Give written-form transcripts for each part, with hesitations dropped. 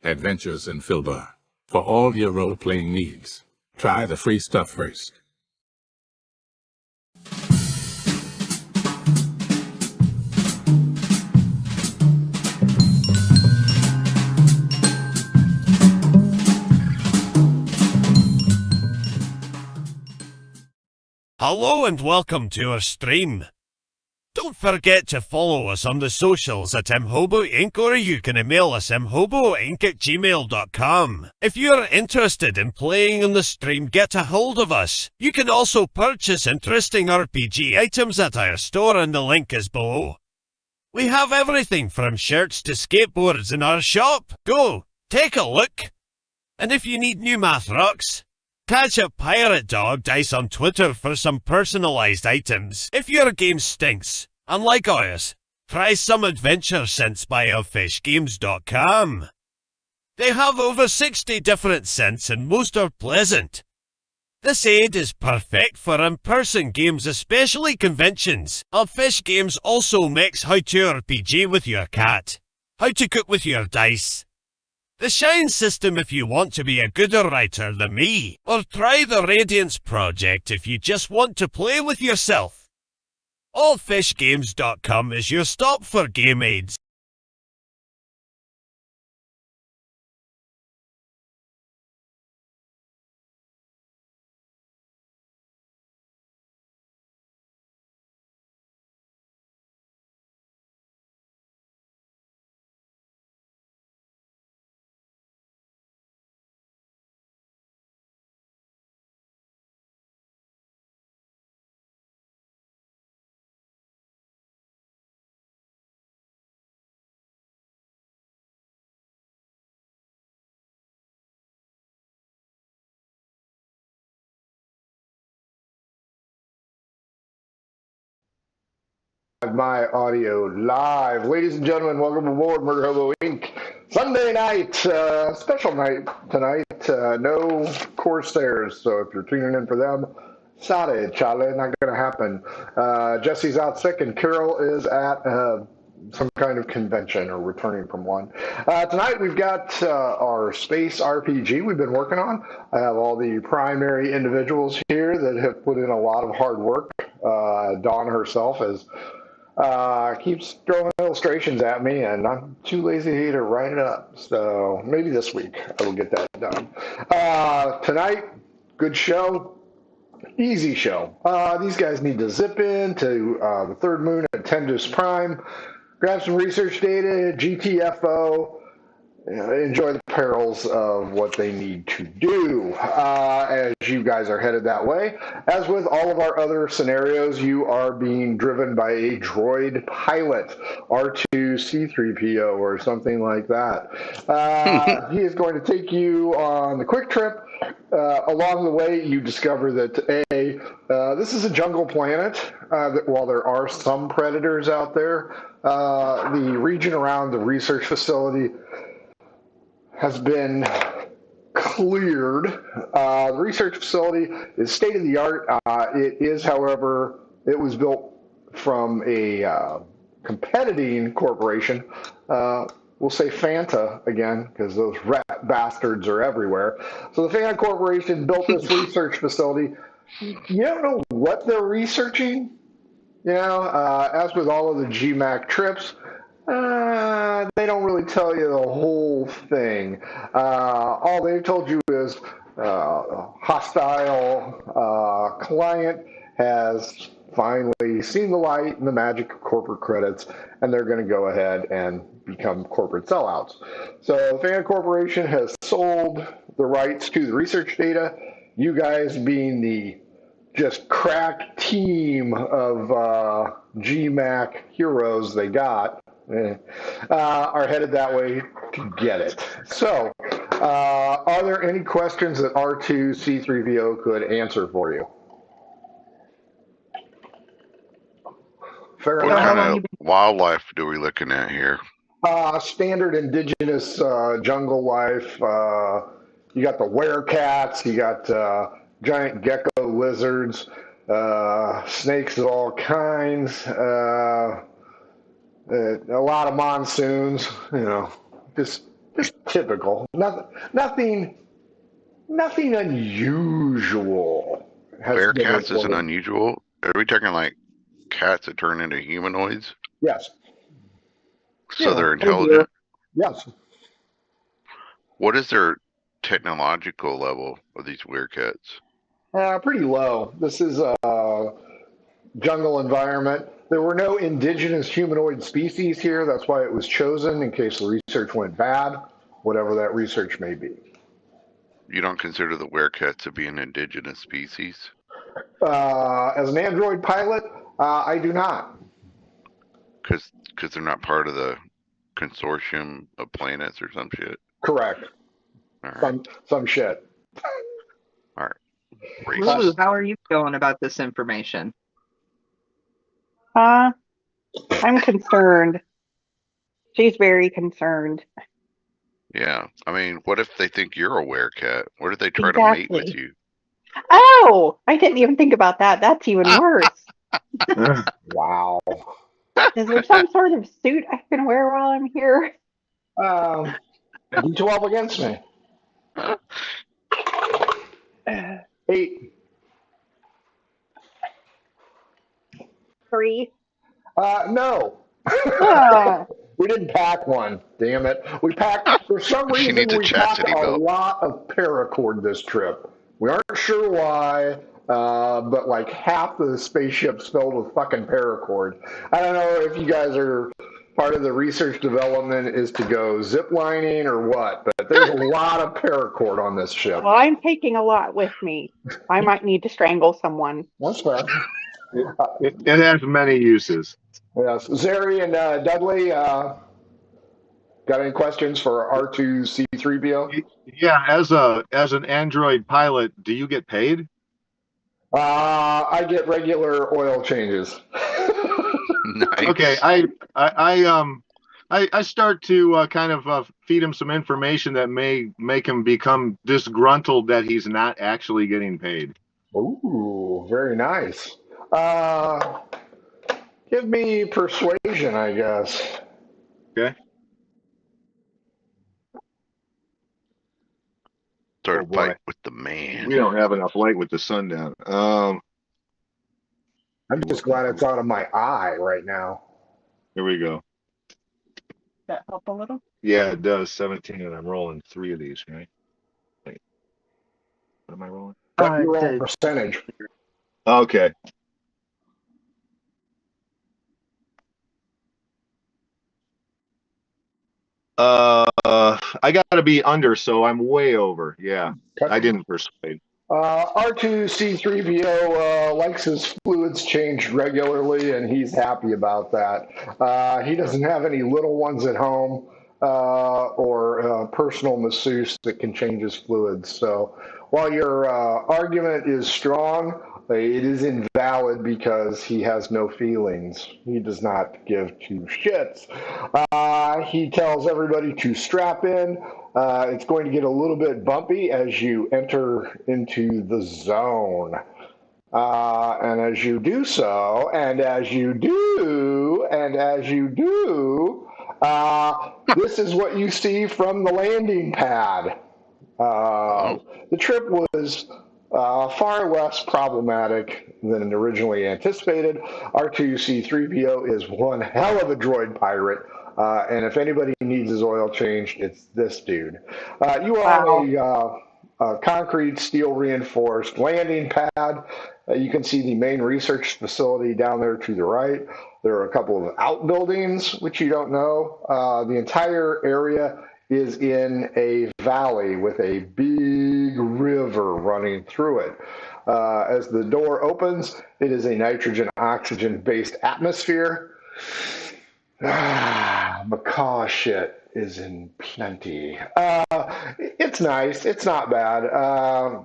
Adventures in Filbar. For all your role-playing needs, try the free stuff first. Hello and welcome to our stream. Don't forget to follow us on the socials at Mhobo Inc. or you can email us mhoboinc@gmail.com. If you're interested in playing on the stream, get a hold of us. You can also purchase interesting RPG items at our store and the link is below. We have everything from shirts to skateboards in our shop. Go, take a look. And if you need new math rocks, catch a Pirate Dog Dice on Twitter for some personalised items. If your game stinks, unlike ours, try some adventure scents by elfishgames.com. They have over 60 different scents and most are pleasant. This aid is perfect for in-person games, especially conventions. Elfish Games also makes how to RPG with your cat, how to cook with your dice, the Shine system if you want to be a gooder writer than me, or try the Radiance project if you just want to play with yourself. Allfishgames.com is your stop for game aids. My audio live. Ladies and gentlemen, welcome aboard Murder Hobo Inc. Sunday night, special night tonight. No Corsairs, so if you're tuning in for them, sorry, Charlie, not going to happen. Jesse's out sick, and Carol is at some kind of convention or returning from one. Tonight we've got our space RPG we've been working on. I have all the primary individuals here that have put in a lot of hard work. Dawn herself is keeps throwing illustrations at me, and I'm too lazy to write it up. So maybe this week I will get that done. Tonight, good show, easy show. These guys need to zip in to the third moon at Tendus Prime, grab some research data, GTFO, enjoy the perils of what they need to do as you guys are headed that way. As with all of our other scenarios, you are being driven by a droid pilot, R2C3PO or something like that. He is going to take you on the quick trip. Along the way, you discover that this is a jungle planet. That while there are some predators out there, the region around the research facility has been cleared. The research facility is state of the art. It is, however, it was built from a competing corporation. We'll say Fanta again, because those rat bastards are everywhere. So the Fanta Corporation built this research facility. You don't know what they're researching. You know, as with all of the GMAC trips, they don't really tell you the whole thing. All they've told you is hostile client has finally seen the light and the magic of corporate credits, and they're going to go ahead and become corporate sellouts. So the Fan Corporation has sold the rights to the research data. You guys being the just crack team of GMAC heroes they got, are headed that way to get it. So, are there any questions that R2C3PO could answer for you? What kind of wildlife are we looking at here? Standard indigenous jungle life. You got the werecats, you got giant gecko lizards, snakes of all kinds, a lot of monsoons, you know, just Just typical. Nothing unusual has been Bearcats isn't reported. unusual. Are we talking like cats that turn into humanoids? Yes. So they're Oh dear. intelligent? Yes. What is their technological level of these werecats? Pretty low. This is a jungle environment. There were no indigenous humanoid species here. That's why it was chosen in case the research went bad, whatever that research may be. You don't consider the werecat to be an indigenous species? As an android pilot, I do not. Because they're not part of the consortium of planets or some shit? Correct. All right. Some shit. All right. Lulu, Racist. how are you feeling about this information? I'm concerned. She's very concerned. Yeah. I mean, what if they think you're a werecat? What if they try to mate with Exactly. you? Oh, I didn't even think about that. That's even worse. Wow. Is there some sort of suit I can wear while I'm here? D12 against me. 8. 3. No. Ah, We didn't pack one. Damn it. We packed, for some She reason, needs a we packed chastity a belt. lot of paracord this trip. We aren't sure why, but like half the spaceship's filled with fucking paracord. I don't know if you guys are part of the research development is to go zip lining or what, but there's a lot of paracord on this ship. well, I'm taking a lot with me. I might need to strangle someone. That's fair. It has many uses. Yes. Zeri and Dudley, got any questions for R2C3PO? Yeah, as an Android pilot, do you get paid? I get regular oil changes. Nice. Okay, I start to kind of feed him some information that may make him become disgruntled that he's not actually getting paid. Ooh, very nice. Give me persuasion, I guess. Okay. Start Oh, a boy. fight with the man. We don't have enough light with the sun down. I'm just glad it's out of my eye right now. Here we go. That help a little? Yeah, it does. 17, and I'm rolling 3 of these, right? Wait, what am I rolling? You're all The percentage. Okay. I got to be under, so I'm way over. Yeah, Okay. I didn't persuade. R2C3PO likes his fluids changed regularly, and he's happy about that. He doesn't have any little ones at home or a personal masseuse that can change his fluids. So while your argument is strong, it is invalid because he has no feelings. He does not give two shits. He tells everybody to strap in. It's going to get a little bit bumpy as you enter into the zone. And as you do so, and as you do, and as you do, this is what you see from the landing pad. The trip was far less problematic than originally anticipated. R2C3PO is one hell of a droid pirate, and if anybody needs his oil changed, it's this dude. You are on a concrete, steel reinforced landing pad. You can see the main research facility down there to the right. There are a couple of outbuildings, which you don't know. The entire area is in a valley with a big river running through it. As the door opens, it is a nitrogen-oxygen-based atmosphere. Macaw shit is in plenty. It's nice. It's not bad.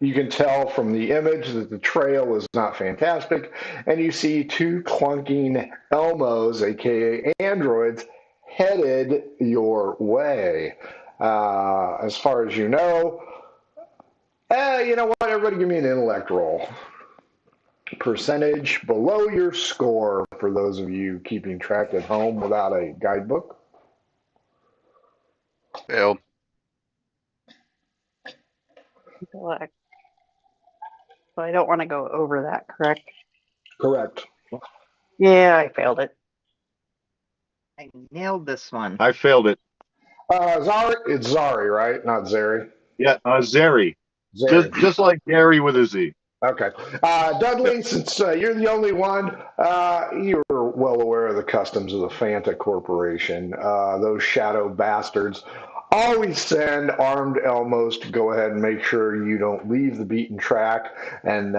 You can tell from the image that the trail is not fantastic, and you see two clunking Elmos, aka androids, headed your way. As far as you know what? Everybody give me an intellect roll. Percentage below your score for those of you keeping track at home without a guidebook. Failed. Intellect. So I don't want to go over that, correct? Correct. Yeah, I failed it. I nailed this one. I failed it. Zari, it's Zari, right? Not Zeri. Yeah, Zeri. Zeri. Just like Gary with a Z. Okay. Dudley, since you're the only one, you're well aware of the customs of the Fanta Corporation. Those shadow bastards always send armed Elmos to go ahead and make sure you don't leave the beaten track and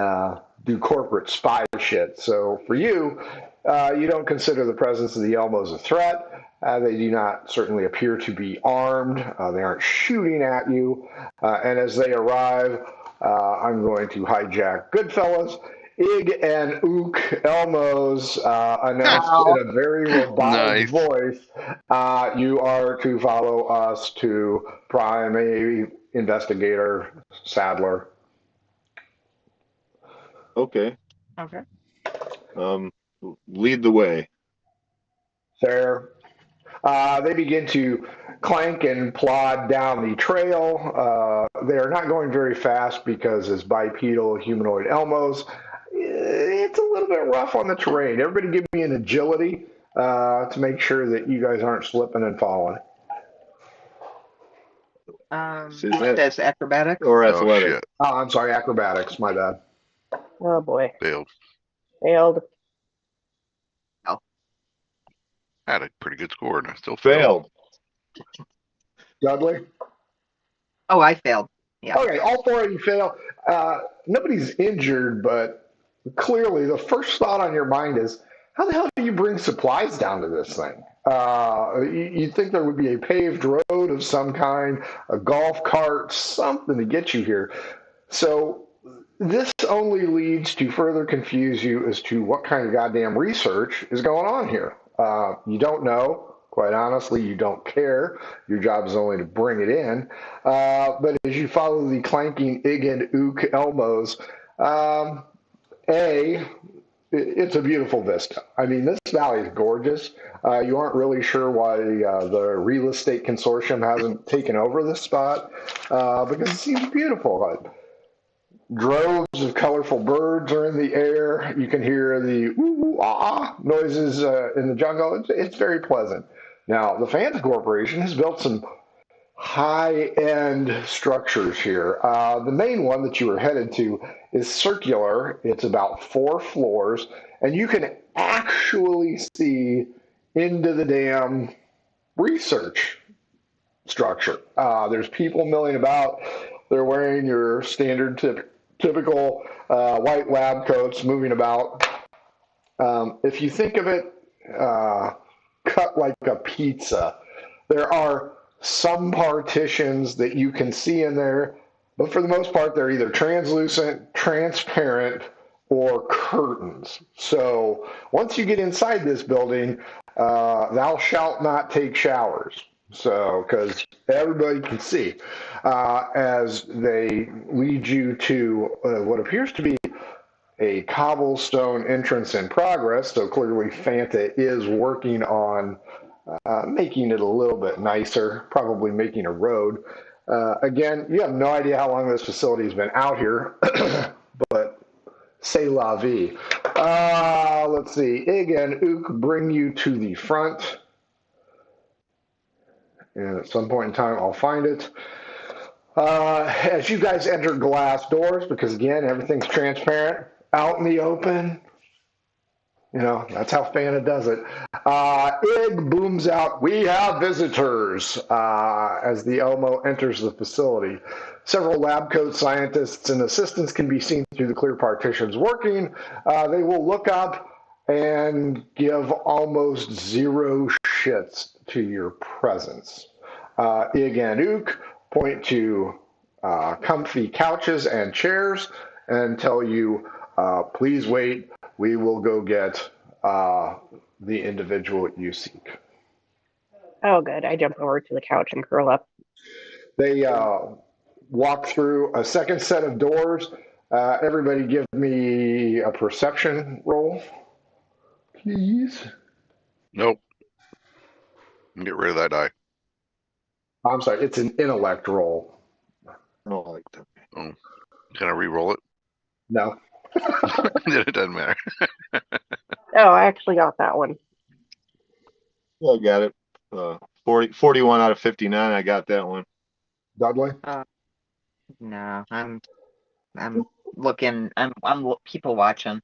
do corporate spy shit. So for you, you don't consider the presence of the Elmos a threat. They do not certainly appear to be armed. They aren't shooting at you. And as they arrive, I'm going to hijack Goodfellas. Ig and Ook Elmos announced in a very robotic Nice. voice, you are to follow us to Prime Investigator Sadler. Okay. Okay. Lead the way. There. They begin to clank and plod down the trail. They are not going very fast because as bipedal humanoid Elmos, it's a little bit rough on the terrain. Everybody give me an agility to make sure that you guys aren't slipping and falling. That's acrobatics. Or Oh, athletic. shit. Oh, I'm sorry, acrobatics. My bad. Oh boy. Failed. Failed. I had a pretty good score and I still failed. Dudley? Oh, I failed. Yeah. Okay, all four of you fail. Nobody's injured, but clearly the first thought on your mind is, how the hell do you bring supplies down to this thing? You'd think there would be a paved road of some kind, a golf cart, something to get you here. So this only leads to further confuse you as to what kind of goddamn research is going on here. You don't know. Quite honestly, you don't care. Your job is only to bring it in. But as you follow the clanking Ig and Ook Elmos, it's a beautiful vista. I mean, this valley is gorgeous. You aren't really sure why the real estate consortium hasn't taken over this spot because it seems beautiful. Droves of colorful birds are in the air. You can hear the ooh, ah noises in the jungle. It's very pleasant. Now, the Fanta Corporation has built some high-end structures here. The main one that you were headed to is circular. It's about 4 floors, and you can actually see into the damn research structure. There's people milling about. They're wearing your standard typical white lab coats, moving about. If you think of it cut like a pizza, there are some partitions that you can see in there, but for the most part, they're either translucent, transparent, or curtains. So once you get inside this building, thou shalt not take showers. So, because everybody can see, as they lead you to what appears to be a cobblestone entrance in progress. So clearly Fanta is working on making it a little bit nicer, probably making a road. Again, you have no idea how long this facility has been out here, but c'est la vie. Let's see. Ig and Ook bring you to the front. And at some point in time, I'll find it. As you guys enter glass doors, because again, everything's transparent, out in the open, you know, that's how Fanta does it. Ig booms out, "We have visitors," as the Elmo enters the facility. Several lab coat scientists and assistants can be seen through the clear partitions working. They will look up and give almost zero shits to your presence. Ig and Ook point to comfy couches and chairs and tell you, please wait, we will go get the individual you seek. Oh, good. I jump over to the couch and curl up. They walk through a second set of doors. Everybody give me a perception roll, please. Nope. Get rid of that die. I'm sorry, it's an intellect roll. Oh, like that. Oh, can I re-roll it? No. Then it doesn't matter. Oh, I actually got that one. Yeah, I got it. 41 out of 59. I got that one. Dudley? No, I'm looking. I'm people watching.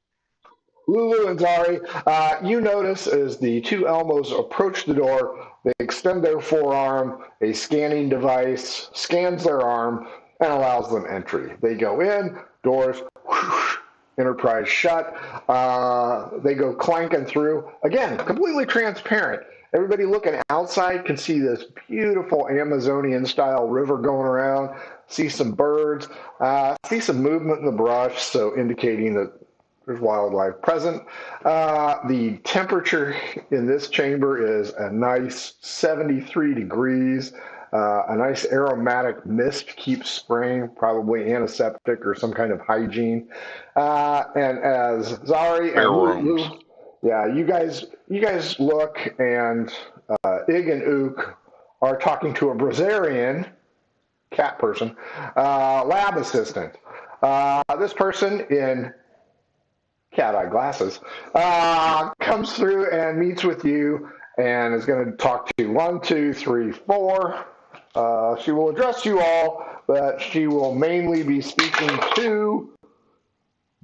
Lulu and Zari, you notice as the two Elmos approach the door, they extend their forearm, a scanning device scans their arm and allows them entry. They go in, doors, whoosh, Enterprise shut. They go clanking through. Again, completely transparent. Everybody looking outside can see this beautiful Amazonian-style river going around, see some birds, see some movement in the brush, so indicating that there's wildlife present. The temperature in this chamber is a nice 73 degrees. A nice aromatic mist keeps spraying, probably antiseptic or some kind of hygiene. And as Zari and Lulu, yeah, you guys look, and Ig and Ook are talking to a Brazilian cat person, lab assistant. This person in cat-eye glasses, comes through and meets with you and is going to talk to you. 1, 2, 3, 4. She will address you all, but she will mainly be speaking to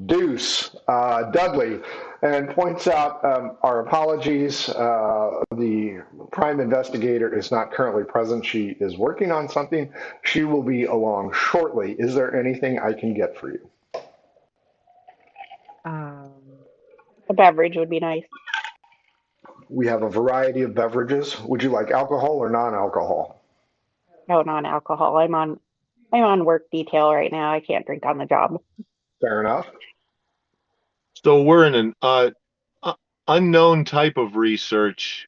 Deuce, Dudley, and points out our apologies. The prime investigator is not currently present. She is working on something. She will be along shortly. Is there anything I can get for you? A beverage would be nice. We have a variety of beverages. Would you like alcohol or non-alcohol? No, non-alcohol. I'm on work detail right now. I can't drink on the job. Fair enough. So we're in an unknown type of research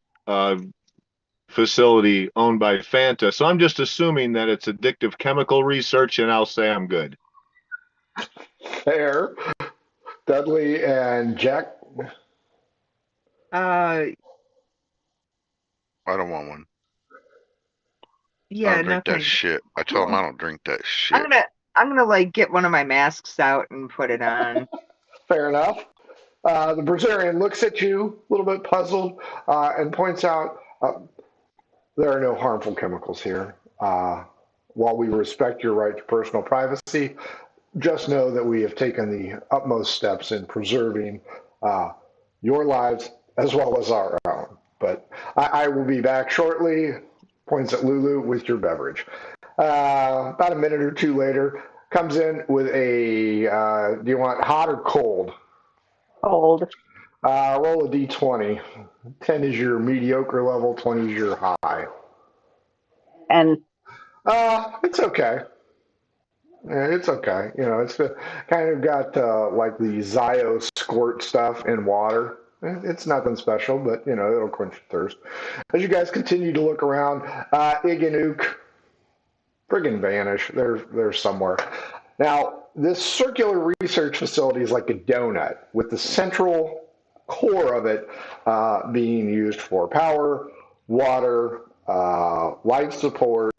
facility owned by Fanta. So I'm just assuming that it's addictive chemical research, and I'll say I'm good. Fair. Dudley and Jack. I don't want one. I Yeah, don't drink that nothing. shit. I tell them I don't drink that shit. I'm gonna like get one of my masks out and put it on. Fair enough. The Brazilian looks at you a little bit puzzled and points out there are no harmful chemicals here. While we respect your right to personal privacy, just know that we have taken the utmost steps in preserving your lives as well as our own. But I will be back shortly. Points at Lulu with your beverage. About a minute or two later, comes in with a, do you want hot or cold? Cold. Roll a d20. 10 is your mediocre level, 20 is your high. And It's okay. Yeah, it's okay. You know, it's kind of got like the Zio squirt stuff in water. It's nothing special, but you know, it'll quench your thirst. As you guys continue to look around, Ig and Ook friggin' vanish. They're somewhere. Now, this circular research facility is like a donut with the central core of it being used for power, water, life support,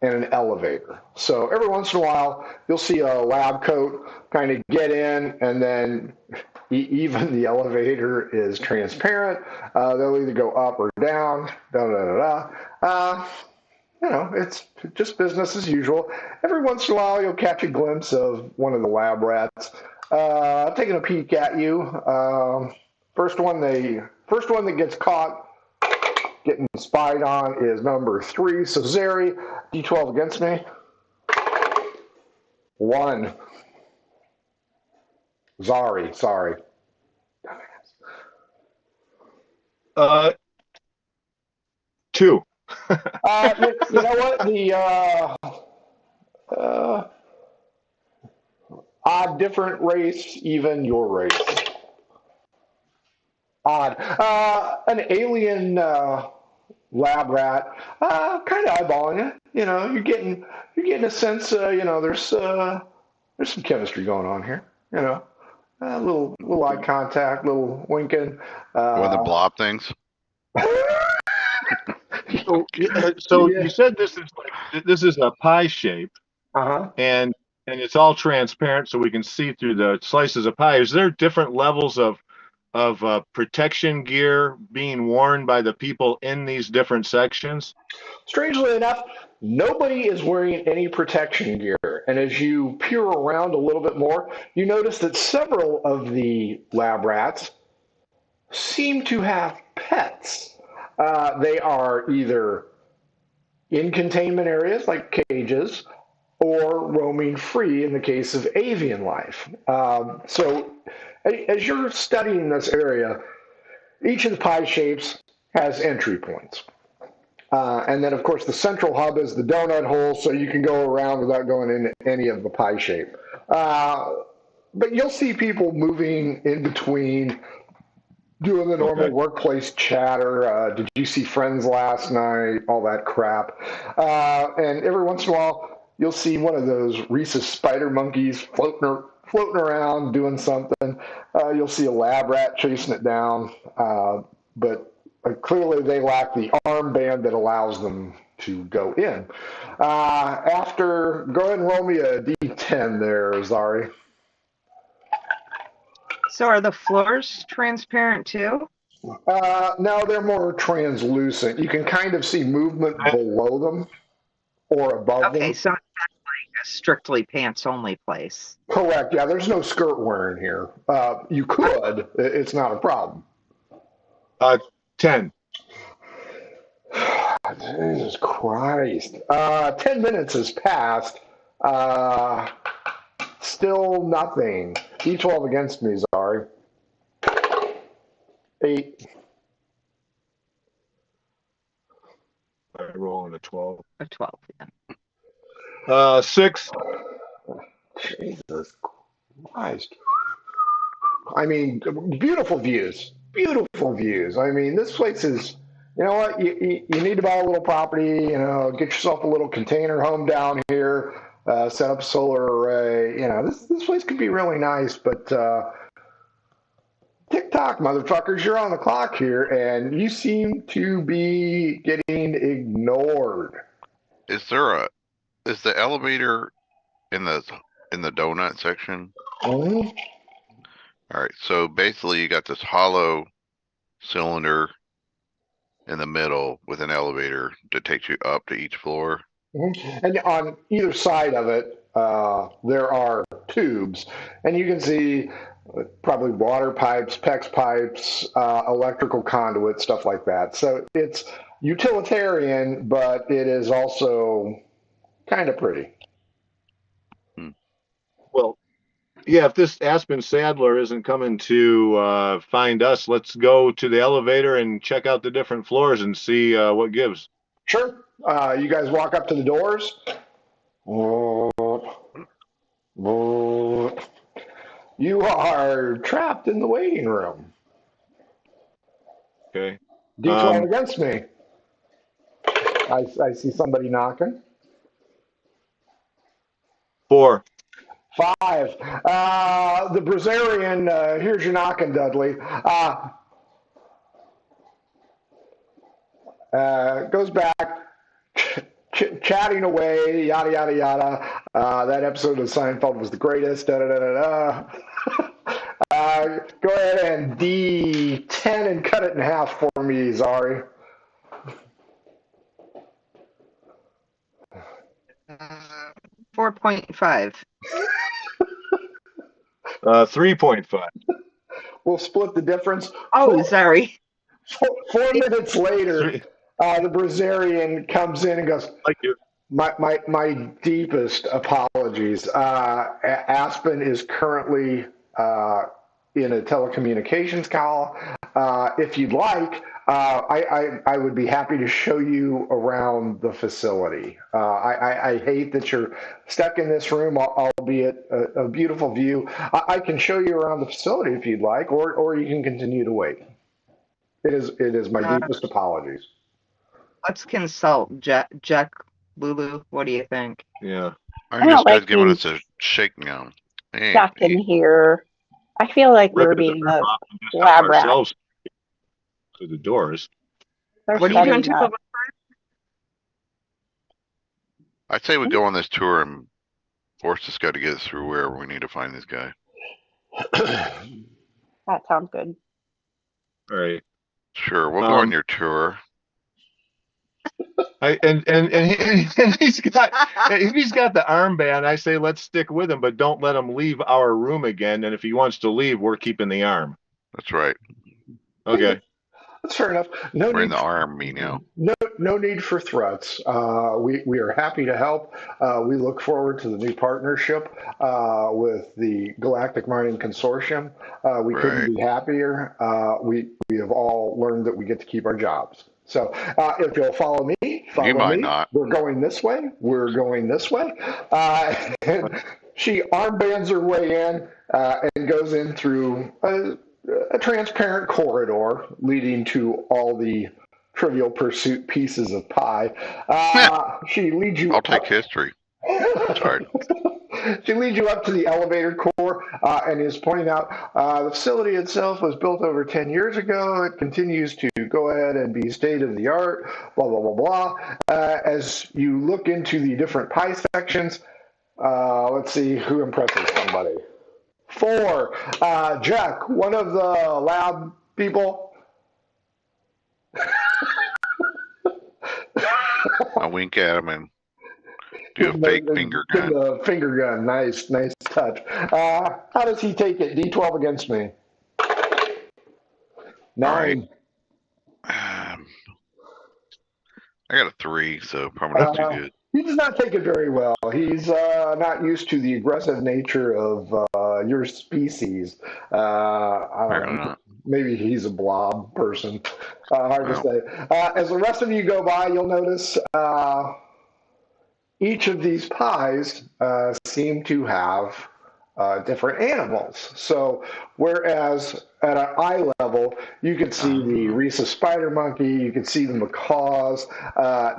and an elevator. So every once in a while, you'll see a lab coat kind of get in, and then even the elevator is transparent. They'll either go up or down, you know, it's just business as usual. Every once in a while, you'll catch a glimpse of one of the lab rats taking a peek at you. First one that gets caught getting spied on is number 3. So Zeri, D12 against me. 1. Zari, sorry. 2. You know what? The odd, different race, even your race. Odd. An alien lab rat, kind of eyeballing you. You know, you're getting a sense. You know, there's some chemistry going on here. You know, a little eye contact, little winking. One of the blob things. So Yeah. you said this is a pie shape, Uh-huh. and it's all transparent, so we can see through the slices of pie. Is there different levels of protection gear being worn by the people in these different sections? Strangely enough, nobody is wearing any protection gear. And as you peer around a little bit more, you notice that several of the lab rats seem to have pets. They are either in containment areas like cages or roaming free in the case of avian life. So, as you're studying this area, each of the pie shapes has entry points. And then, of course, the central hub is the donut hole, so you can go around without going into any of the pie shape. But you'll see people moving in between, doing the normal Okay. workplace chatter. Did you see friends last night? All that crap. And every once in a while, you'll see one of those rhesus spider monkeys floating around doing something. You'll see a lab rat chasing it down. But clearly, they lack the armband that allows them to go in. Go ahead and roll me a d10 there, Zari. So are the floors transparent too? No, they're more translucent. You can kind of see movement below them or above Okay, them. so it's not like a strictly pants only place. Correct. Yeah, there's no skirt wearing here. You could. It's not a problem. 10. Jesus Christ. 10 minutes has passed. Still nothing. D12 against me, Zari. 8. I roll a 12. A 12, yeah. 6. Jesus Christ. I mean, beautiful views. Beautiful views. I mean, this place is, you know what? You need to buy a little property, get yourself a little container home down here, set up a solar array. This place could be really nice, but TikTok, motherfuckers, you're on the clock here, and you seem to be getting ignored. Is the elevator in the donut section? Mhm. All right, so basically you got this hollow cylinder in the middle with an elevator that takes you up to each floor. And on either side of it, there are tubes, and you can see probably water pipes, PEX pipes, electrical conduit, stuff like that. So it's utilitarian, but it is also kind of pretty. Well, yeah, if this Aspen Sadler isn't coming to find us, let's go to the elevator and check out the different floors and see what gives. Sure. You guys walk up to the doors. You are trapped in the waiting room. Okay. D12 against me. I see somebody knocking. 4. 5. The Brazilian, here's your knocking, Dudley. Goes back, chatting away, yada, yada, yada. That episode of Seinfeld was the greatest. Da, da, da, da, da. Go ahead and D10 and cut it in half for me, Zari. 4.5. 3.5. We'll split the difference. Oh, sorry. 4 minutes later, 3. the Brazilian comes in and goes, Like you. my deepest apologies. Aspen is currently in a telecommunications call. If you'd like, I would be happy to show you around the facility. I hate that you're stuck in this room, albeit a beautiful view. I can show you around the facility if you'd like, or you can continue to wait. It is my deepest apologies. Let's consult Jack Lulu. What do you think? Yeah. I don't like giving being us a shakedown. Hey, stuck in here. I feel like we're being the Off and just help lab rat. ourselves to the doors. They're What are you doing studying to us. the I'd say we go on this tour and force this guy to get us through wherever we need to find this guy. That sounds good. All right. Sure, we'll go on your tour. And he's got if he's got the armband, I say let's stick with him, but don't let him leave our room again. And if he wants to leave, we're keeping the arm. That's right. Okay. That's fair enough. We're in the army now. No need for threats. We are happy to help. We look forward to the new partnership with the Galactic Mining Consortium. We couldn't be happier. We have all learned that we get to keep our jobs. So if you'll follow me, You might not. We're going this way. We're going this way. And she armbands her way in and goes in through a transparent corridor leading to all the Trivial Pursuit pieces of pie. She leads you. I'll take history. Sorry. She leads you up to the elevator core and is pointing out the facility itself was built over 10 years ago. It continues to go ahead and be state of the art, blah, blah, blah, blah. As you look into the different pie sections, let's see who impresses somebody. 4. Jack, one of the lab people. I wink at him and do a fake finger gun. The finger gun. Nice touch. How does he take it? D12 against me. 9. I got a 3, so probably not too good. He does not take it very well. He's not used to the aggressive nature of your species. I don't know. Maybe he's a blob person. Hard to say. As the rest of you go by, you'll notice each of these pies seem to have different animals. So whereas at an eye level, you could see the rhesus spider monkey, you could see the macaws.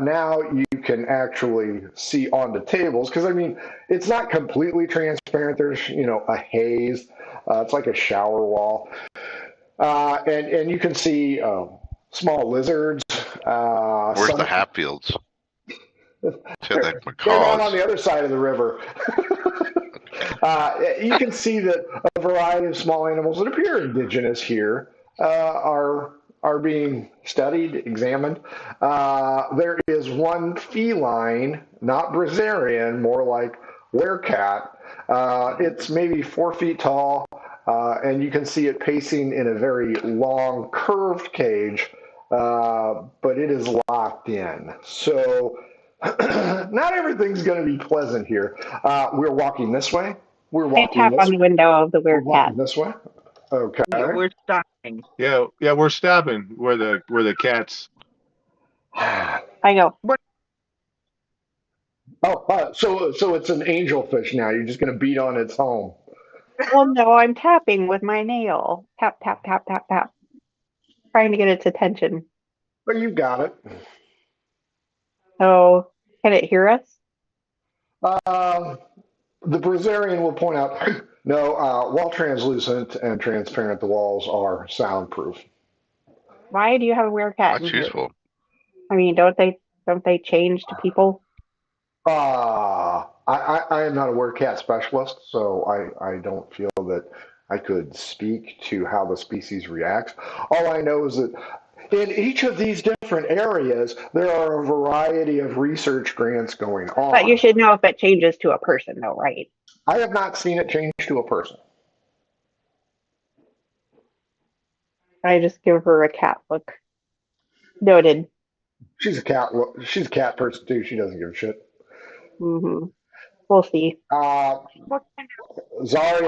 Now you can actually see on the tables, because I mean, it's not completely transparent. There's, a haze. It's like a shower wall. And you can see small lizards. Where's the Hatfields? They're down on the other side of the river. You can see that a variety of small animals that appear indigenous here are being studied, examined. There is one feline, not Brazilian, more like werecat. It's maybe 4 feet tall, and you can see it pacing in a very long, curved cage, but it is locked in. So not everything's going to be pleasant here. We're walking this way. We're walking I tap on the window of the werecat. This way. Okay. Yeah, we're stopping. Yeah, we're stopping where the cats. I go. So it's an angelfish now. You're just going to beat on its home. Well, no, I'm tapping with my nail. Tap, tap, tap, tap, tap. Trying to get its attention. But you got it. So, can it hear us? The Brazilian will point out, no, while translucent and transparent, the walls are soundproof. Why do you have a werecat? That's useful. I mean, don't they change to people? I am not a werecat specialist, so I don't feel that I could speak to how the species reacts. All I know is that in each of these different areas, there are a variety of research grants going on. But you should know if it changes to a person, though, right? I have not seen it change to a person. I just give her a cat look. Noted. She's a cat person too. She doesn't give a shit. Mm-hmm. We'll see. Zari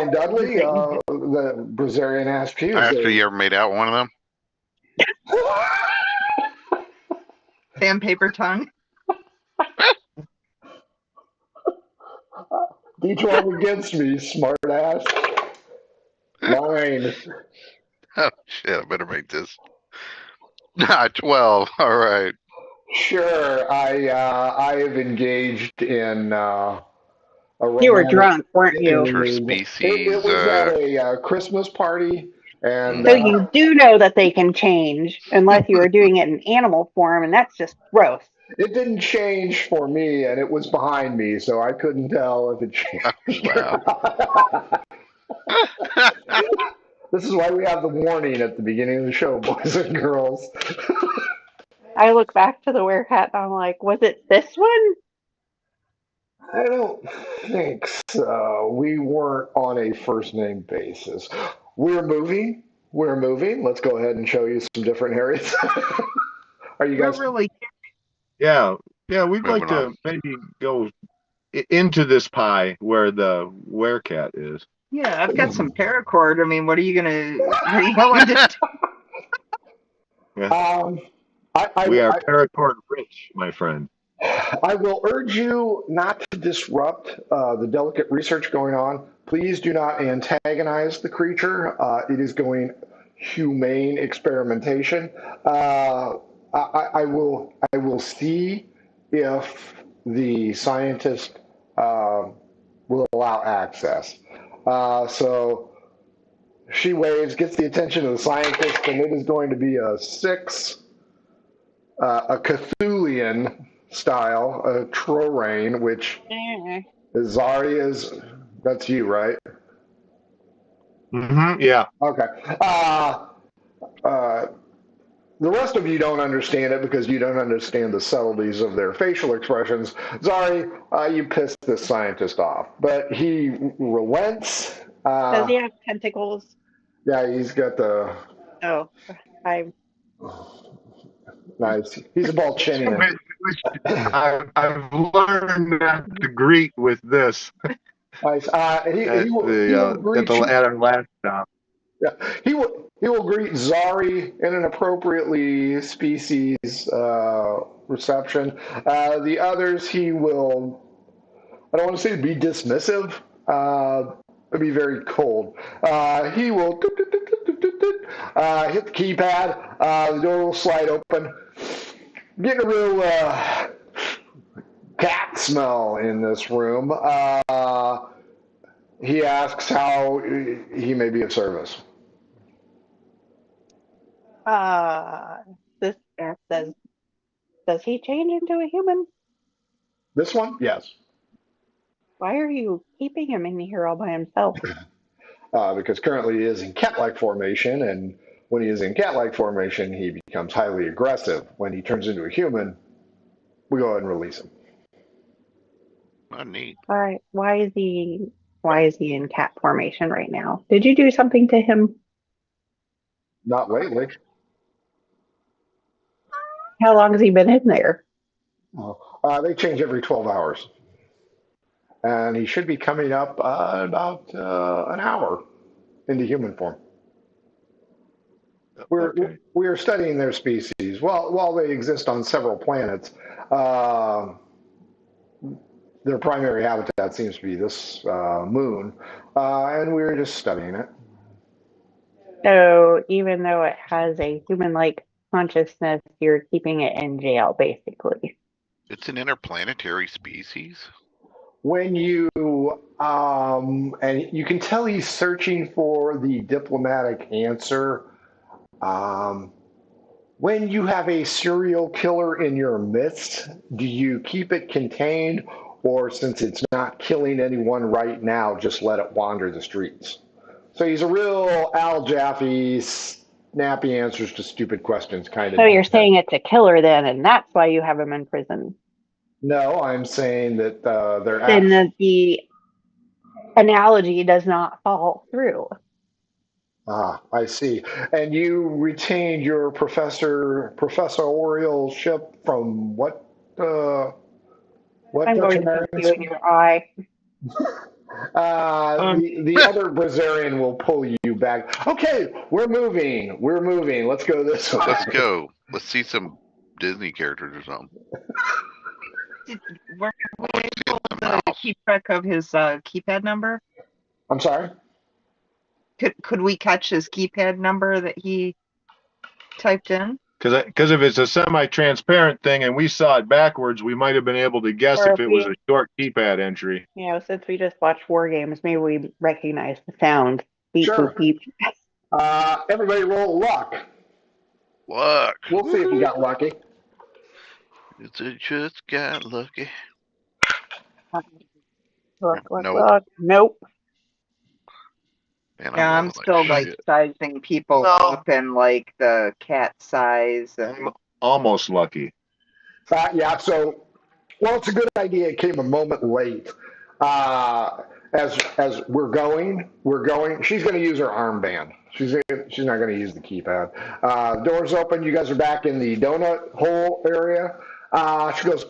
and Dudley, the Brazilian asked you. After you ever made out one of them? Sandpaper tongue. D12 against me, smart ass. 9. Oh shit! I better make this. 12. All right. Sure, I have engaged in a You were drunk, weren't you? Interspecies. It was at a Christmas party, and So you do know that they can change unless you are doing it in animal form, and that's just gross. It didn't change for me, and it was behind me, so I couldn't tell if it changed. Wow. This is why we have the warning at the beginning of the show, boys and girls. I look back to the werecat and I'm like, was it this one? I don't think so. We weren't on a first name basis. We're moving. We're moving. Let's go ahead and show you some different areas. Are you We're guys? really Yeah, yeah, we'd like Moving on. to maybe go into this pie where the werecat is. yeah. I've got some paracord. I mean, what are you going to do? Yeah. Um, I, We are I, paracord rich, my friend. I will urge you not to disrupt the delicate research going on. Please do not antagonize the creature. It is going humane experimentation. I will see if the scientist will allow access. So she waves, gets the attention of the scientist, and it is going to be a 6, a Cthulian style, a Trorain, which Zaria's, that's you, right? Yeah. Okay. Uh, the rest of you don't understand it because you don't understand the subtleties of their facial expressions. Zari, you pissed this scientist off, but he relents. Does he have tentacles? Yeah, he's got the Oh, I nice. He's a Balchinian. I've learned not to greet with this Nice. at He will greet you. at our last stop. Yeah, he will greet Zari in an appropriately species reception. The others, he will. I don't want to say be dismissive. But be very cold. He will hit the keypad. The door will slide open. Getting a real cat smell in this room. He asks how he may be of service. This says, does he change into a human? This one, yes, Why are you keeping him in here all by himself? because currently he is in cat-like formation, and when he is in cat-like formation, he becomes highly aggressive. When he turns into a human, we go ahead and release him. Oh, neat. Why is he in cat formation right now? Did you do something to him? Not lately. How long has he been in there? They change every 12 hours. And he should be coming up about an hour into human form. We are studying their species. While they exist on several planets, their primary habitat seems to be this moon, and we're just studying it. So even though it has a human-like consciousness, you're keeping it in jail, basically. It's an interplanetary species. When you and you can tell he's searching for the diplomatic answer. When you have a serial killer in your midst, do you keep it contained, or since it's not killing anyone right now, just let it wander the streets? So he's a real Al Jaffe, snappy answers to stupid questions kind of. So you're saying it's a killer then, and that's why you have him in prison. No, I'm saying that they're. Then the analogy does not fall through. Ah, I see. And you retained your professorialship from what? What I'm going to veterinarian put you in your eye. the other Brazilian will pull you back. Okay, we're moving. We're moving. Let's go this way. Let's go. Let's see some Disney characters or something. Were we able to keep track of his keypad number? I'm sorry? Could we catch his keypad number that he typed in? Because if it's a semi-transparent thing and we saw it backwards, we might have been able to guess Or if it was a short keypad entry. You know, since we just watched War Games, maybe we recognize the sound. Beep, Sure. boop, beep. Everybody roll luck. Look. We'll see if you got lucky. It just got lucky. Nope. Look. Nope. And Yeah, I'm moving still like shit. sizing people No. up in like the cat size. I'm almost lucky. Yeah, so, well, it's a good idea. It came a moment late. As we're going. She's going to use her armband. She's not going to use the keypad. Doors open. You guys are back in the donut hole area. She goes,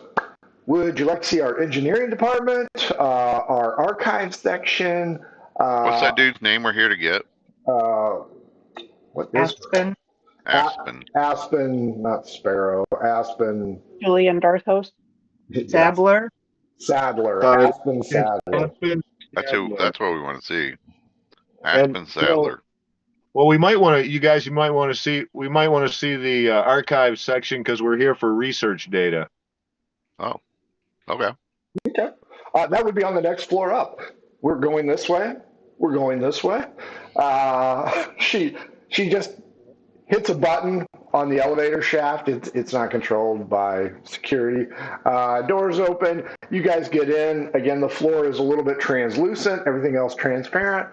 "Would you like to see our engineering department, our archive section?" What's that dude's name we're here to get? What is Aspen. Aspen. Aspen, not Sparrow. Aspen. Julian Darthos. Yes. Sadler. Sadler. Uh, Aspen Sadler. That's what we want to see. And, Aspen Sadler. Well, we might want to. You guys, you might want to see. We might want to see the archive section because we're here for research data. Oh, okay. Okay. That would be on the next floor up. We're going this way. We're going this way. She just hits a button on the elevator shaft. It's not controlled by security. Doors open. You guys get in. Again, the floor is a little bit translucent. Everything else transparent.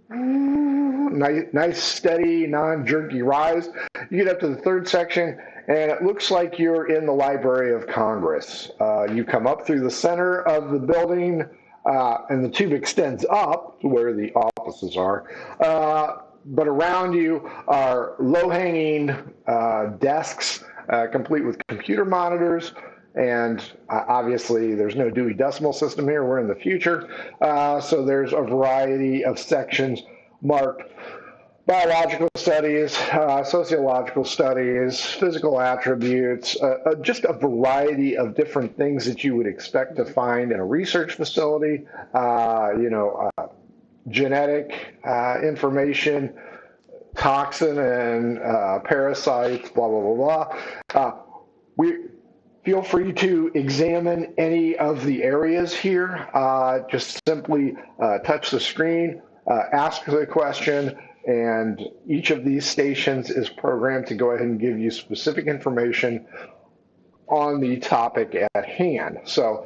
Nice, steady, non-jerky rise. You get up to the third section, and it looks like you're in the Library of Congress. You come up through the center of the building, and the tube extends up to where the offices are. But around you are low-hanging desks, complete with computer monitors. And obviously, there's no Dewey Decimal System here. We're in the future. So there's a variety of sections marked biological studies, sociological studies, physical attributes, just a variety of different things that you would expect to find in a research facility, genetic information, toxin and parasites, blah, blah, blah, blah. Feel free to examine any of the areas here. Just simply touch the screen, ask the question, and each of these stations is programmed to go ahead and give you specific information on the topic at hand. So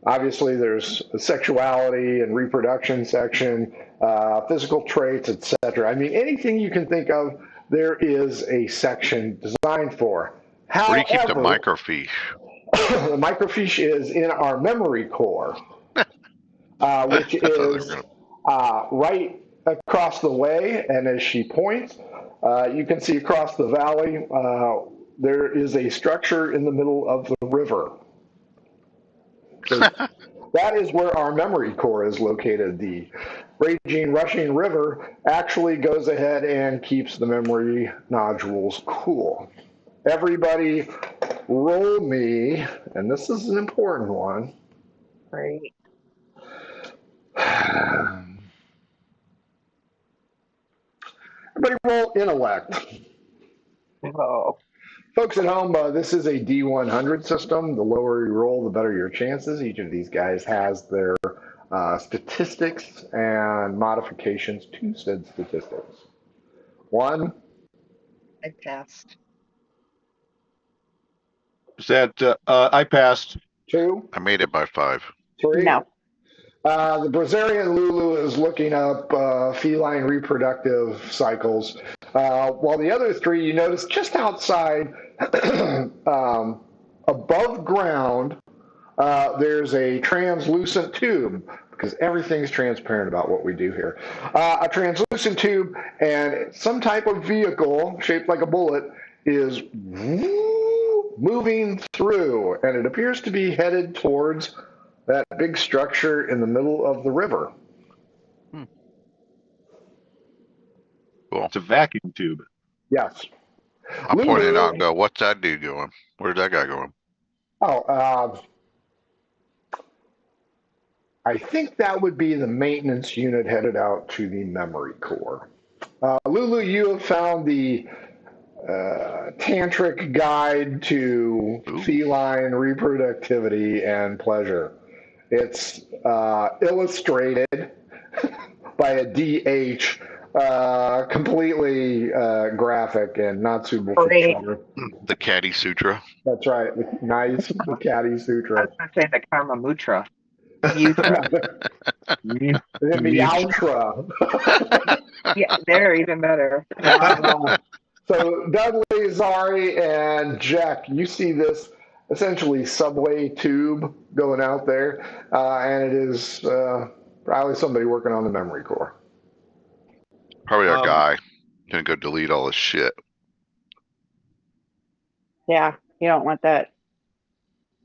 obviously there's a sexuality and reproduction section, physical traits, etc. I mean, anything you can think of, there is a section designed for. Where do you keep the However, microfiche? the microfiche is in our memory core, which is right across the way. And as she points, you can see across the valley, there is a structure in the middle of the river. So that is where our memory core is located. The raging, rushing river actually goes ahead and keeps the memory nodules cool. Everybody roll me, and this is an important one. Great. Everybody roll intellect. Oh. Folks at home, this is a D100 system. The lower you roll, the better your chances. Each of these guys has their statistics and modifications to said statistics. 1. I passed. Is that I passed? 2. I made it by 5. 3. No. The Brazilian Lulu is looking up feline reproductive cycles, while the other 3, you notice just outside, above ground, there's a translucent tube, because everything's transparent about what we do here. A translucent tube and some type of vehicle shaped like a bullet is moving through, and it appears to be headed towards that big structure in the middle of the river. Cool. It's a vacuum tube. Yes. I'll point it out and go, what's that dude going? Where's that guy going? Oh, I think that would be the maintenance unit headed out to the memory core. Lulu, you have found the tantric guide to feline reproductivity and pleasure. It's illustrated by a DH completely graphic and not suitable for Great. children. The Caddy Sutra. That's right. Nice, the Caddy I Sutra. was going to say the Karma Mutra. Mutra. The Meowtra. Yeah, they're even better. So Dudley, Zari, and Jack, you see this essentially subway tube going out there, and it is probably somebody working on the memory core. Probably our Um, guy. Gonna go delete all this shit. Yeah, you don't want that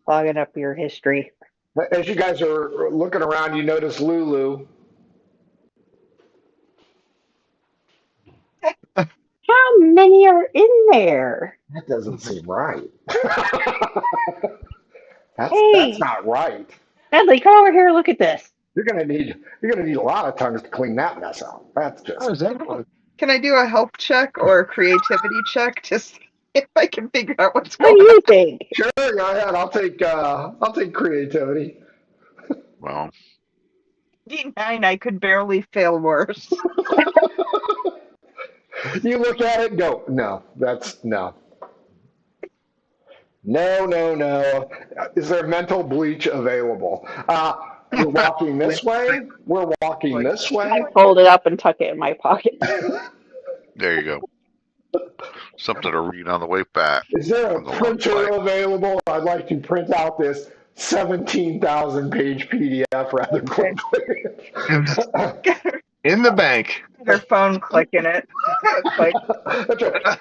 clogging up your history. As you guys are looking around, you notice Lulu. How many are in there? That doesn't seem right. that's Hey, not right. Dudley, come over here. Look at this. You're gonna need a lot of tongues to clean that mess out. That's how is just that? Can I do a help check or a creativity check to see if I can figure out what's What do going on? you think? sure. Go ahead. I'll take creativity. Well, D9, I could barely fail worse. You look at it and go, no, that's no. No, no, no. Is there mental bleach available? We're walking this way. We're walking this way. I fold it up and tuck it in my pocket. there you go. Something to read on the way back. Is there a From the long printer flight. available? I'd like to print out this 17,000 page PDF rather quickly. In the bank. Her phone clicking it. It's like, That's right.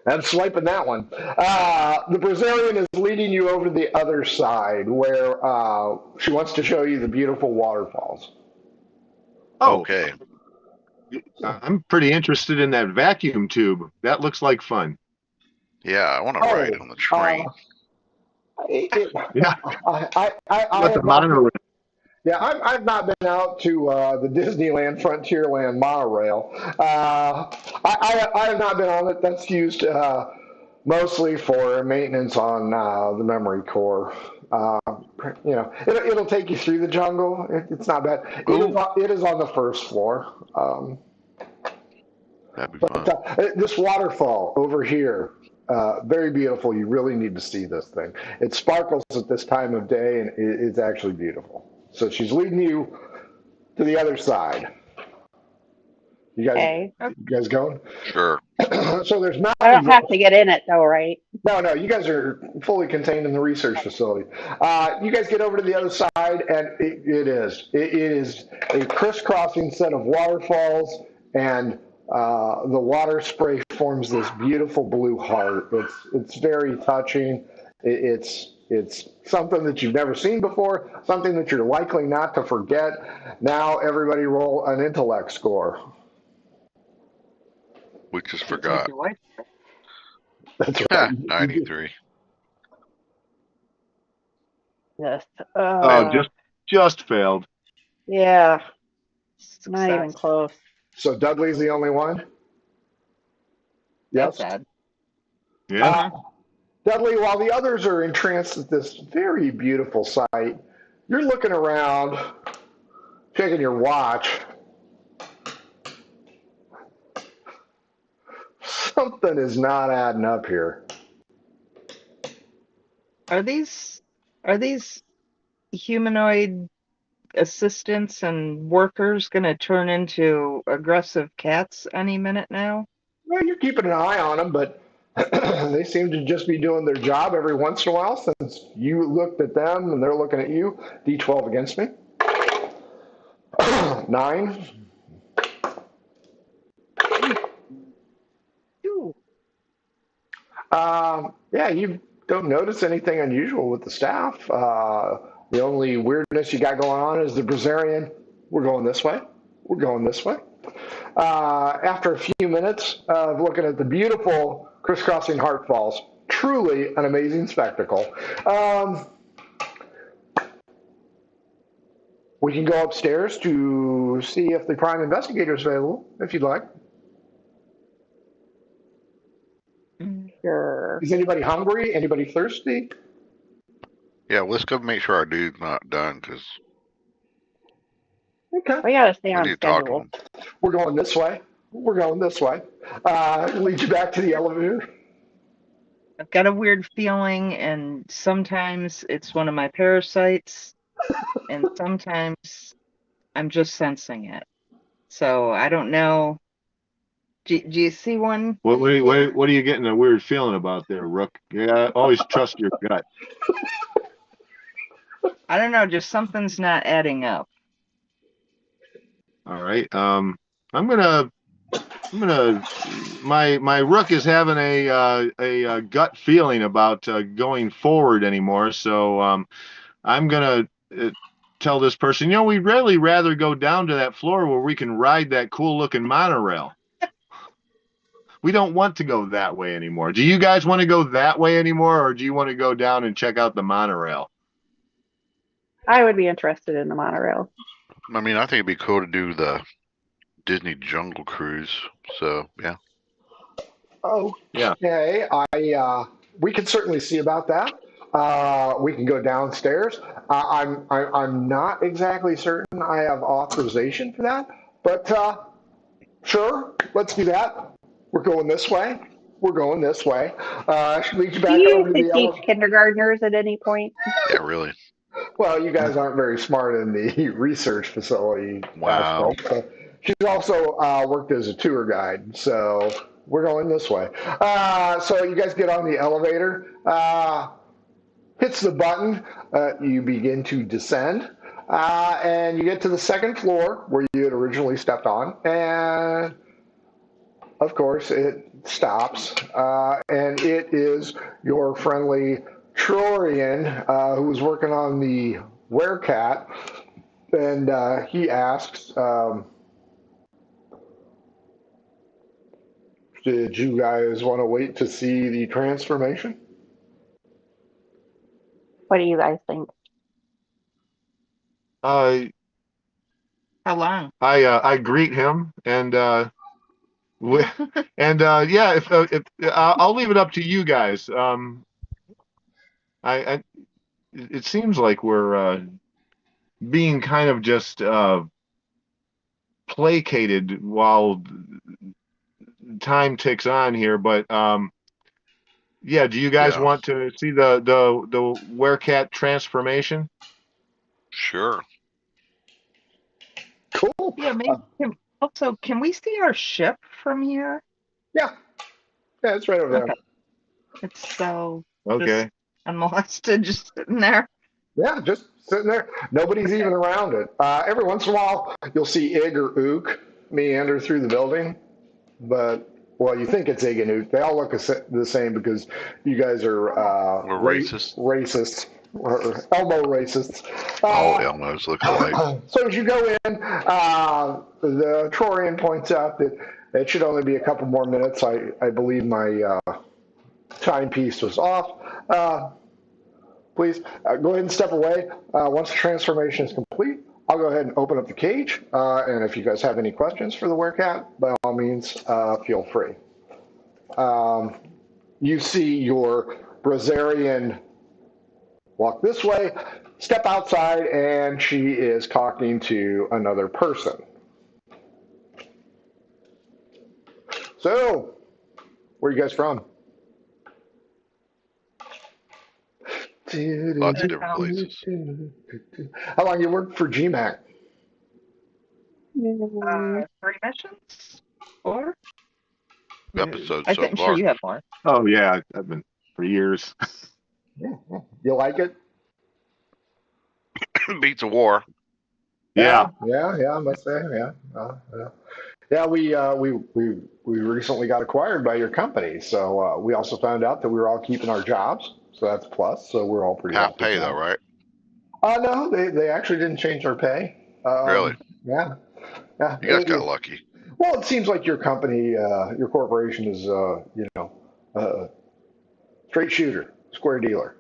I'm swiping that one. The Brazilian is leading you over to the other side where she wants to show you the beautiful waterfalls. Oh, Okay. I'm pretty interested in that vacuum tube. That looks like fun. Yeah, I want to ride on the train. Yeah. I With the have not been, monorail. yeah, I've not been out to the Disneyland Frontierland monorail. I have not been on it. That's used mostly for maintenance on the memory core. It'll take you through the jungle. It's not bad. It is on the first floor. That'd be fun. This waterfall over here, very beautiful. You really need to see this thing. It sparkles at this time of day, and it's actually beautiful. So she's leading you to the other side. You guys going? Sure. So there's mountains. I don't have to get in it though, right? No, you guys are fully contained in the research facility. You guys get over to the other side, and it is a crisscrossing set of waterfalls, and the water spray forms this beautiful blue heart. It's very touching. It's something that you've never seen before, something that you're likely not to forget. Now everybody roll an intellect score. We just forgot. That's Ah, right. 93. Yes. Just failed. Yeah, not success. even close. So Dudley's the only one? Yes. That's sad. Yeah. Dudley, while the others are entranced at this very beautiful sight, you're looking around, checking your watch. Something is not adding up here. Are these humanoid assistants and workers going to turn into aggressive cats any minute now? Well, you're keeping an eye on them, but they seem to just be doing their job every once in a while since you looked at them and they're looking at you. D12 against me. 9. Ooh. Yeah, you don't notice anything unusual with the staff. The only weirdness you got going on is the Brazilian. We're going this way. We're going this way. After a few minutes of looking at the beautiful crisscrossing heart falls, truly an amazing spectacle. We can go upstairs to see if the prime investigator is available, if you'd like. Sure. Is anybody hungry? Anybody thirsty? Yeah, let's go make sure our dude's not done, because Okay. We gotta stay We on need to talk to schedule. him. We're going this way. We're going this way. Lead you back to the elevator. I've got a weird feeling, and sometimes it's one of my parasites, and sometimes I'm just sensing it. So I don't know. Do you see one? What are you getting a weird feeling about there, Rook? Yeah, always trust your gut. I don't know. Just something's not adding up. All right. My Rook is having a gut feeling about going forward anymore. So I'm gonna tell this person, we'd really rather go down to that floor where we can ride that cool looking monorail. We don't want to go that way anymore. Do you guys want to go that way anymore, or do you want to go down and check out the monorail? I would be interested in the monorail. I mean, I think it'd be cool to do the Disney Jungle Cruise. So yeah. Okay. We can certainly see about that. We can go downstairs. I'm not exactly certain I have authorization for that, but sure, let's do that. We're going this way. We're going this way. Lead you Do back you over to used the to teach elevator. kindergartners at any point? Yeah, really. Well, you guys aren't very smart in the research facility Wow. aspect. So she's also worked as a tour guide, so we're going this way. So you guys get on the elevator, hits the button, you begin to descend, and you get to the second floor where you had originally stepped on, and of course it stops, and it is your friendly Trorian, who's working on the werecat, and he asks, did you guys want to wait to see the transformation? What do you guys think? I How long? I greet him and yeah, if I'll leave it up to you guys. I it seems like we're being kind of just placated while time ticks on here, but yeah, do you guys Yeah. want to see the werecat transformation? Sure. Cool. Yeah, maybe. Can we see our ship from here? Yeah, yeah, it's right over there. Okay. It's so Okay. just unmolested, just sitting there. Yeah, just sitting there. Nobody's even around it. Every once in a while, you'll see Ig or Ook meander through the building, but well, you think it's Ig and Ook. They all look the same because you guys are We're racist. racists, or elbow racists. All Elmos look alike. So as you go in, the Trorian points out that it should only be a couple more minutes. I believe my timepiece was off. Please go ahead and step away. Once the transformation is complete, I'll go ahead and open up the cage. And if you guys have any questions for the werecat, by all means, feel free. You see your Brazarian walk this way, step outside, and she is talking to another person. So, where are you guys from? Lots of different places. How long you worked for GMAC? 3 missions? 4? Episodes I so think I'm far. sure you have more. Oh yeah, I've been for years. You like it? Beats a war. Yeah. I must say, yeah. Yeah, we recently got acquired by your company, so we also found out that we were all keeping our jobs, so that's a plus. So we're all pretty Half happy. pay though, right? No, they actually didn't change our pay. Really? Yeah, yeah. You guys got lucky. Well, it seems like your company, your corporation is, straight shooter, square dealer.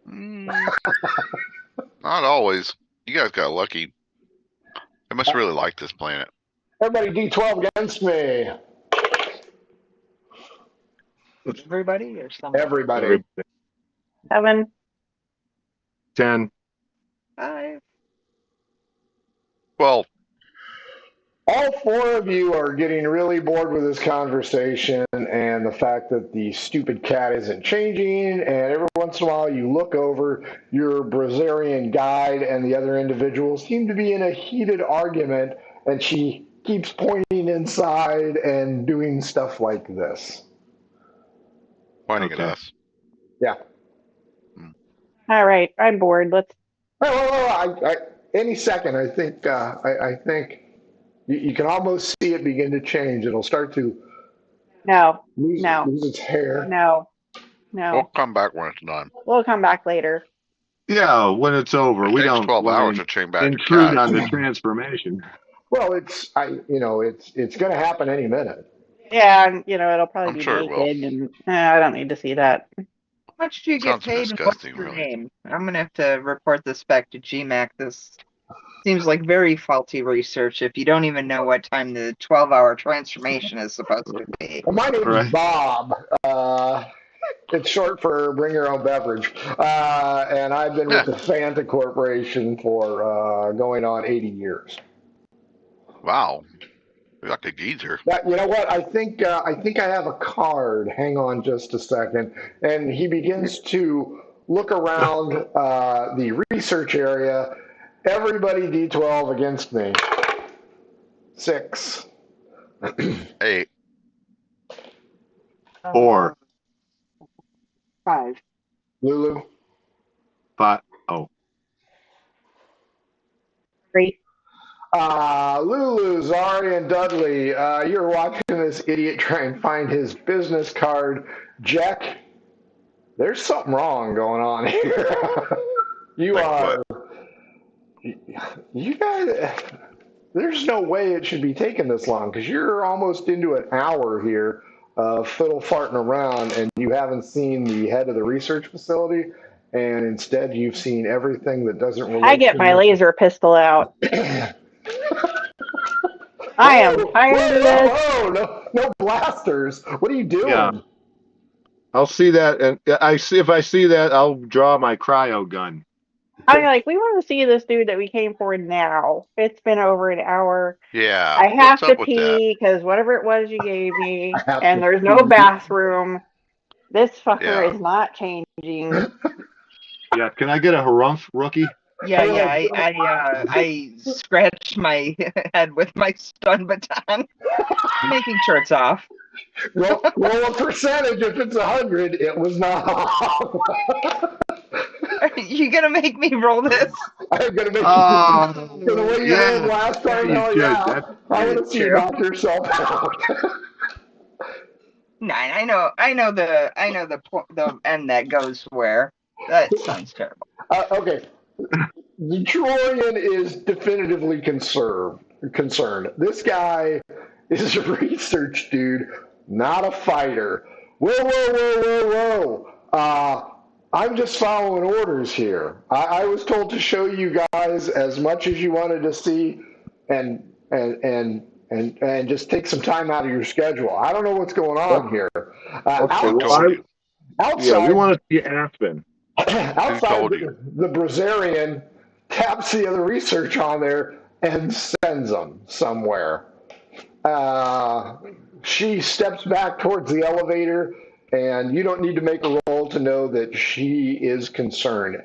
Not always. You guys got lucky. They must really like this planet. Everybody, D12 against me. Everybody or someone? Everybody. 7. 10. 5. Well, all four of you are getting really bored with this conversation and the fact that the stupid cat isn't changing. And every once in a while, you look over, your Brazilian guide and the other individual seem to be in a heated argument, and she keeps pointing inside and doing stuff like this. pointing at Okay. us. Yeah. All right, I'm bored. Let's. Any second, I think. I think you can almost see it begin to change. It'll start to No, lose no, its hair. no, We'll no. come back when it's done. We'll come back later. Yeah, when it's over, It we takes don't 12 wanna hours to change back to intrude cat. on the transformation. Well, it's going to happen any minute. Yeah, and it'll probably I'm be sure it will. naked, and I don't need to see that. How much do you get Sounds paid? And disgusting, what's your really. name? I'm gonna have to report this back to GMAC. This seems like very faulty research if you don't even know what time the 12-hour transformation is supposed to be. Well, my name's Right. Bob. It's short for Bring Your Own Beverage. And I've been with the Fanta Corporation for going on 80 years. Wow. You're like a geezer. You know what? I think I have a card. Hang on just a second. And he begins to look around the research area. Everybody D12 against me. 6. 8. 4, 5. Lulu. 5. Oh, 3. Lulu, Zari, and Dudley, you're watching this idiot try and find his business card. Jack, there's something wrong going on here. You Like are. You guys. There's no way it should be taking this long because you're almost into an hour here of fiddle farting around, and you haven't seen the head of the research facility, and instead you've seen everything that doesn't relate. I get my laser pistol out. I am tired of this. Whoa, no blasters. What are you doing? Yeah. I'll see that, and if I see that, I'll draw my cryo gun. I'm like, we want to see this dude that we came for now. It's been over an hour. Yeah. I have what's up to with pee because whatever it was you gave me, I have and to there's no pee. bathroom. This fucker Yeah. is not changing. Yeah, can I get a harumph, rookie? Yeah, I scratched my head with my stun baton, making sure it's off. Roll a percentage. If it's 100, it was not. Are you gonna make me roll this? I'm gonna make Oh, you. The way you yeah. did last time, You hell should. yeah. That's I want to see you true. knock yourself out. No, I know the end that goes where. That sounds terrible. Okay. The Troyan is definitively concerned. This guy is a research dude, not a fighter. Whoa. I'm just following orders here. I was told to show you guys as much as you wanted to see and just take some time out of your schedule. I don't know what's going on here. Okay, Who well, told you? Outside, yeah, we want to see Aspen. outside told you? the Brazilian taps the other research on there and sends them somewhere. She steps back towards the elevator, and you don't need to make a roll to know that she is concerned.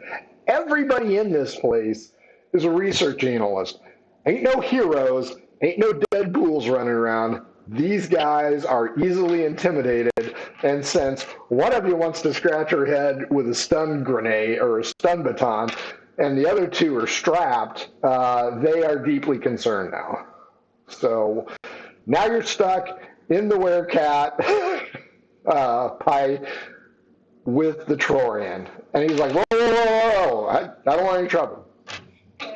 Everybody in this place is a research analyst. Ain't no heroes, ain't no Deadpools running around. These guys are easily intimidated, and since one of you wants to scratch her head with a stun grenade or a stun baton, and the other two are strapped, they are deeply concerned now. So now you're stuck in the werecat pipe with the Troyan. And he's like, whoa, I don't want any trouble.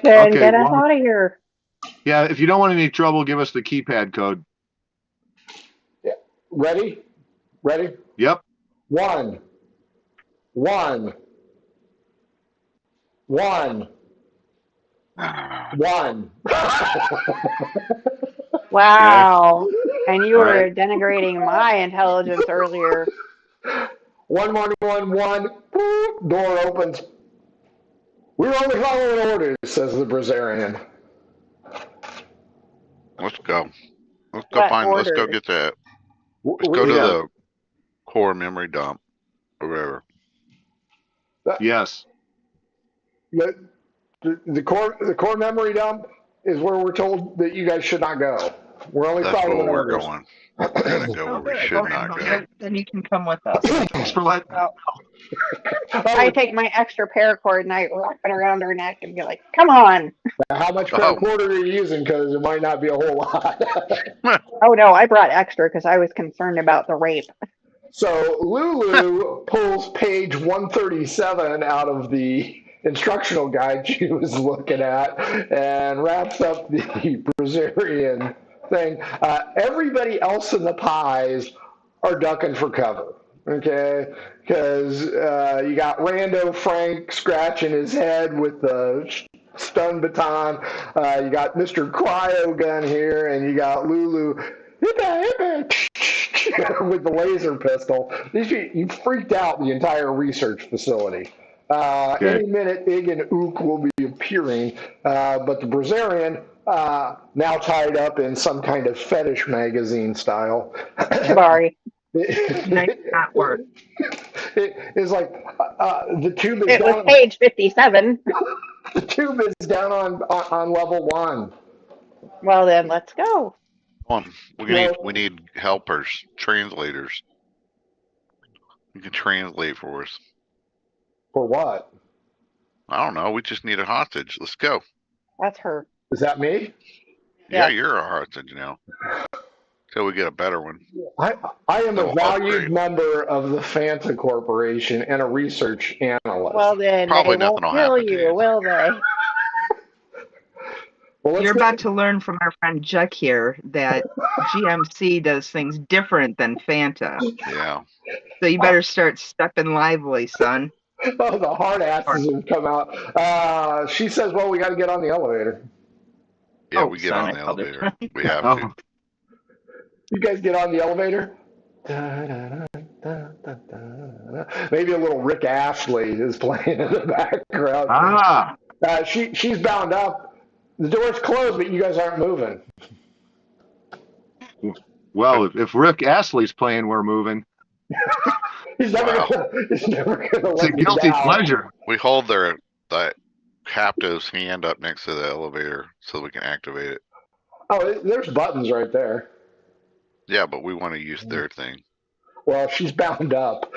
Then Okay, get us well- out of here. Yeah, if you don't want any trouble, give us the keypad code. Ready? Yep. 1. Wow. And you All were right. denigrating my intelligence earlier. 1 morning, 1. Boop, door opens. We're only following orders, says the Brazilian. Let's go. Let's go What find. Let's go order? get that. Let's We go to Yeah. the core memory dump or whatever. Yes. the core memory dump is where we're told that you guys should not go. We're only That's following where we're orders. going. We're gonna go Oh, where we good. should not Okay, go. then you can come with us. Thanks for letting. Well, Oh, I take my extra paracord and I wrap it around her neck and be like, "Come on!" how much Oh. paracord are you using? Because it might not be a whole lot. Oh no, I brought extra because I was concerned about the rape. So Lulu pulls page 137 out of the instructional guide she was looking at and wraps up the Brazilian thing. Everybody else in the pies are ducking for cover, okay? Because you got Rando Frank scratching his head with the stun baton. You got Mr. Cryo Gun here, and you got Lulu with the laser pistol. You freaked out the entire research facility. Okay. Any minute, Ig and Ook will be appearing, but the Brazilian, now tied up in some kind of fetish magazine style, Shibari. Nice hot word. it is like the tube is It was down. page 57. The tube is down on level 1. Well then, let's go. Come on. We need helpers, translators. You can translate for us. For what? I don't know. We just need a hostage. Let's go. That's her. Is that me? Yeah, Yeah. you're a hostage now. Till we get a better one. I am a They'll valued upgrade. member of the Fanta Corporation and a research analyst. Well then, Probably they won't nothing will kill happen to you, you. will they? Well, let's You're get- about to learn from our friend Juck here that GMC does things different than Fanta. Yeah. So you better start stepping lively, son. Oh, the hard asses have come out. She says, well, we got to get on the elevator. Yeah, Oh, we get son, on the I apologize. elevator. We have Oh. to. You guys get on the elevator? Maybe a little Rick Astley is playing in the background. Ah. She's bound up. The door's closed, but you guys aren't moving. Well, if Rick Astley's playing, we're moving. He's never Wow. gonna It's a let you guilty down. pleasure. We hold that captive's hand up next to the elevator so we can activate it. Oh, there's buttons right there. Yeah, but we want to use their thing. Well, she's bound up.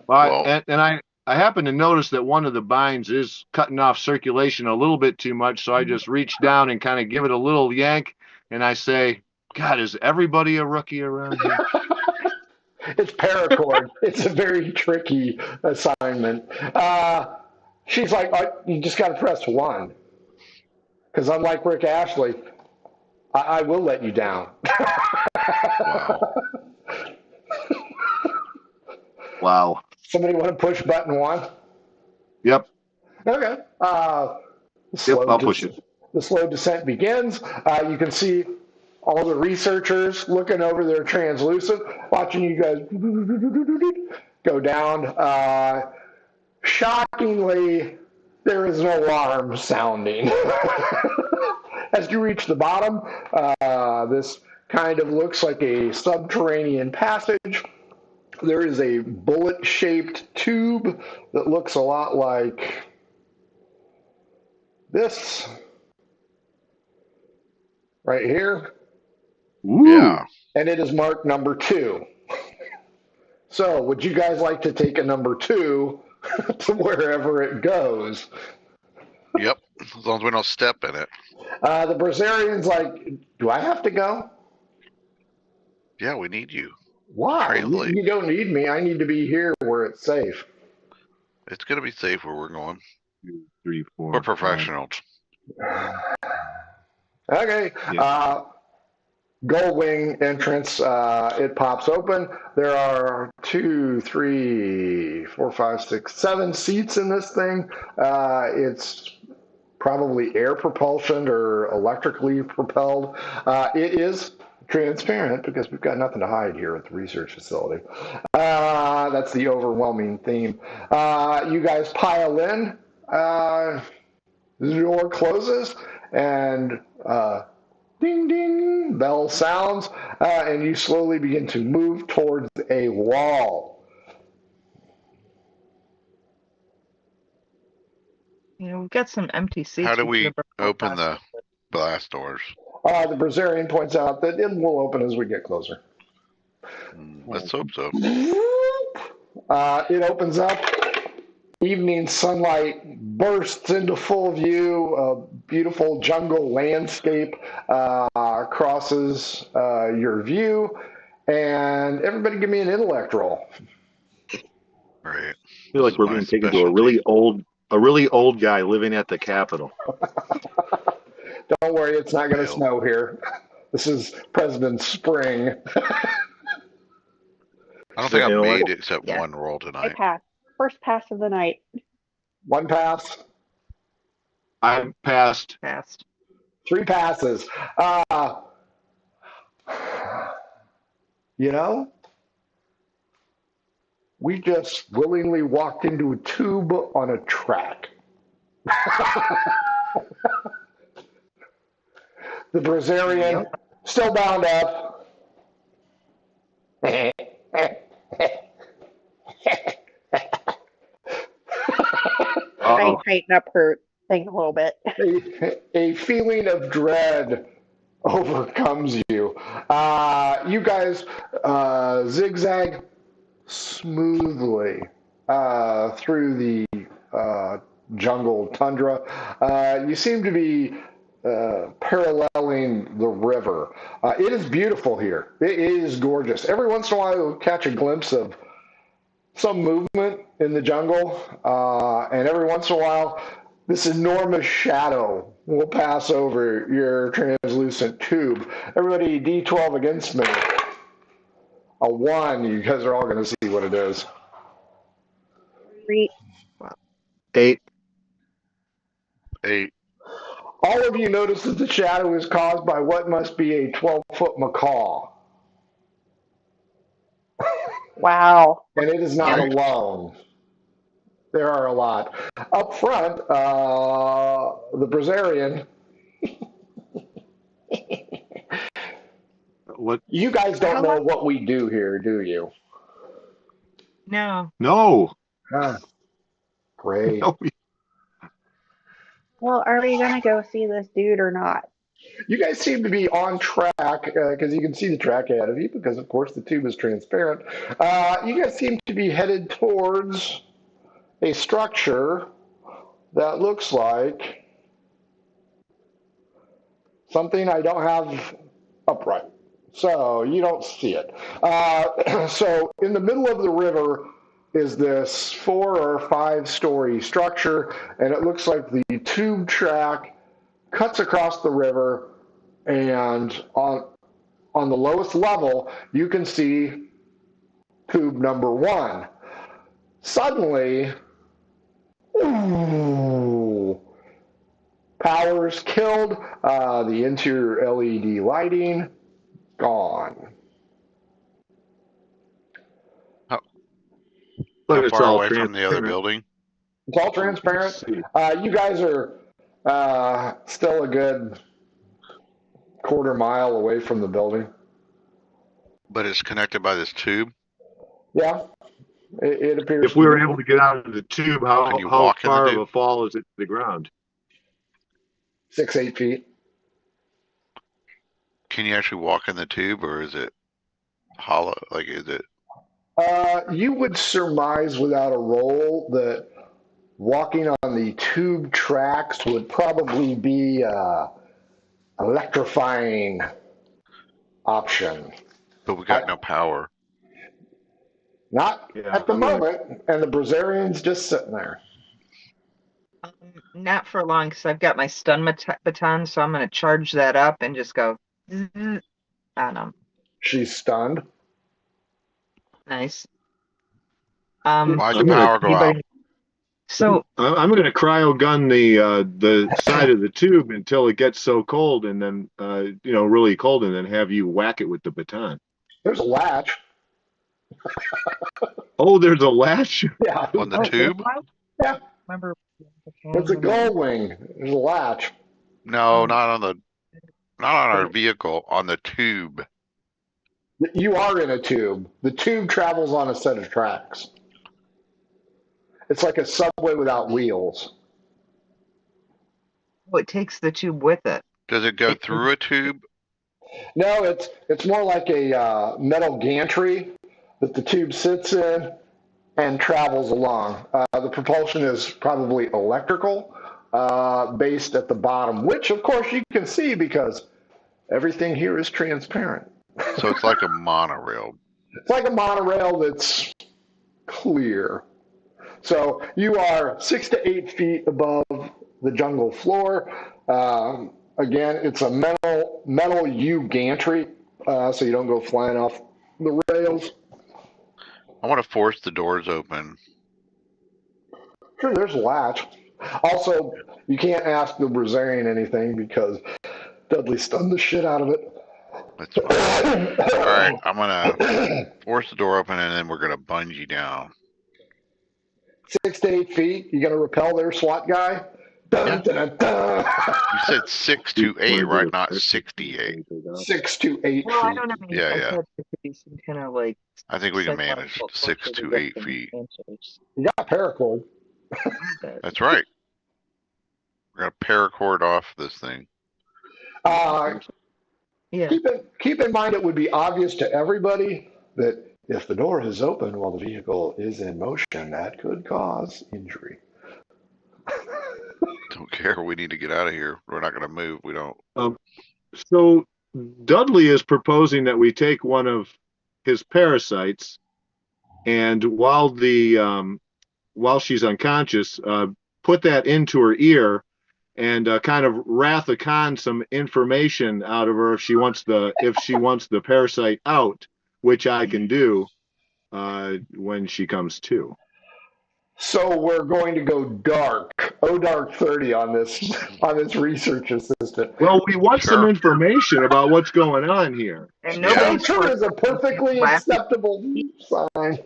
Well, Well- and I happen to notice that one of the binds is cutting off circulation a little bit too much, so I just reach down and kind of give it a little yank, and I say, God, is everybody a rookie around here? It's paracord. It's a very tricky assignment. She's like, you just got to press 1. Because unlike Rick Astley, I will let you down. Wow. Wow. Somebody want to push button 1? Yep. Okay. Yep, I'll push it. The slow descent begins. You can see all the researchers looking over their translucent, watching you guys go down. Shockingly, there is no alarm sounding. As you reach the bottom, this kind of looks like a subterranean passage. There is a bullet-shaped tube that looks a lot like this right here, Ooh. Yeah. and it is marked number 2. So, would you guys like to take a number 2 to wherever it goes? Yep. As long as we don't step in it. The Brazilian's like, do I have to go? Yeah, we need you. Why? Translate. You don't need me. I need to be here where it's safe. It's gonna be safe where we're going. 2, 3, 4. We're professionals. Okay. Yeah. Gull wing entrance. It pops open. There are 2, 3, 4, 5, 6, 7 seats in this thing. It's probably air propulsion or electrically propelled. It is transparent because we've got nothing to hide here at the research facility. That's the overwhelming theme. You guys pile in. The door closes, and Ding, ding, bell sounds, and you slowly begin to move towards a wall. We've got some empty seats. How do could we have brought open the possibly. blast doors? The Brazilian points out that it will open as we get closer. Let's hope so. It opens up. Evening sunlight bursts into full view. A beautiful jungle landscape crosses your view. And everybody give me an intellect roll. Right. I feel like we're being taken to a really old guy living at the Capitol. Don't worry, it's not going to snow here. This is President Spring. I don't think I made except one roll I tonight. passed. First pass of the night. One pass. I passed. Passed. 3 passes. We just willingly walked into a tube on a track. The Brazilian, still bound up. Trying to tighten up her thing a little bit. A feeling of dread overcomes you. You guys zigzag smoothly through the jungle tundra. You seem to be paralleling the river. It is beautiful here. It is gorgeous. Every once in a while, you'll catch a glimpse of some movement in the jungle, and every once in a while, this enormous shadow will pass over your translucent tube. Everybody, D12 against me. A 1. You guys are all going to see what it is. 3. 8. 8. All of you notice that the shadow is caused by what must be a 12-foot macaw. Wow. And it is not alone. There are a lot. Up front, the Brazilian. What? You guys don't know what we do here, do you? No. No. Great. No. Well, are we going to go see this dude or not? You guys seem to be on track because you can see the track ahead of you because, of course, the tube is transparent. You guys seem to be headed towards a structure that looks like something I don't have upright. So you don't see it. So in the middle of the river is this 4 or 5 story structure, and it looks like the tube track cuts across the river, and on the lowest level, you can see tube number 1. Suddenly, power's killed, the interior LED lighting gone. How But it's far all away from the other building? It's all transparent. You guys are still a good quarter mile away from the building. But it's connected by this tube? Yeah, it appears. If we were able to get out of the tube, how far of a fall is it to the ground? 6-8 feet. Can you actually walk in the tube, or is it hollow? Like, is it? You would surmise without a roll that walking on the tube tracks would probably be electrifying option. But we got no power. Not at the moment, and the Brazilian's just sitting there. Not for long, because I've got my stun baton, so I'm going to charge that up and just go on him. She's stunned. Nice. Why'd the power go out? So I'm going to cryo gun the side of the tube until it gets so cold, and then really cold, and then have you whack it with the baton. There's a latch. Oh, there's a latch? Yeah. On the tube? Yeah. Remember, It's a gull wing. There's a latch. No, not Not on our vehicle, on the tube. You are in a tube. The tube travels on a set of tracks. It's like a subway without wheels. Oh, it takes the tube with it. Does it go through a tube? No, it's more like a metal gantry that the tube sits in and travels along. The propulsion is probably electrical, based at the bottom, which of course you can see because everything here is transparent. So it's like a monorail. It's like a monorail that's clear. So you are 6 to 8 feet above the jungle floor. Again, it's a metal U gantry, so you don't go flying off the rails. I want to force the doors open. Sure, there's a latch. Also, you can't ask the Brazilian anything because Dudley stunned the shit out of it. That's fine. All right, I'm gonna force the door open, and then we're gonna bungee down. 6 to 8 feet. You gonna repel their SWAT guy? Dun, dun, dun. You said 6 to 8, right? Not 68. 6 to 8 Well, I feet. don't know. Yeah, I yeah. thought there could be some kind of like. I think we can manage psychological 6 culture to get 8 them feet. answers. You got paracord. That's right. We're gonna paracord off this thing. Yeah. Keep in mind it would be obvious to everybody that if the door is open while the vehicle is in motion, that could cause injury. Don't care. We need to get out of here. We're not gonna move. We don't. So Dudley is proposing that we take one of his parasites, and while she's unconscious, put that into her ear, and kind of Rathacon some information out of her if she wants the parasite out, which I can do when she comes to. So we're going to go dark, dark 30 on this research assistant. Well, we want some Sure. information about what's going on here. And Yeah. nobody's Nature is a perfectly acceptable sign.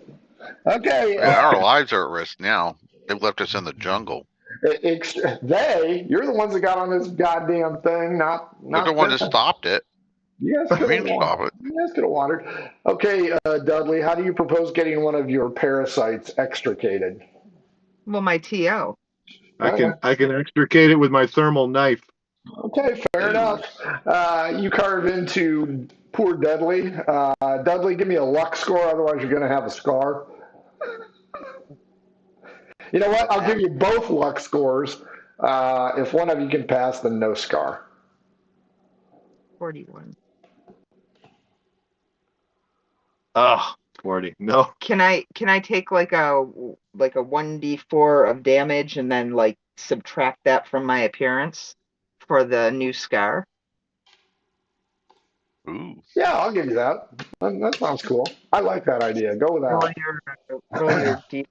Okay. Man, our lives are at risk now. They've left us in the jungle. You're the ones that got on this goddamn thing, not They're the ones that stopped it. You guys I mean, stop it. could have wandered. Okay, Dudley, how do you propose getting one of your parasites extricated? Well, my TO. I can extricate it with my thermal knife. Okay, fair enough. You carve into poor Dudley. Dudley, give me a luck score, otherwise you're going to have a scar. You know what? I'll give you both luck scores. If one of you can pass, then no scar. 41. Oh, 40. No. Can I take like a 1d4 of damage and then like subtract that from my appearance for the new scar? Ooh. Yeah, I'll give you that. That sounds cool. I like that idea. Go with Roll that. your D.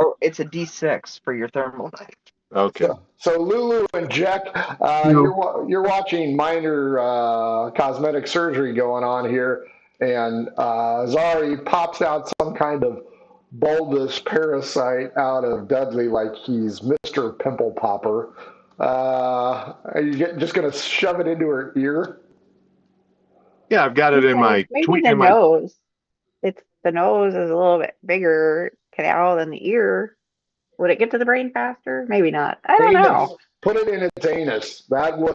Oh, it's a D6 for your thermal knife. Okay. So Lulu and Jack, you're watching minor cosmetic surgery going on here, and Zari pops out some kind of bulbous parasite out of Dudley like he's Mr. Pimple Popper. Are you just going to shove it into her ear? Yeah, I've got it in my maybe the nose. The nose is a little bit bigger canal than the ear. Would it get to the brain faster? Maybe not. I don't know. Put it in its anus. That would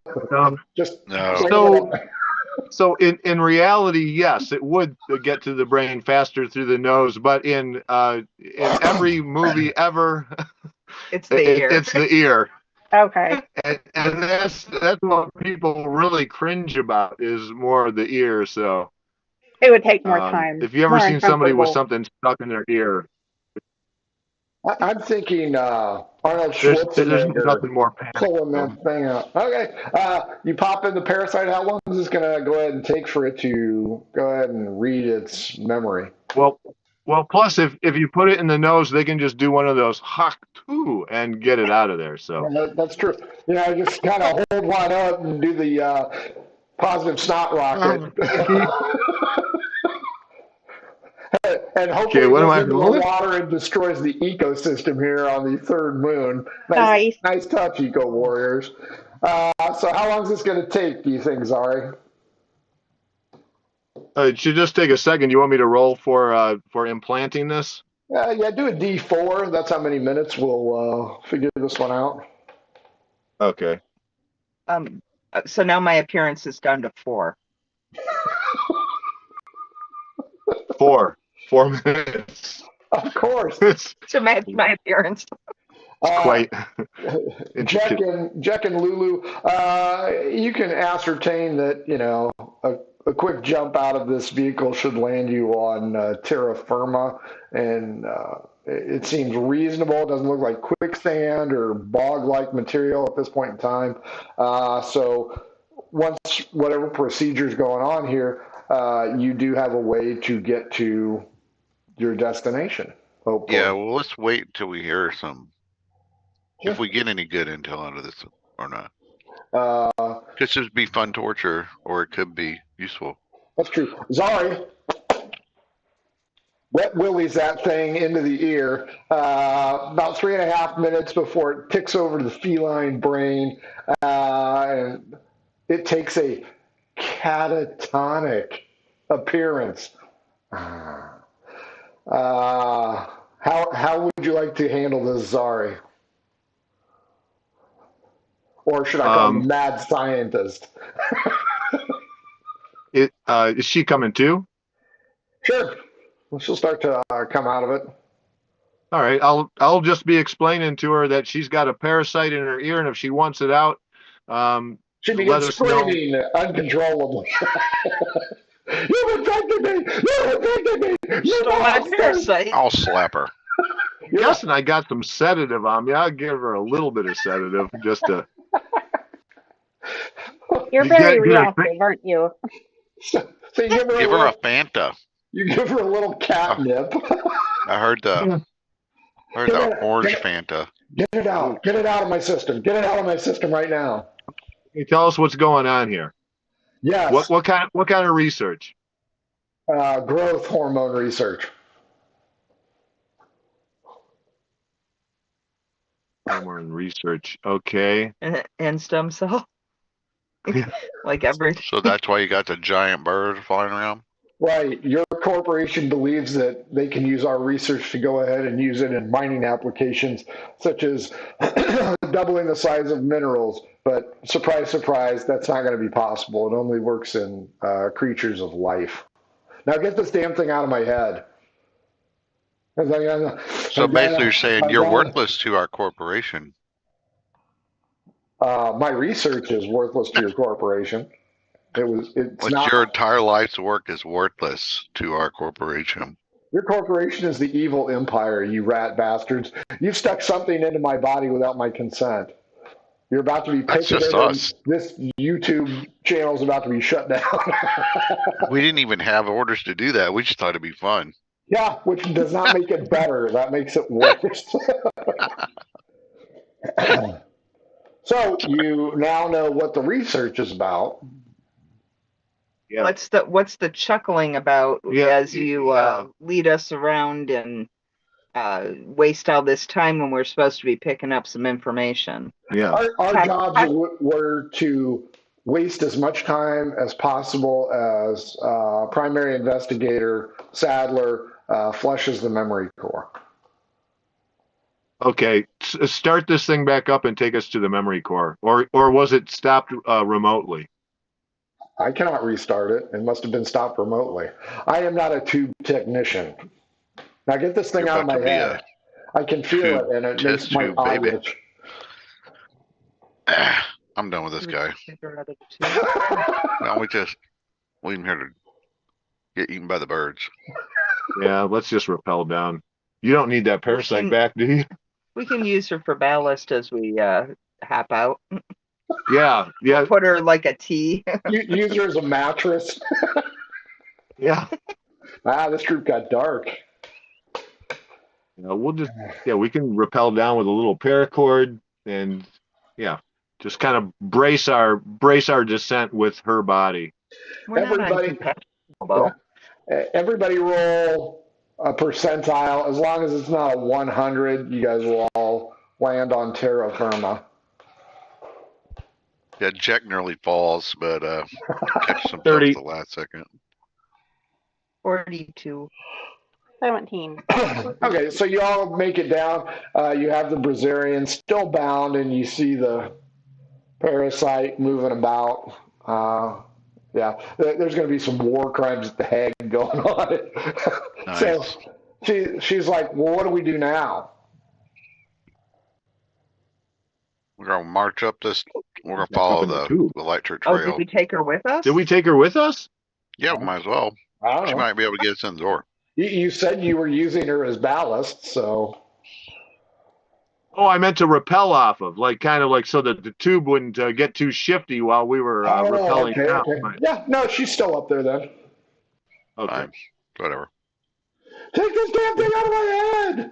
just No. So in reality, yes, it would get to the brain faster through the nose, but in every movie ever, It's the ear. It's the ear. Okay. And that's what people really cringe about is more the ear. So It would take more time. If you ever More seen somebody with uncomfortable. something stuck in their ear, I'm thinking Arnold there's Schwarzenegger nothing more painful. pulling that thing out. Okay, you pop in the parasite. How long is this going to go ahead and take for it to go ahead and read its memory? Well, plus if you put it in the nose, they can just do one of those hawk too and get it out of there. So That's true. Just kind of hold one up and do the positive snot rocket. And hopefully it goes into the water and destroys the ecosystem here on the third moon. Nice touch, Eco Warriors. So how long is this going to take, do you think, Zari? It should just take a second. You want me to roll for implanting this? Yeah, do a D4. That's how many minutes we'll figure this one out. Okay. So now my appearance is down to 4. 4 minutes. Of course. It's To match my appearance. quite Jack intricate. and Lulu, you can ascertain that, a quick jump out of this vehicle should land you on terra firma, and it seems reasonable. It doesn't look like quicksand or bog-like material at this point in time. So once whatever procedure's going on here, you do have a way to get to your destination, hopefully. Yeah, well, let's wait until we hear some. If we get any good intel out of this or not. Could just be fun torture, or it could be useful. That's true. Zari, wet willies that thing into the ear about 3.5 minutes before it ticks over to the feline brain, and it takes a catatonic appearance. How would you like to handle this, Zari? Or should I call him mad scientist? Is she coming too? Sure. She'll start to come out of it. All right. I'll just be explaining to her that she's got a parasite in her ear, and if she wants it out, she begins screaming uncontrollably. You've infected me! You've infected me! You stole my parasite. I'll slap her. I'm guessing I got some sedative on me. I'll give her a little bit of sedative just to. You're very reactive, aren't you? So you give her a Fanta. You give her a little catnip. I heard the orange Fanta. Get it out. Get it out of my system. Get it out of my system right now. Can you tell us what's going on here? Yes. What kind of research? Growth hormone research. Hormone research. Okay. And stem cell. Like every. So that's why you got the giant bird flying around? Right. Your corporation believes that they can use our research to go ahead and use it in mining applications, such as doubling the size of minerals. But surprise, surprise, that's not going to be possible. It only works in creatures of life. Now get this damn thing out of my head. So basically you're saying you're worthless to our corporation. My research is worthless to your corporation. It's not. Your entire life's work is worthless to our corporation. Your corporation is the evil empire, you rat bastards. You've stuck something into my body without my consent. You're about to be picketed. This YouTube channel is about to be shut down. We didn't even have orders to do that. We just thought it'd be fun. Yeah, which does not make it better. That makes it worse. So you now know what the research is about. Yeah. What's the chuckling about as you lead us around and waste all this time when we're supposed to be picking up some information? Yeah. Our jobs were to waste as much time as possible as primary investigator Sadler flushes the memory core. Okay, start this thing back up and take us to the memory core, or was it stopped remotely? I cannot restart it. It must have been stopped remotely. I am not a tube technician. Now get this thing out of my head. I can feel it, and it makes my eye itch. I'm done with this guy. No, we just leave him here to get eaten by the birds. Yeah, let's just rappel down. You don't need that parasite back, do you? We can use her for ballast as we hop out. Yeah. We'll put her like a tea. Use her as a mattress. Yeah. This group got dark. We can rappel down with a little paracord and just kind of brace our descent with her body. Everybody roll a percentile. As long as it's not a 100, you guys will all land on terra firma. Yeah, Jack nearly falls, but catches himself 30. at the last second. 42. 17. Okay, so you all make it down. You have the Brazilian still bound, and you see the parasite moving about. Yeah, there's going to be some war crimes at the Hague going on. So Nice. she's like, well, what do we do now? We're gonna march up this. We're gonna Up follow in the the tube. electric Oh, trail. did we take her with us? Did we take her with us? Yeah, we might as well. I don't She know. might be able to get us in the door. You said you were using her as ballast, so. Oh, I meant to rappel off of, like kind of like so that the tube wouldn't get too shifty while we were rappelling okay, down. okay. Right. Yeah, no, she's still up there then. Okay. Fine. Whatever. Take this damn thing out of my head!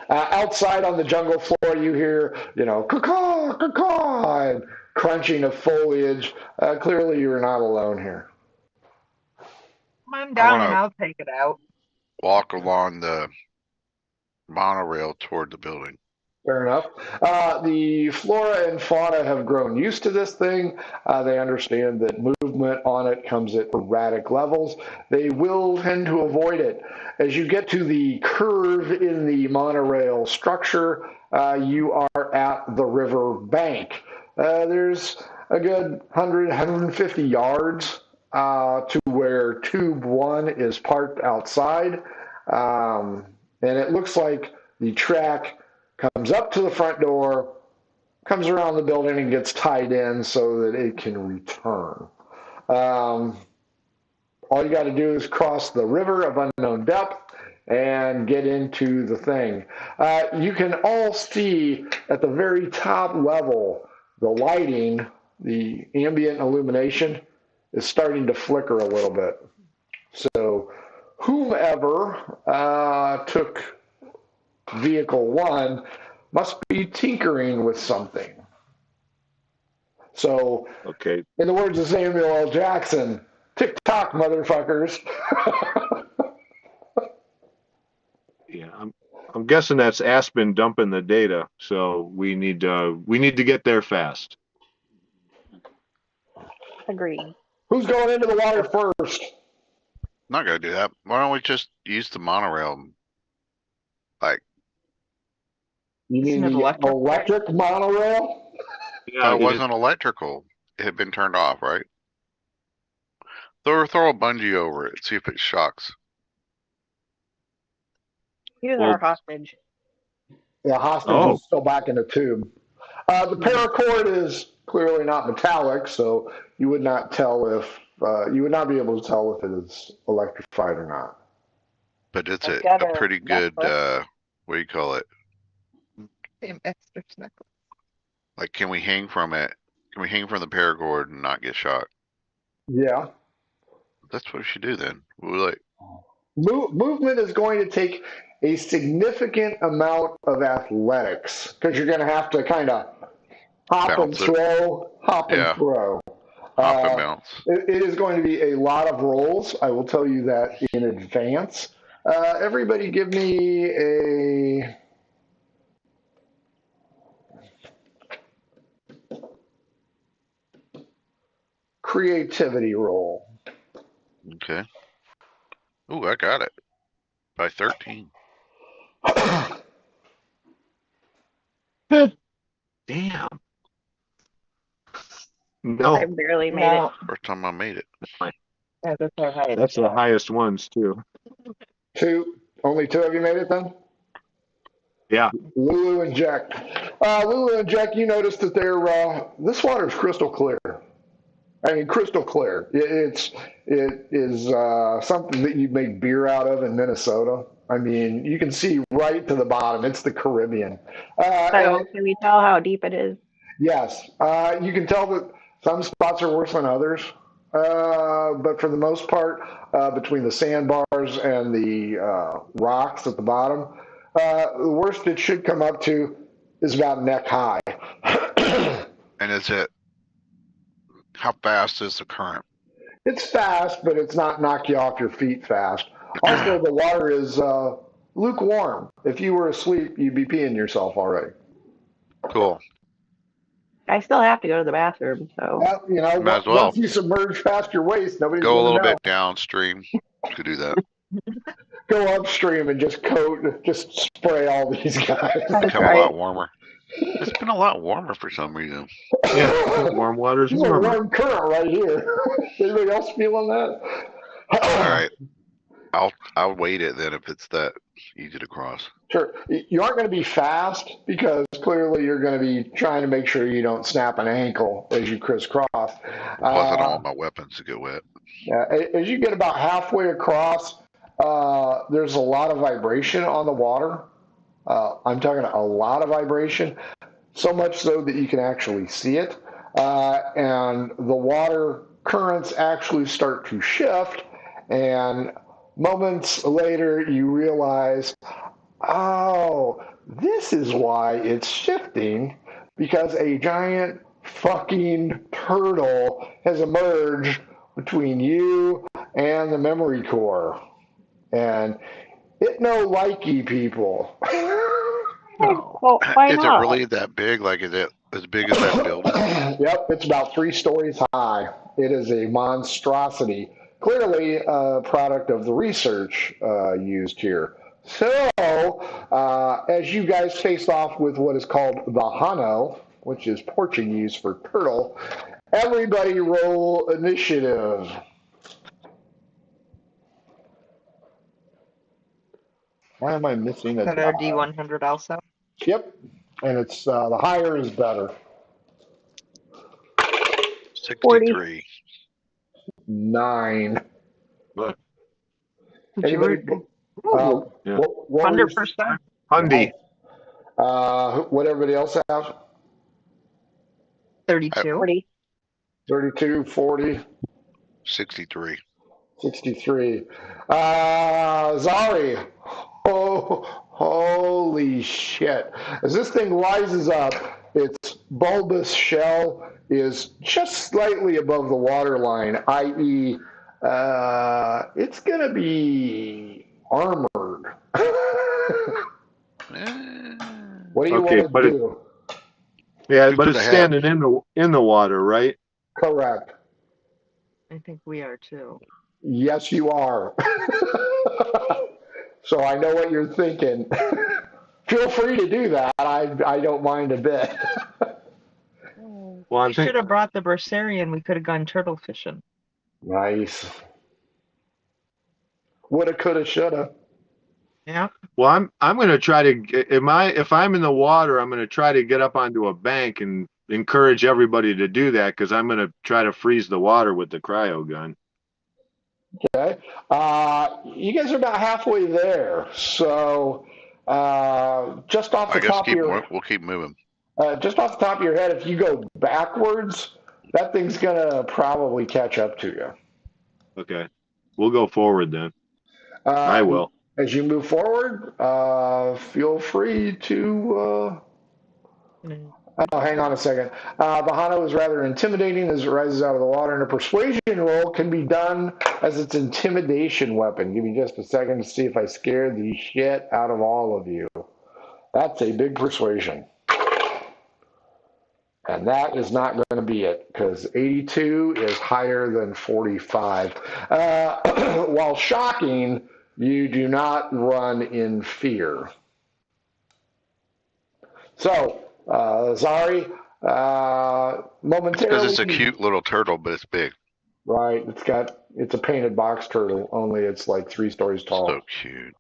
Outside on the jungle floor, you hear, caw-caw, caw-caw, and crunching of foliage. Clearly, you're not alone here. Come on down wanna- and I'll take it out. Walk along the monorail toward the building. Fair enough. The flora and fauna have grown used to this thing. They understand that movement on it comes at erratic levels. They will tend to avoid it. As you get to the curve in the monorail structure, you are at the river bank. There's a good 100, 150 yards to where Tube 1 is parked outside. And it looks like the track comes up to the front door, comes around the building, and gets tied in so that it can return. All you got to do is cross the river of unknown depth and get into the thing. You can all see at the very top level the lighting, the ambient illumination is starting to flicker a little bit. So whomever took vehicle 1 must be tinkering with something. So, Okay. in the words of Samuel L. Jackson, tick-tock, motherfuckers. Yeah, I'm guessing that's Aspen dumping the data, so we need to get there fast. Agreed. Who's going into the water first? Not gonna do that. Why don't we just use the monorail? Like, You mean Isn't the it electric monorail? Yeah, it wasn't electrical. It had been turned off, right? Throw a bungee over it. See if it shocks. Here's Well- our hostage. The hostage Oh. is still back in the tube. The paracord is clearly not metallic, so you would not tell if you would not be able to tell if it is electrified or not. But it's I've a got a pretty good, necklace. what do you call it? Master's necklace. Like, can we hang from it? Can we hang from the paracord and not get shocked? Yeah. That's what we should do then. We'll like, Movement is going to take a significant amount of athletics because you're going to have to kind of hop and Bounce it. throw, hop and Yeah. throw. hop and bounce. It is going to be a lot of rolls. I will tell you that in advance. Everybody give me a creativity roll. Okay. Ooh, I got it. By 13. Damn. No, I barely made No, First time I made it. yeah, that's our highest. that's the highest ones too. Only 2 of you made it then? Yeah. Lulu and Jack. Lulu and Jack, you notice that this water is crystal clear. I mean, crystal clear. It is something that you make beer out of in Minnesota. I mean, you can see right to the bottom. It's the Caribbean. So And can we tell how deep it is? yes, you can tell that some spots are worse than others. But for the most part, between the sandbars and the rocks at the bottom, the worst it should come up to is about neck high. And is it, how fast is the current? It's fast, but it's not knock you off your feet fast. Also, the water is lukewarm. If you were asleep, you'd be peeing yourself already. Cool. I still have to go to the bathroom, so Well, you know, Might as well. once you submerge past your waist, nobody's Go a going to little know. bit downstream to do that. Go upstream and just spray all these guys. that's Become a right. lot warmer. It's been a lot warmer for some reason. Yeah, warm water's There's a warmer. warm current right here. Anybody else feeling that? All right. I'll wait it then if it's that easy to cross. Sure. You aren't going to be fast because clearly you're going to be trying to make sure you don't snap an ankle as you crisscross. Plus, I don't want my weapons to get wet. As you get about halfway across, there's a lot of vibration on the water. I'm talking a lot of vibration, so much so that you can actually see it. And the water currents actually start to shift, and moments later you realize, oh, this is why it's shifting, because a giant fucking turtle has emerged between you and the memory core. And it no likey people. Well, why Is not? it really that big? Like, is it as big as that building? Yep, it's about 3 stories high. It is a monstrosity. Clearly a product of the research used here. So, as you guys face off with what is called the Hano, which is Portuguese for turtle, everybody roll initiative. Why am I missing a Is that our die? D100 also? Yep, and it's the higher is better. 63. 9. Look, Anybody? Yeah. What was- 100%. Hundy. What everybody else have? 32. 40. 32, 40, 63. 63. Zari. Oh, holy shit. As this thing rises up, its bulbous shell is just slightly above the waterline, i.e., it's going to be armored. What do you Okay, want but to do? Yeah, Shoot but to it's the head. standing in the water, right? Correct. I think we are too. Yes, you are. So I know what you're thinking. Feel free to do that. I don't mind a bit. Well, We should have brought the Bersarian. We could have gone turtle fishing. Nice. Woulda, coulda, shoulda. Yeah. Well, I'm going to try to if I'm in the water, I'm going to try to get up onto a bank and encourage everybody to do that because I'm going to try to freeze the water with the cryo gun. Okay. You guys are about halfway there. So just off I the guess top of your we'll keep moving. just off the top of your head, if you go backwards, that thing's gonna probably catch up to you. Okay, we'll go forward then. I will. As you move forward, feel free to. Oh, hang on a second. Bahano is rather intimidating as it rises out of the water, and a persuasion roll can be done as its intimidation weapon. Give me just a second to see if I scared the shit out of all of you. That's a big persuasion. And that is not going to be it, because 82 is higher than 45. While shocking, you do not run in fear. So, Zari, momentarily. Because it's a cute little turtle, but it's big. Right, it's a painted box turtle, only it's like 3 stories tall. So cute.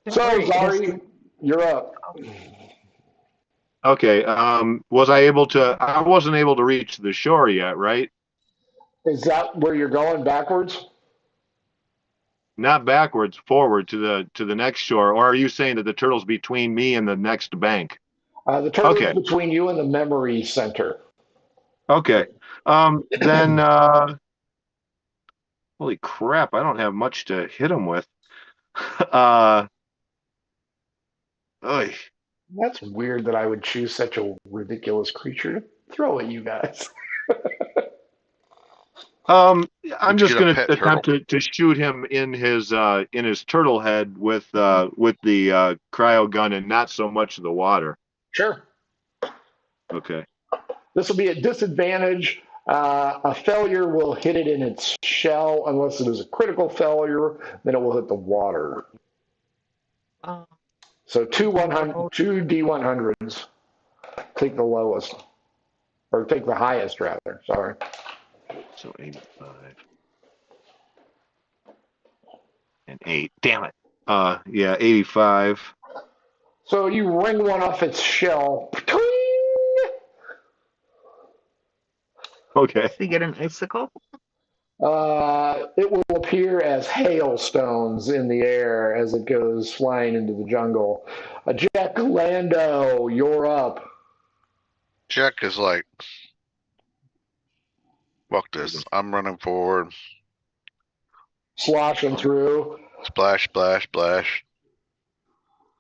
So, Zari, you're up. Okay. I wasn't able to reach the shore yet, right? Is that where you're going, backwards? Not backwards, forward to the next shore. Or are you saying that the turtle's between me and the next bank? The turtle Okay. is between you and the memory center. Okay. Then, holy crap, I don't have much to hit him with. Oy. That's weird that I would choose such a ridiculous creature to throw at you guys. I'm Did you just get a going pet to attempt turtle? to shoot him in his turtle head with the cryo gun and not so much the water. Sure. Okay. This will be a disadvantage. A failure will hit it in its shell unless it is a critical failure. Then it will hit the water. Um, So two D100s. Take the lowest, or take the highest rather. Sorry. So 85 and 8. Damn it. Yeah, 85. So you ring one off its shell. Okay. so you get an icicle. It will appear as hailstones in the air as it goes flying into the jungle. Jack Lando, you're up. Jack is like, fuck this. I'm running forward. Sloshing through. Splash, splash, splash.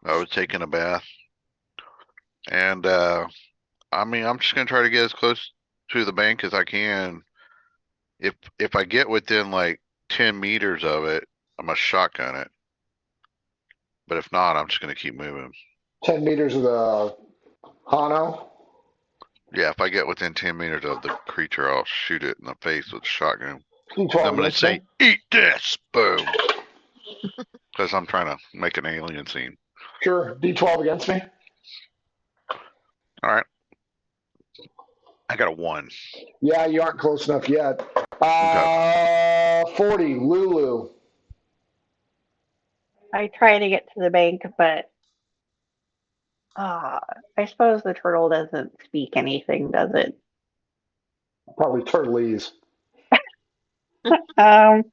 I was taking a bath. And, I'm just gonna try to get as close to the bank as I can. If I get within like 10 meters of it, I'm gonna shotgun it. But if not, I'm just gonna keep moving. 10 meters of the Hano. Yeah, if I get within 10 meters of the creature, I'll shoot it in the face with a shotgun. D12 I'm gonna against say, me. "Eat this!" Boom. Because I'm trying to make an alien scene. Sure. D12 against me. All right. I got a 1. Yeah, you aren't close enough yet. Okay. 40, Lulu. I try to get to the bank, but I suppose the turtle doesn't speak anything, does it? Probably turtleese. Um,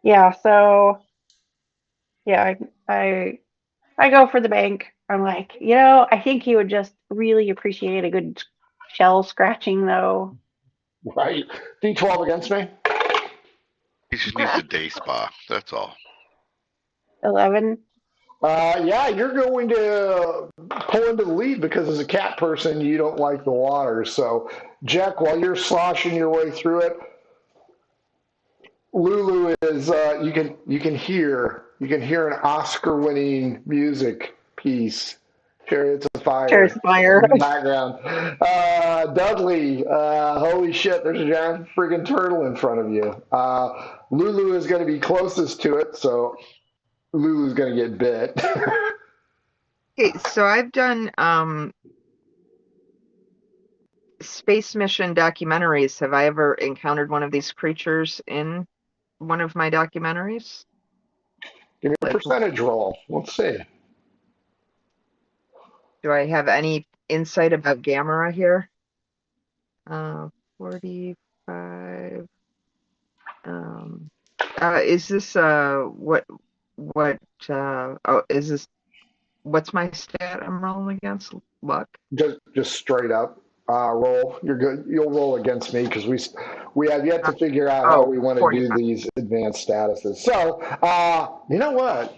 yeah, so yeah, I go for the bank. I'm like, I think he would just really appreciate a good shell scratching though. Right. D12 against me. He just needs a day spa. That's all. 11. Yeah, you're going to pull into the lead because as a cat person, you don't like the water. So, Jack, while you're sloshing your way through it, Lulu is you can hear an Oscar-winning music piece, "Chariots of Cheers, Fire," fire. in the background. Dudley, holy shit! There's a giant friggin' turtle in front of you. Lulu is going to be closest to it, so Lulu's going to get bit. Okay, so I've done space mission documentaries. Have I ever encountered one of these creatures in one of my documentaries? Give me a Like, percentage roll. Let's see. do I have any insight about Gamera here? 45. Is this is this what's my stat I'm rolling against? Luck? Just straight up roll. You're good. You'll roll against me because we have yet to figure out how we want to do 45. these advanced statuses. So you know what?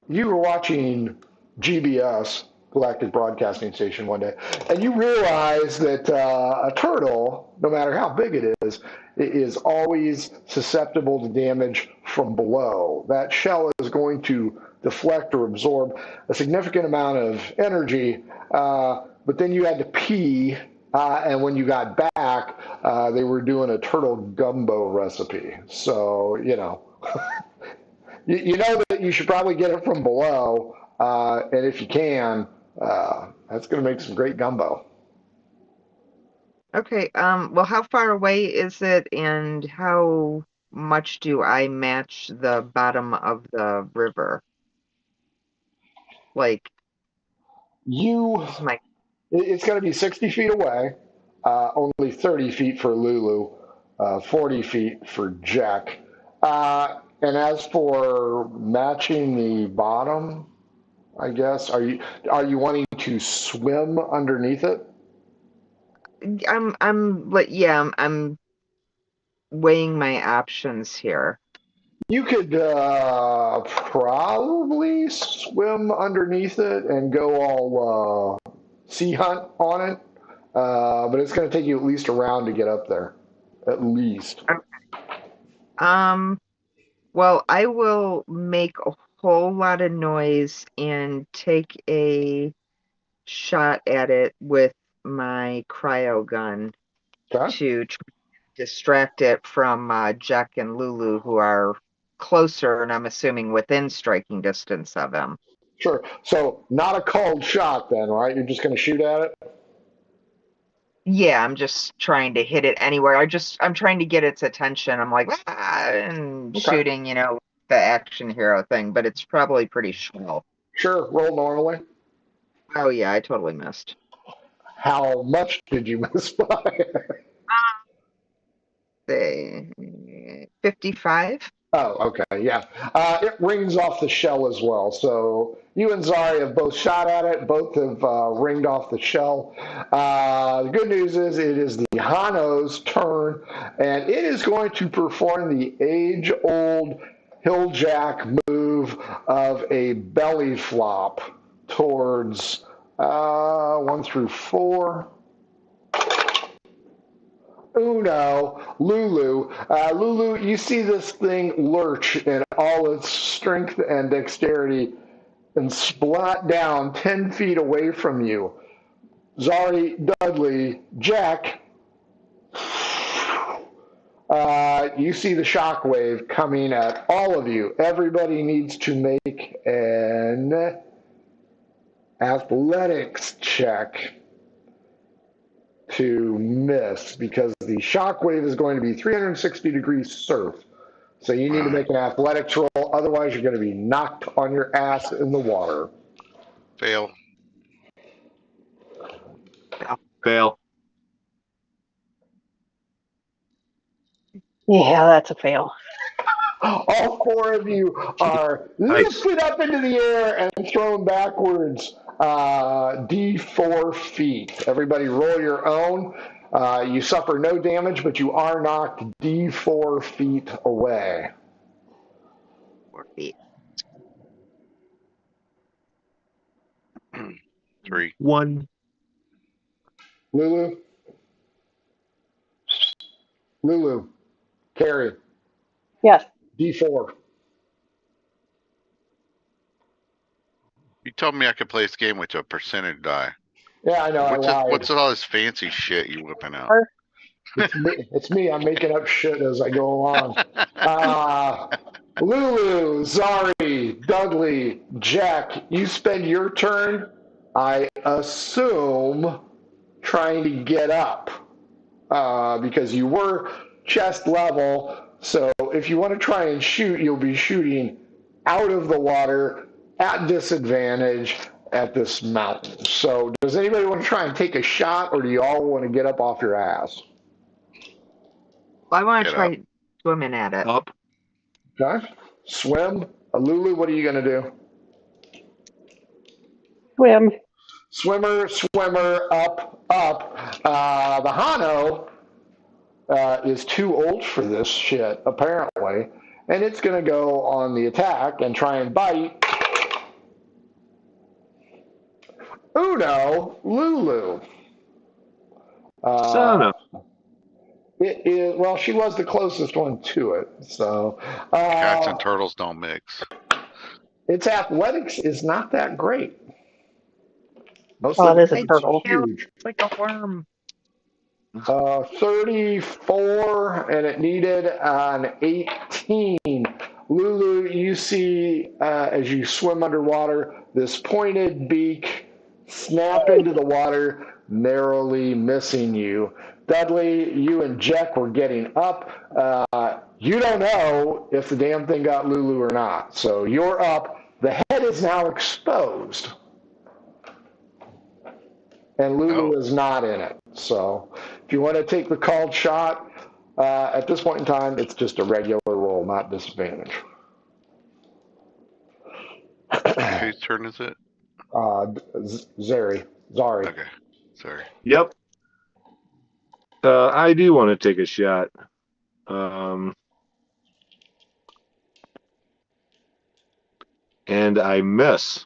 You were watching GBS, Galactic Broadcasting Station, one day, and you realize that a turtle, no matter how big it is always susceptible to damage from below. That shell is going to deflect or absorb a significant amount of energy, but then you had to pee, and when you got back, they were doing a turtle gumbo recipe. So, you know that you should probably get it from below, and if you can, that's going to make some great gumbo. Okay, well, how far away is it, and how much do I match the bottom of the river? Like, this is my It's going to be 60 feet away, only 30 feet for Lulu, 40 feet for Jack. And as for matching the bottom, I guess, are you wanting to swim underneath it? I'm weighing my options here. You could probably swim underneath it and go all sea hunt on it, but it's going to take you at least a round to get up there, at least. Well, I will make a whole lot of noise and take a shot at it with my cryo gun Okay. to distract it from Jack and Lulu, who are closer, and I'm assuming within striking distance of him. Sure. So not a cold shot then, right? You're just going to shoot at it? Yeah, I'm just trying to hit it anywhere. I'm trying to get its attention. I'm like, and Okay. shooting, the action hero thing, but it's probably pretty small. Sure. Roll normally. Oh yeah, I totally missed. How much did you miss by? Say 55. Oh, okay, yeah. It rings off the shell as well. So you and Zari have both shot at it. Both have ringed off the shell. The good news is it is the Hano's turn, and it is going to perform the age-old hilljack move of a belly flop towards 1 through 4. Uno, Lulu. Lulu, you see this thing lurch in all its strength and dexterity and splat down 10 feet away from you. Zari, Dudley, Jack, you see the shockwave coming at all of you. Everybody needs to make an athletics check to miss because the shockwave is going to be 360 degrees surf. So you need to make an athletics roll, otherwise you're going to be knocked on your ass in the water. Fail. Fail. Yeah, that's a fail. All 4 of you are lifted up into the air and thrown backwards D4 feet. Everybody roll your own. You suffer no damage, but you are knocked D4 feet away. 4 feet. 3. 1. Lulu? Lulu. Carrie. Yes. D4. You told me I could play this game with a percentage die. Yeah, I know, I lied. What's all this fancy shit you whipping out? It's me. I'm making up shit as I go along. Lulu, Zari, Dudley, Jack, you spend your turn, I assume, trying to get up because you were chest level. So if you want to try and shoot, you'll be shooting out of the water at disadvantage at this mountain. So does anybody want to try and take a shot, or do you all want to get up off your ass? Well, I want to Get try swimming at it. Up. Okay. Swim. Lulu, what are you going to do? Swim. Swimmer, up. The Hano is too old for this shit, apparently. And it's going to go on the attack and try and bite. Uno, Lulu. Son of. It is, well, she was the closest one to it. So Cats and turtles don't mix. its athletics is not that great. Most Oh, of it is a it's turtle. huge. It's like a worm. 34, and it needed an 18. Lulu, you see as you swim underwater, this pointed beak snap into the water, narrowly missing you. Dudley, you and Jack were getting up. You don't know if the damn thing got Lulu or not. So you're up. The head is now exposed. And Lulu is not in it. So if you want to take the called shot, at this point in time, it's just a regular roll, not disadvantage. Whose turn is it? Zari. Okay. Sorry. Yep. I do want to take a shot. And I miss.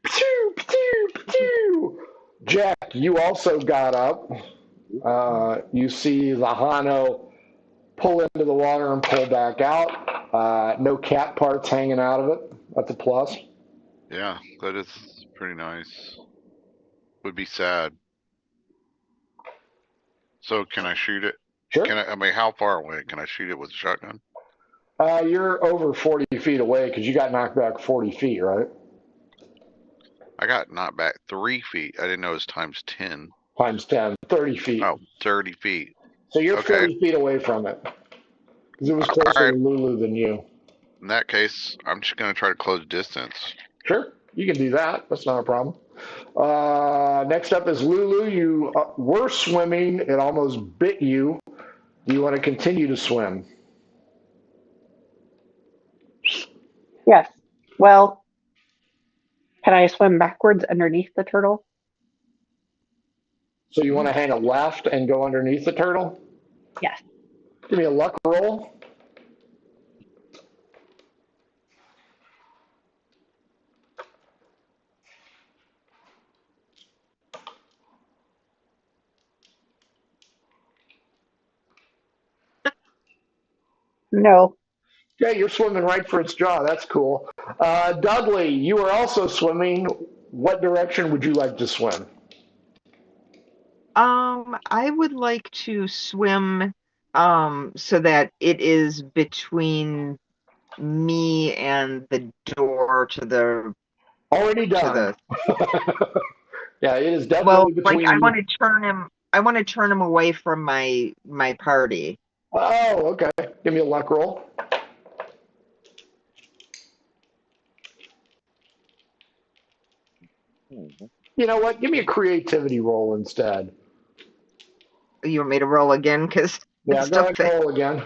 Pew, pew, pew. Jack, you also got up. You see the Hano pull into the water and pull back out. No cat parts hanging out of it. That's a plus. Yeah, that is pretty nice. Would be sad. So can I shoot it? Sure. I mean, how far away can I shoot it with a shotgun? You're over 40 feet away because you got knocked back 40 feet, right? I got knocked back 3 feet. I didn't know it was times 10. Times 10, 30 feet. Oh, 30 feet. So you're Okay. 40 feet away from it because it was closer right. to Lulu than you. In that case, I'm just going to try to close distance. Sure, you can do that. That's not a problem. Next up is Lulu. You were swimming. It almost bit you. Do you want to continue to swim? Yes. Well, can I swim backwards underneath the turtle? So you want to hang a left and go underneath the turtle? Yes. Give me a luck roll. No. Yeah, you're swimming right for its jaw. That's cool. Dudley, you are also swimming. What direction would you like to swim? I would like to swim so that it is between me and the door to the Already to done. the Yeah, it is well, definitely like between I you. want to turn him away from my party. Oh, okay. Give me a luck roll. You know what? Give me a creativity roll instead. You want me to roll again? Because Yeah, go ahead and roll again.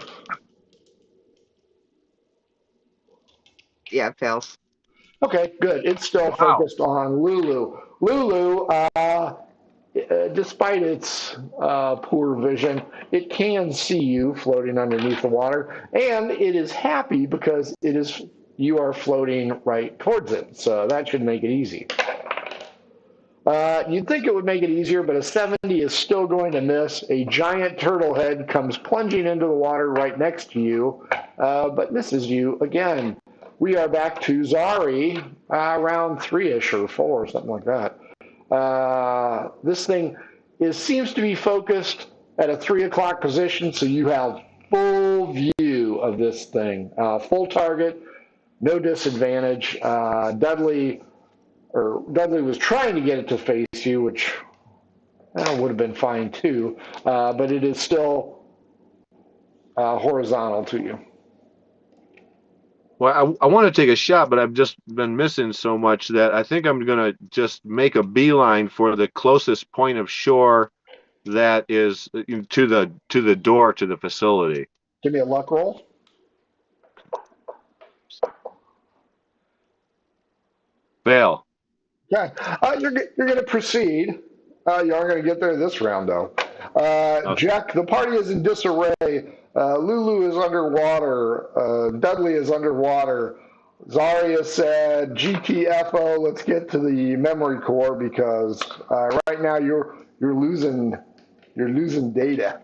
Yeah, it fails. Okay, good. It's still focused on Lulu. Lulu, despite its poor vision, it can see you floating underneath the water, and it is happy because you are floating right towards it. So that should make it easy. You'd think it would make it easier, but a 70 is still going to miss. A giant turtle head comes plunging into the water right next to you, but misses you again. We are back to Zari, around 3-ish or 4, something like that. This thing seems to be focused at a 3 o'clock position, so you have full view of this thing. Full target, no disadvantage. Dudley was trying to get it to face you, which would have been fine too, but it is still horizontal to you. Well, I want to take a shot, but I've just been missing so much that I think I'm going to just make a beeline for the closest point of shore that is to the door to the facility. Give me a luck roll. Fail. Okay. You're going to proceed. You aren't going to get there this round, though. Jack, the party is in disarray. Lulu is underwater. Dudley is underwater. Zarya said, GTFO, let's get to the memory core because right now you're losing data.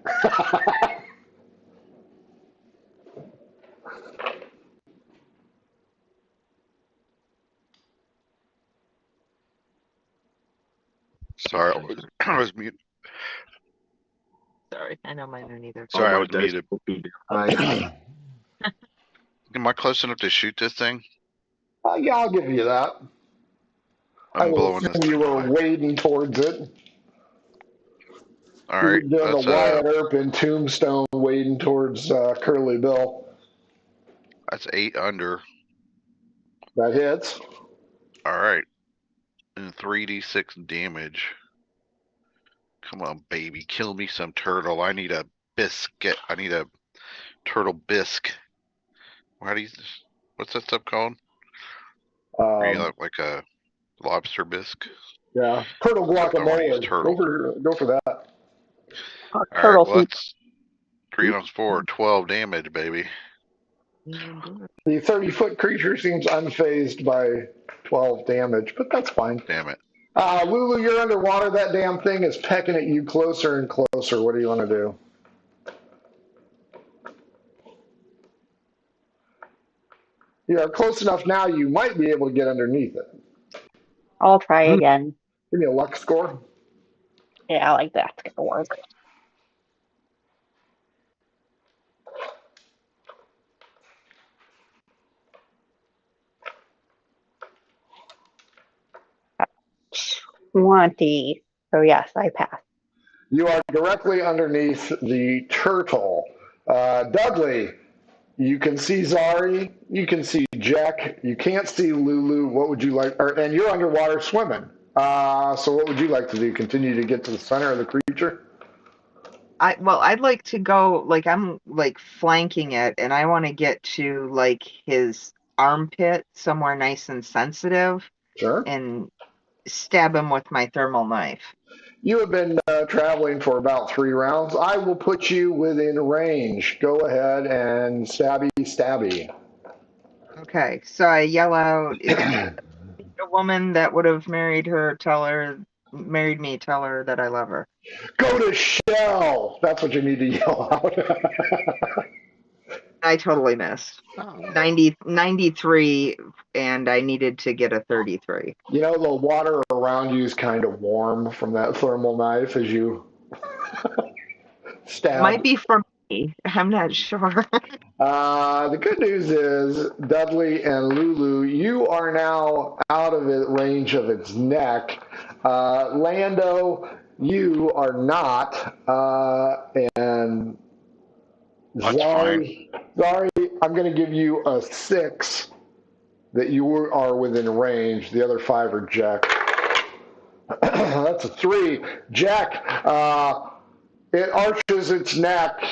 Sorry, I was muted. Sorry, I know mine are neither. Sorry, I was muted. Am I close enough to shoot this thing? Yeah, I'll give you that. I will blowing assume this you thing were away. wading towards it. All You were right, doing that's the Wyatt Earp and Tombstone wading towards Curly Bill. that's 8 under. That hits. All right, and 3d6 damage. Come on, baby, kill me some turtle. I need a biscuit. I need a turtle bisque. What's that stuff called? Like a lobster bisque? Yeah, turtle guacamole. Turtle. Go for that. All Turtle right, well, soup. that's 3 times 4, 12 damage, baby. The 30-foot creature seems unfazed by 12 damage, but that's fine. Damn it. Lulu, you're underwater. That damn thing is pecking at you closer and closer. What do you want to do? You are close enough now you might be able to get underneath it. I'll try again. Give me a luck score. Yeah, like that's gonna work. Uh, 20. So yes, I pass. You are directly underneath the turtle. Dudley, you can see Zari. You can see Jack. You can't see Lulu. What would you like? And you're underwater swimming. So what would you like to do? Continue to get to the center of the creature? I'd like to go, like, I'm like flanking it, and I want to get to like his armpit, somewhere nice and sensitive, Sure. and stab him with my thermal knife. You have been traveling for about 3 rounds. I will put you within range. Go ahead and stabby. Okay, so I yell out, if a woman that would have married me, tell her that I love her. Go to shell. That's what you need to yell out. I totally missed. 93, and I needed to get a 33. You know, the water around you is kind of warm from that thermal knife as you stab. Might be from me. I'm not sure. The good news is, Dudley and Lulu, you are now out of range of its neck. Lando, you are not. And That's fine. Zari, I'm going to give you a 6 that you are within range. The other 5 are Jack. That's a 3. Jack, it arches its neck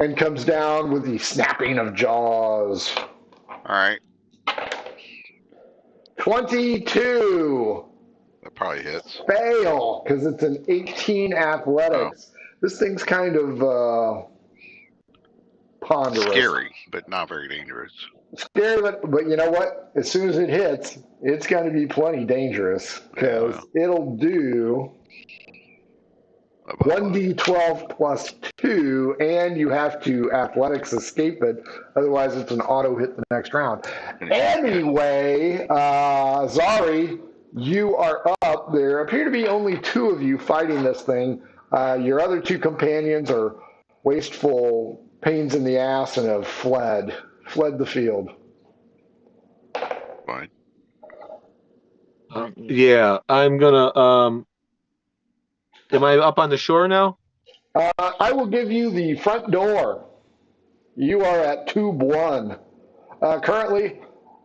and comes down with the snapping of jaws. All right. 22. That probably hits. Fail, because it's an 18 athletics. This thing's kind of ponderous. Scary, but not very dangerous. Scary, but you know what? As soon as it hits, it's going to be plenty dangerous, because it'll do 1d12 plus 2, and you have to athletics escape it. Otherwise, it's an auto hit the next round. Anyway, Zari, you are up. There appear to be only 2 of you fighting this thing. Your other 2 companions are wasteful pains in the ass and have fled the field. Fine. Yeah, I'm gonna. Am I up on the shore now? I will give you the front door. You are at tube 1. Currently,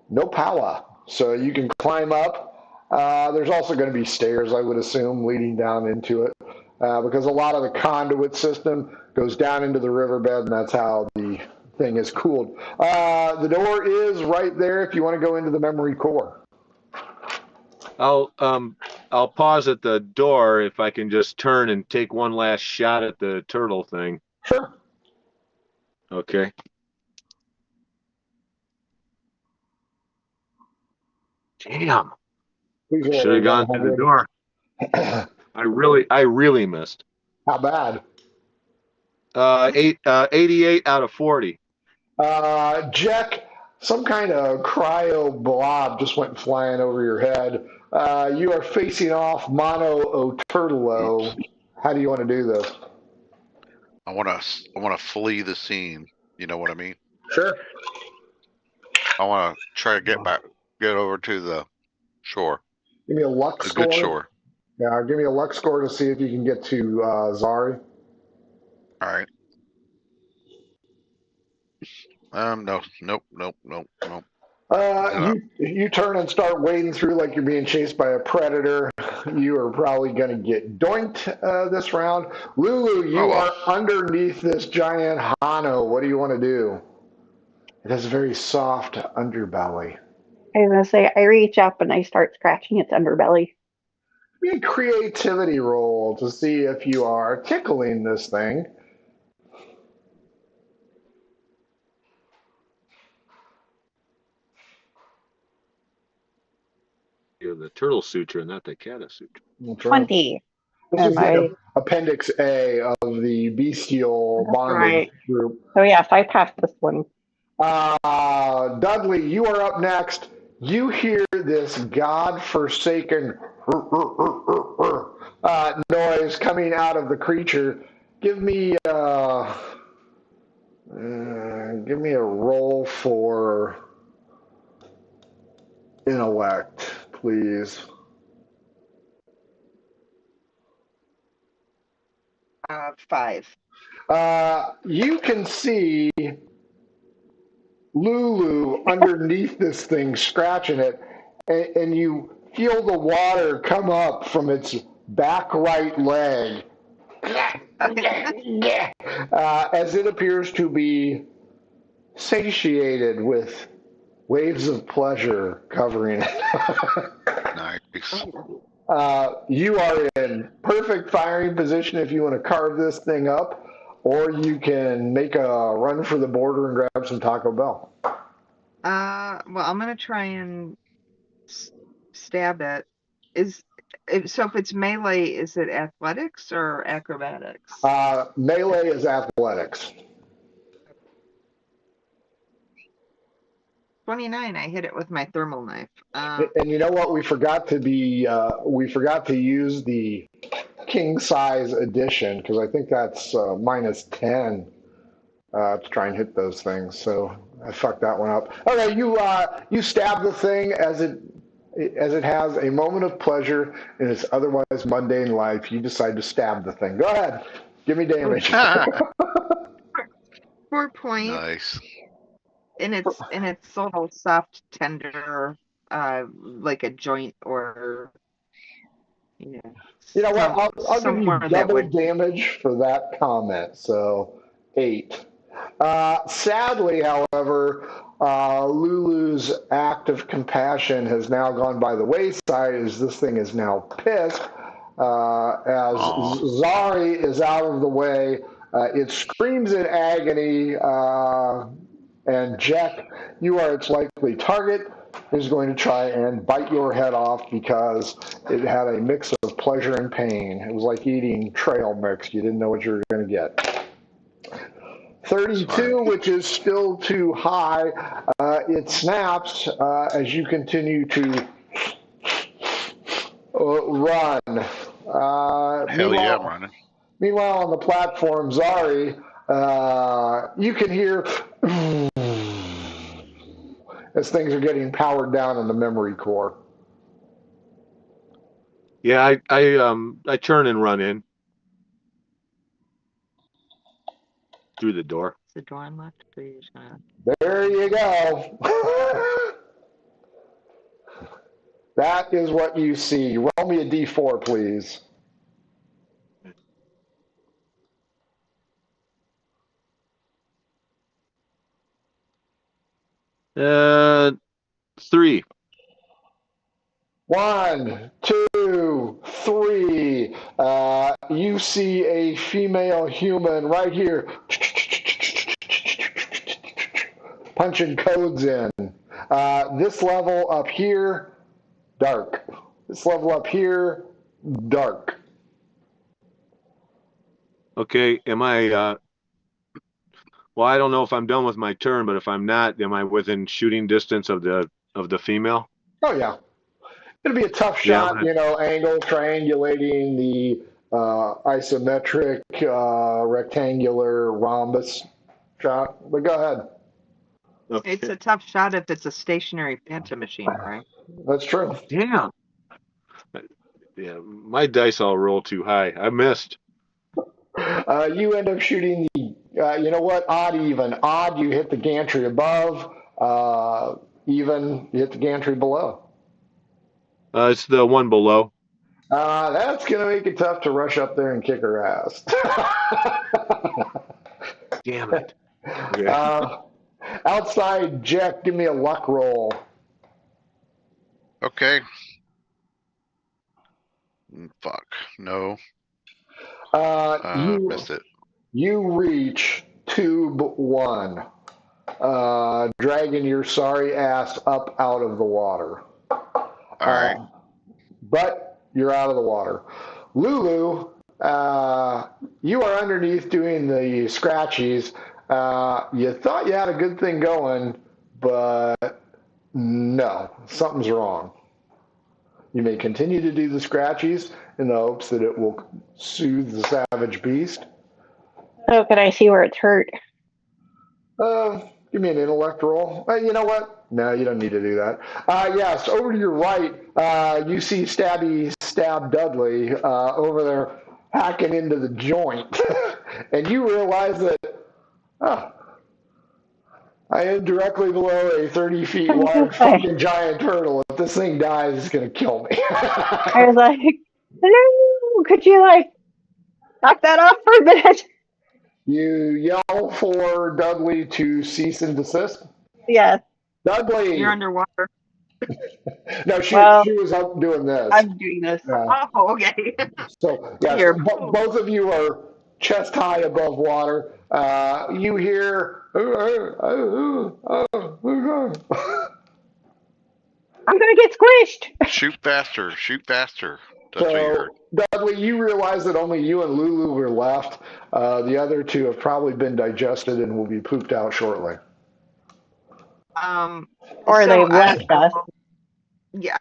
no power, so you can climb up. There's also going to be stairs, I would assume, leading down into it, because a lot of the conduit system goes down into the riverbed, and that's how the thing is cooled. The door is right there if you want to go into the memory core. I'll pause at the door if I can just turn and take one last shot at the turtle thing. Sure. Okay. Damn. Should have gone through the door. I really missed. How bad? 88 out of 40. Jack, some kind of cryo blob just went flying over your head. You are facing off Mono O'Turtlo. How do you want to do this? I want to flee the scene. You know what I mean? Sure. I want to try to get over to the shore. Give me a luck score. Good shore. Yeah, give me a luck score to see if you can get to Zari. All right. No, nope. You turn and start wading through like you're being chased by a predator. You are probably going to get doinked this round. Lulu, you are underneath this giant Hano. What do you want to do? It has a very soft underbelly. I was gonna say I reach up and I start scratching its underbelly. Give me a creativity roll to see if you are tickling this thing. You're the turtle suture, not the Kata suture. 20. This is like Appendix A of the bestial bondage group. So yes, I passed this one. Dudley, you are up next. you hear this god-forsaken noise coming out of the creature. Give me a roll for intellect, please. 5. You can see Lulu underneath this thing scratching it, and you feel the water come up from its back right leg as it appears to be satiated with waves of pleasure covering it. Nice. You are in perfect firing position if you want to carve this thing up, or you can make a run for the border and grab some Taco Bell. Well, I'm gonna try and stab it. So if it's melee, is it athletics or acrobatics? Melee is athletics. 29. I hit it with my thermal knife. And you know what? We forgot to use the king size edition because I think that's -10 to try and hit those things. So I fucked that one up. Okay, you stab the thing as it has a moment of pleasure in its otherwise mundane life. You decide to stab the thing. Go ahead, give me damage. 4 points. Nice. And it's sort of soft, tender, like a joint or You know what? I'll give you double damage for that comment. So 8. Sadly, however, Lulu's act of compassion has now gone by the wayside as this thing is now pissed. As Zari is out of the way, it screams in agony, and Jack, you are its likely target, is going to try and bite your head off because it had a mix of pleasure and pain. It was like eating trail mix. You didn't know what you were going to get. 32, which is still too high. It snaps as you continue to run. Hell yeah, I'm running. Meanwhile, on the platform, Zari, you can hear as things are getting powered down in the memory core. Yeah, I turn and run in through the door. Is the door unlocked? Please. There you go. That is what you see. Roll me a d4, please. Uh, 3. 1, 2, 3. You see a female human right here punching codes in. This level up here, dark. This level up here, dark. Okay, am I? Well, I don't know if I'm done with my turn, but if I'm not, am I within shooting distance of the female? Oh yeah, it'll be a tough shot. Angle triangulating the isometric rectangular rhombus shot. But go ahead. Okay. It's a tough shot if it's a stationary phantom machine, right? That's true. Damn. Yeah, my dice all roll too high. I missed. You end up shooting the, you know what, odd, even. Odd, you hit the gantry above. Even, you hit the gantry below. It's the one below. That's going to make it tough to rush up there and kick her ass. Damn it. Okay. Outside, Jack, give me a luck roll. Okay. Fuck. No. Missed it. You reach tube 1, dragging your sorry ass up out of the water. All right. But you're out of the water. Lulu, you are underneath doing the scratchies. You thought you had a good thing going, but No, something's wrong. You may continue to do the scratchies in the hopes that it will soothe the savage beast. Oh, can I see where it's hurt? Give me an intellect roll. You know what? No, you don't need to do that. Yes, over to your right, you see Stabby Stab Dudley over there hacking into the joint. And you realize that, oh, I am directly below a 30 feet wide fucking giant turtle. If this thing dies, it's going to kill me. I was like, hello, could you like knock that off for a minute? You yell for Dudley to cease and desist. Yes. Dudley! You're underwater. No, she was up doing this. I'm doing this. Oh, okay. So, yes, Here. both of you are chest high above water. You hear, I'm gonna get squished. Shoot faster, shoot faster. That's what you so, heard. Dudley, you realize that only you and Lulu were left. The other two have probably been digested and will be pooped out shortly. Or So they've left us. Yeah,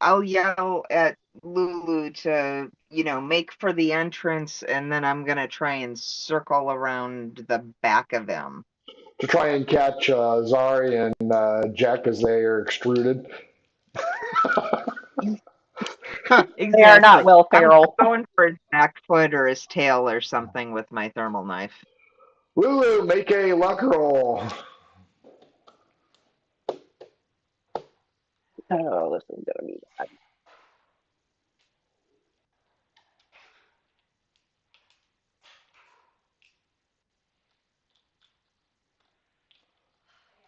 I'll yell at Lulu to, make for the entrance, and then I'm gonna try and circle around the back of him. To try and catch Zari and Jack as they are extruded. Exactly. They are not Will Ferrell. I'm going for his back foot or his tail or something with my thermal knife. Lulu, make a luck roll. Oh, this is gonna be bad.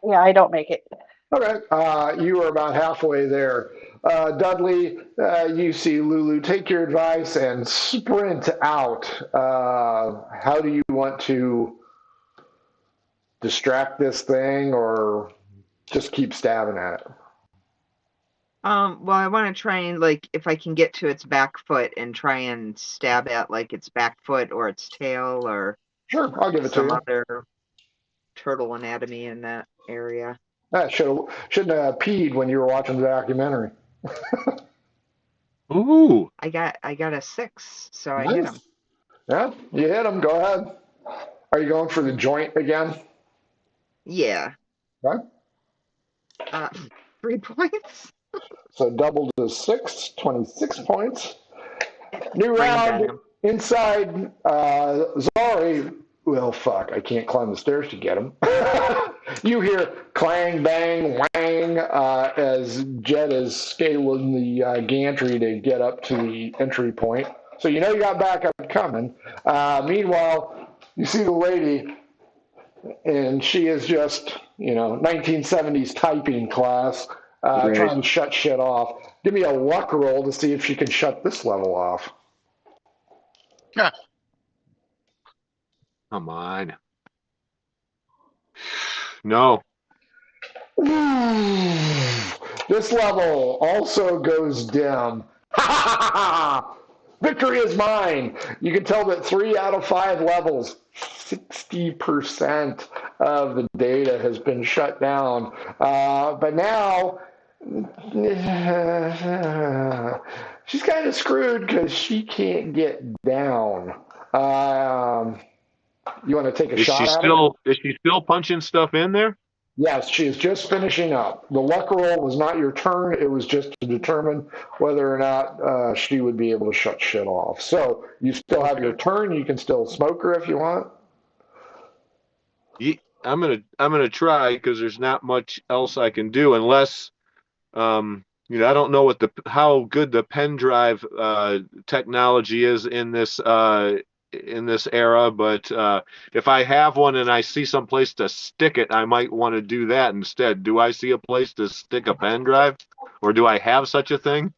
Yeah, I don't make it. Okay, you are about halfway there. Dudley, you see Lulu. Take your advice and sprint out. How do you want to distract this thing or just keep stabbing at it? Well, I want to try and, if I can get to its back foot and try and stab at, its back foot or its tail or Sure, I'll give it to some you. other turtle anatomy in that area. Shouldn't have peed when you were watching the documentary. Ooh. I got a 6, so Nice. I hit him. Yeah, you hit him. Go ahead. Are you going for the joint again? Yeah. Okay. 3 points. So double to 6, 26 points. New Bring round down. inside Zari. Well, fuck, I can't climb the stairs to get him. You hear clang, bang, wang as Jet is scaling the gantry to get up to the entry point. So you know you got backup coming. Meanwhile, you see the lady, and she is just, 1970s typing class, trying to shut shit off. Give me a luck roll to see if she can shut this level off. Yeah. Come on. No. This level also goes dim. Victory is mine. You can tell that 3 out of 5 levels, 60% of the data has been shut down. But now, she's kind of screwed because she can't get down. You want to take a shot at it? Is she still punching stuff in there? Yes, she is just finishing up. The luck roll was not your turn. It was just to determine whether or not she would be able to shut shit off. So you still have your turn. You can still smoke her if you want. I'm gonna try because there's not much else I can do unless I don't know how good the pen drive technology is in this era, but if I have one and I see some place to stick it, I might want to do that instead. Do I see a place to stick a pen drive, or do I have such a thing?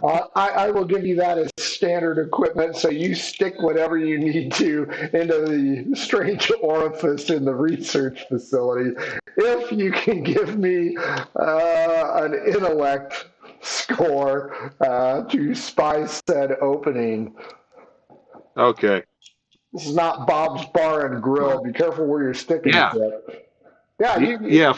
I will give you that as standard equipment, so you stick whatever you need to into the strange orifice in the research facility. If you can give me an intellect score to spy said opening. Okay. This is not Bob's Bar and Grill. Be careful where you're sticking it. Yeah,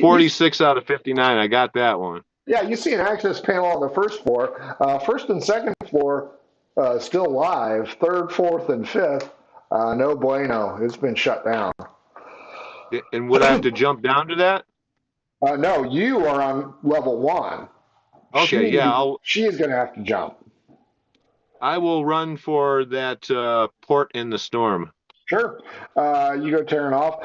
46 out of 59. I got that one. Yeah, you see an access panel on the first floor. First and second floor still live. Third, fourth, and fifth, no bueno. It's been shut down. And would I have to jump down to that? No, you are on level 1. Okay, She is going to have to jump. I will run for that port in the storm. Sure. You go tearing off.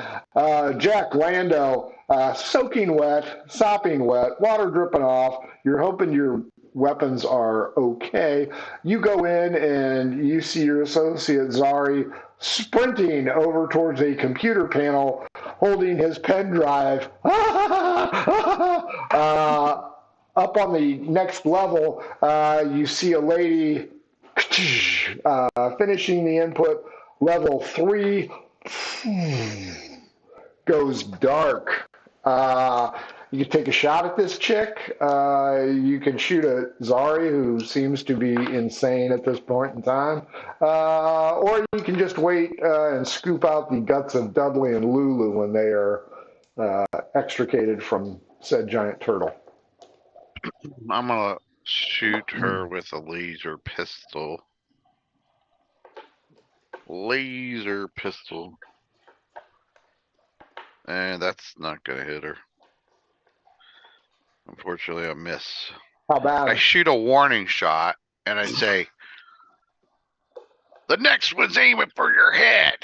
Jack Lando, soaking wet, sopping wet, water dripping off. You're hoping your weapons are okay. You go in and you see your associate Zari sprinting over towards a computer panel holding his pen drive. Up on the next level, you see a lady finishing the input. Level 3 goes dark. You can take a shot at this chick. You can shoot at Zari, who seems to be insane at this point in time. Or you can just wait and scoop out the guts of Dudley and Lulu when they are extricated from said giant turtle. I'm going to shoot her with a laser pistol. Laser pistol. And that's not going to hit her. Unfortunately, I miss. How bad? I shoot a warning shot, and I say, the next one's aiming for your head.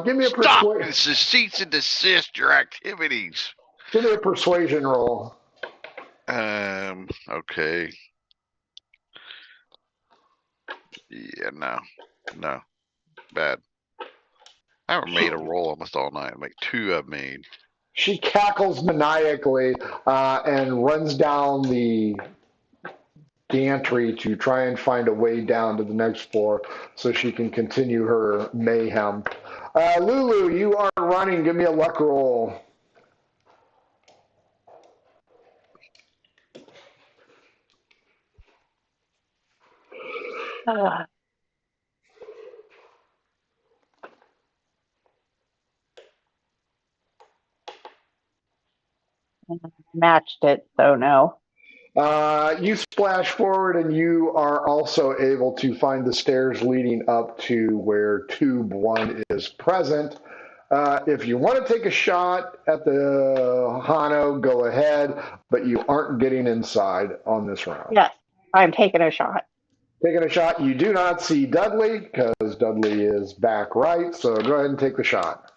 Give me a Stop persuasion. and cease and desist your activities. Give me a persuasion roll. Okay. Yeah, no. Bad. I haven't made a roll almost all night. Like 2 I've made. She cackles maniacally and runs down the gantry to try and find a way down to the next floor so she can continue her mayhem. Lulu, you are running. Give me a luck roll. Matched it, so no. You splash forward and you are also able to find the stairs leading up to where tube 1 is present. If you want to take a shot at the Hano, go ahead, but you aren't getting inside on this round. Yes, I'm taking a shot. Taking a shot, you do not see Dudley because Dudley is back right, so go ahead and take the shot.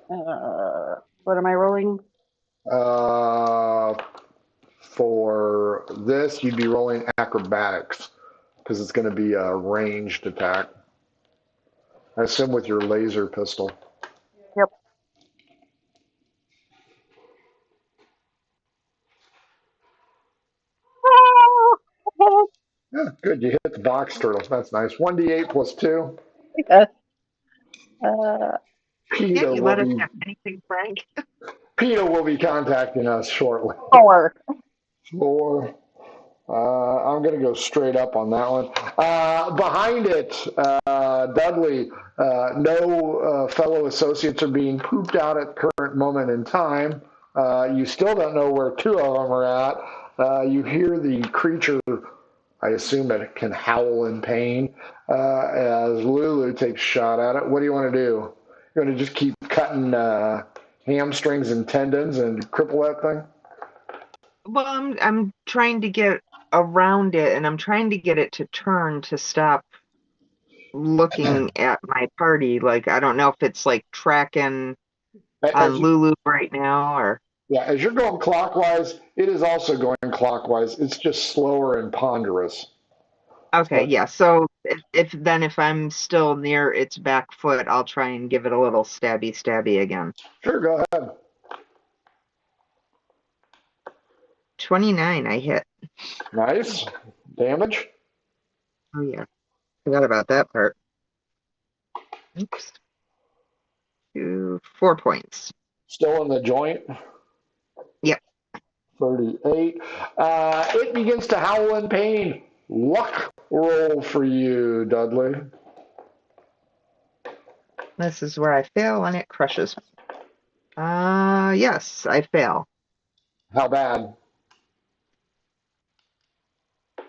What am I rolling? For this, you'd be rolling acrobatics because it's going to be a ranged attack. I assume with your laser pistol. Yep. Yeah, good. You hit the box turtle. That's nice. 1d8 plus 2. Yes. PETA You will let us be have anything, Frank. PETA will be contacting us shortly. 4. 4. I'm going to go straight up on that one. Behind it, Dudley, no fellow associates are being pooped out at the current moment in time. You still don't know where 2 of them are at. You hear the creature, I assume it can howl in pain, as Lulu takes a shot at it. What do you want to do? You want to just keep cutting hamstrings and tendons and cripple that thing? Well, I'm trying to get around it, and I'm trying to get it to turn to stop looking at my party. Like, I don't know if it's like tracking on Lulu right now, or yeah, as you're going clockwise, it is also going clockwise. It's just slower and ponderous. okay, yeah. So if I'm still near its back foot, I'll try and give it a little stabby again. Sure, go ahead. 29, I hit. Nice. Damage? Oh yeah, forgot about that part. Oops. 4 points. Still in the joint? Yep. 38. It begins to howl in pain. Luck roll for you, Dudley. This is where I fail and it crushes. Yes, I fail. How bad?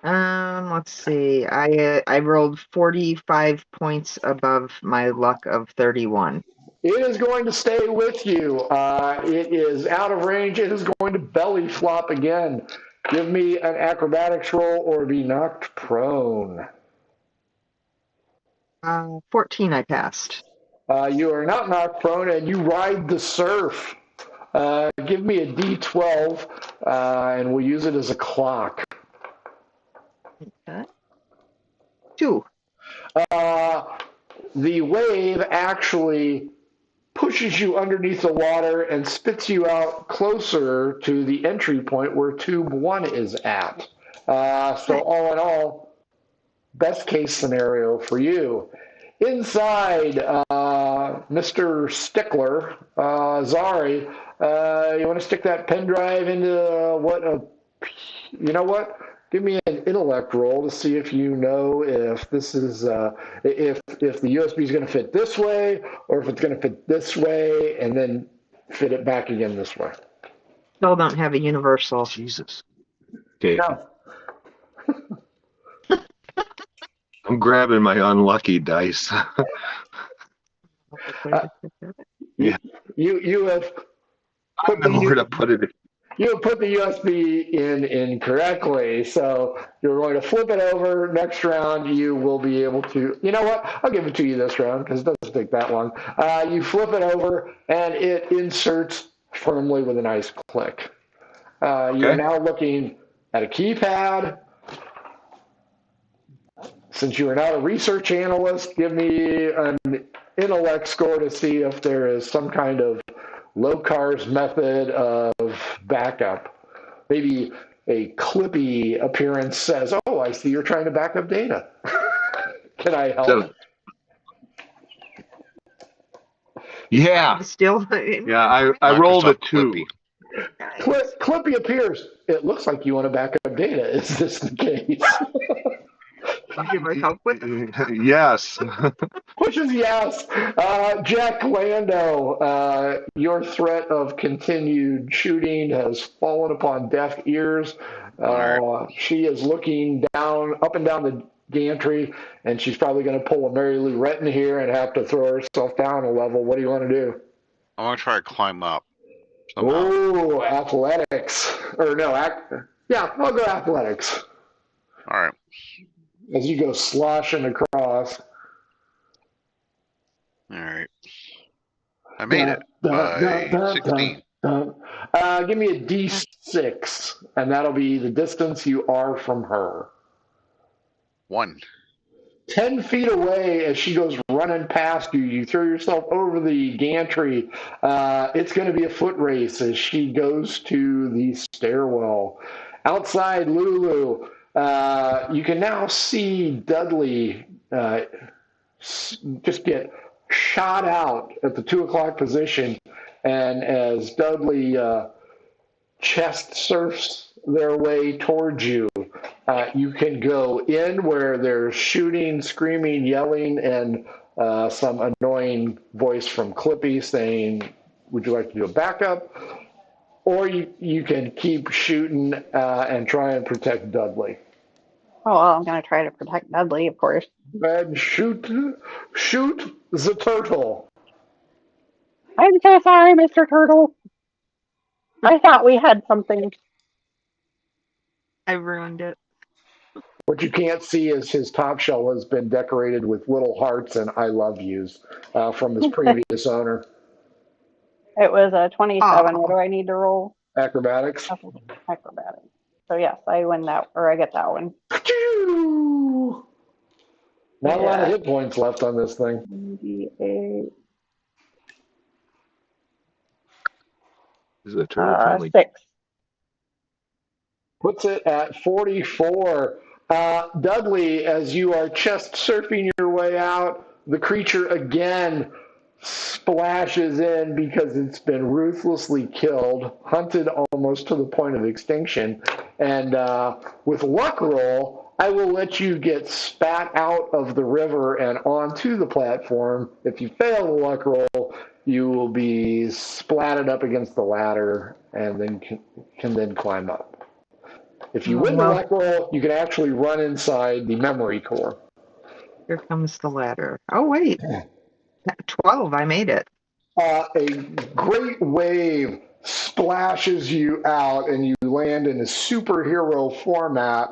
Let's see. I rolled 45 points above my luck of 31. It is going to stay with you. It is out of range. It is going to belly flop again. Give me an acrobatics roll or be knocked prone. 14 I passed. You are not knocked prone, and you ride the surf. Give me a D12, and we'll use it as a clock. Okay. 2. The wave actually pushes you underneath the water and spits you out closer to the entry point where tube 1 is at. So all in all, best case scenario for you. Inside, Mr. Stickler, Zari, you want to stick that pen drive into you know what? Give me an intellect roll to see if you know if this is if the USB is going to fit this way or if it's going to fit this way and then fit it back again this way. Still don't have a universal. Jesus. Okay. No. I'm grabbing my unlucky dice. Yeah. You have I don't know where to put it. you have put the USB in incorrectly, so you're going to flip it over. Next round, you will be able to. You know what? I'll give it to you this round because it doesn't take that long. You flip it over, and it inserts firmly with a nice click. You're now looking at a keypad. Since you are not a research analyst, give me an intellect score to see if there is some kind of low-cars method of backup. Maybe a Clippy appearance says, oh, I see you're trying to back up data. Can I help? Yeah. Still. Yeah, I rolled a 2. Clippy appears. It looks like you want to back up data. Is this the case? Give us help with Yes. Which is yes. Jack Lando, your threat of continued shooting has fallen upon deaf ears. She is looking down, up and down the gantry, and she's probably going to pull a Mary Lou Retton here and have to throw herself down a level. What do you want to do? I want to try to climb up. Somehow. Oh, athletics. Or no, yeah, I'll go athletics. All right. As you go sloshing across. All right. I made it by 16. Give me a D6, and that'll be the distance you are from her. 1. 10 feet away as she goes running past you, you throw yourself over the gantry. It's going to be a foot race as she goes to the stairwell. Outside Lulu, you can now see Dudley just get shot out at the 2 o'clock position. And as Dudley chest surfs their way towards you, you can go in where there's shooting, screaming, yelling, and some annoying voice from Clippy saying, would you like to do a backup? Or you can keep shooting and try and protect Dudley. Oh, well, I'm going to try to protect Dudley, of course. And shoot the turtle. I'm so sorry, Mr. Turtle. I thought we had something. I ruined it. What you can't see is his top shell has been decorated with little hearts and I love yous from his previous owner. It was a 27. Oh. What do I need to roll? Acrobatics. Acrobatics. So yes, I win that, or I get that one. Not a lot of hit points left on this thing. 98. Is it a turtle friendly? 6. Puts it at 44. Dudley, as you are chest surfing your way out, the creature again splashes in because it's been ruthlessly killed, hunted almost to the point of extinction. And with luck roll, I will let you get spat out of the river and onto the platform. If you fail the luck roll, you will be splatted up against the ladder and then can then climb up. If you Oh, win the well, luck roll, you can actually run inside the memory core. here comes the ladder. Oh, wait. 12. I made it. A great wave splashes you out and you land in a superhero format,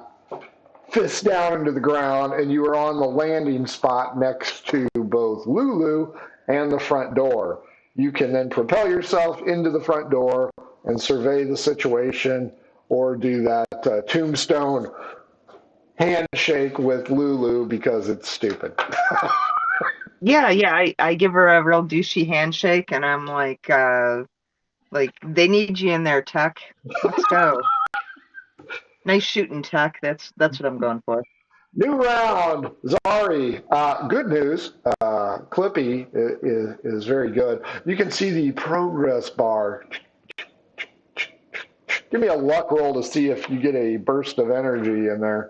fist down into the ground, and you are on the landing spot next to both Lulu and the front door. You can then propel yourself into the front door and survey the situation, or do that tombstone handshake with Lulu because it's stupid. Yeah, I give her a real douchey handshake, and I'm like, they need you in there, Tech. Let's go. Nice shooting, Tech. That's what I'm going for. New round, Zari. Good news. Clippy is very good. You can see the progress bar. Give me a luck roll to see if you get a burst of energy in there.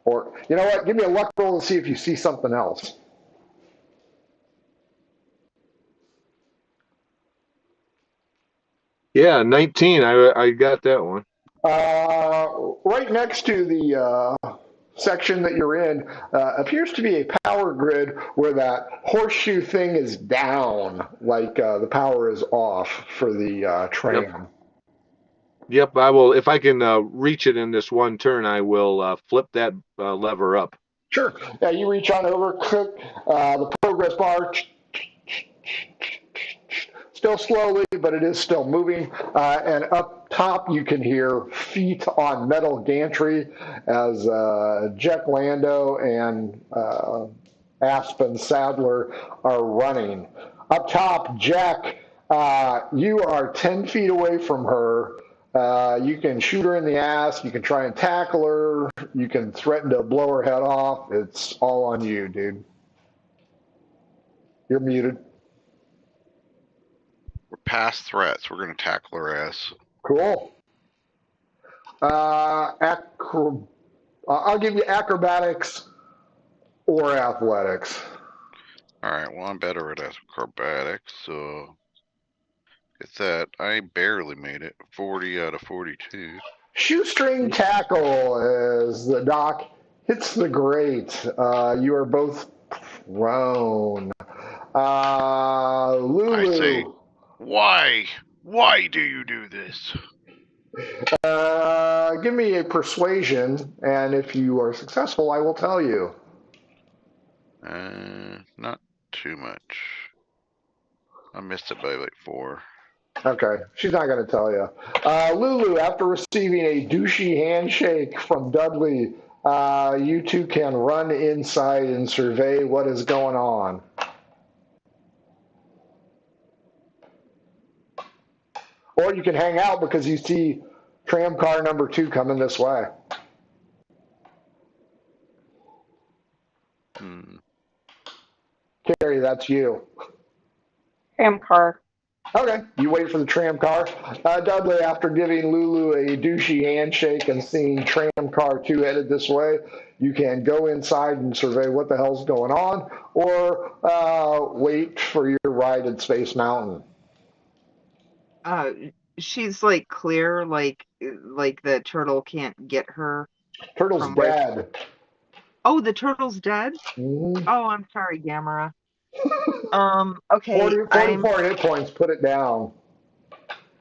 Or, you know what? Give me a luck roll to see if you see something else. Yeah, 19. I got that one. Right next to the section that you're in appears to be a power grid where that horseshoe thing is down, like the power is off for the tram. Yep, I will. If I can reach it in this one turn, I will flip that lever up. Sure. Yeah, you reach on over, click the progress bar. Still slowly, but it is still moving. And up top, you can hear feet on metal gantry as Jack Lando and Aspen Sadler are running. Up top, Jack, you are 10 feet away from her. You can shoot her in the ass. You can try and tackle her. You can threaten to blow her head off. It's all on you, dude. You're muted. We're past threats. We're going to tackle her ass. Cool. I'll give you acrobatics or athletics. All right. Well, I'm better at acrobatics, so get that. I barely made it. 40 out of 42. Shoestring tackle as the dock hits the grate. You are both prone. Lulu. I say, why? Why do you do this? Give me a persuasion, and if you are successful, I will tell you. Not too much. I missed it by like 4. Okay, she's not going to tell you. Lulu, after receiving a douchey handshake from Dudley, you two can run inside and survey what is going on. Or you can hang out because you see tram car number 2 coming this way. Carrie, that's you. Tram car. Okay, you wait for the tram car. Dudley, after giving Lulu a douchey handshake and seeing tram car 2 headed this way, you can go inside and survey what the hell's going on, or wait for your ride at Space Mountain. She's like clear, like the turtle can't get her. Turtle's dead. Oh, the turtle's dead? Mm-hmm. Oh, I'm sorry, Gamera. Okay. 44 hit points, put it down.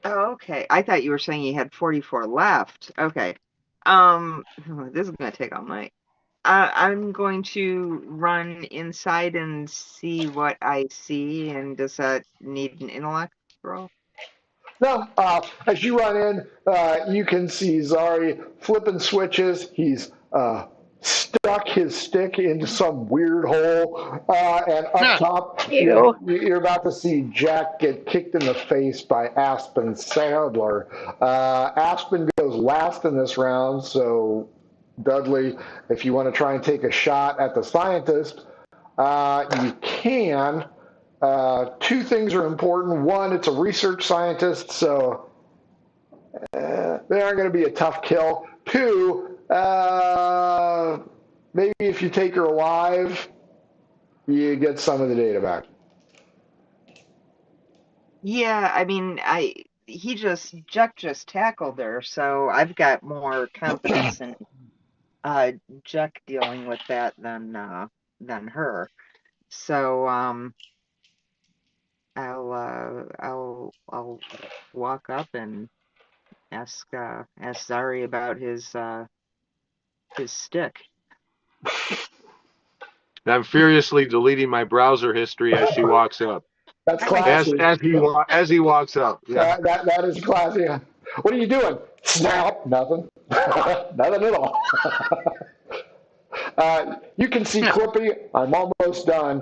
Oh, okay. I thought you were saying you had 44 left. Okay. This is gonna take all night. I'm going to run inside and see what I see, and does that need an intellect roll? No, as you run in, you can see Zari flipping switches. He's stuck his stick into some weird hole, and up top, you're about to see Jack get kicked in the face by Aspen Sadler. Aspen goes last in this round, so Dudley, if you want to try and take a shot at the scientist, you can. 2 things are important. One, it's a research scientist, so they aren't going to be a tough kill. 2, Maybe if you take her alive, you get some of the data back. Yeah, I mean, Jack just tackled her, so I've got more confidence in Jack dealing with that than her. So I'll walk up and ask Zari about his stick. I'm furiously deleting my browser history as she walks up. That's classy. As he walks up. Yeah. That is classy. What are you doing? Snap. Nothing. Nothing at all. You can see Clippy. I'm almost done.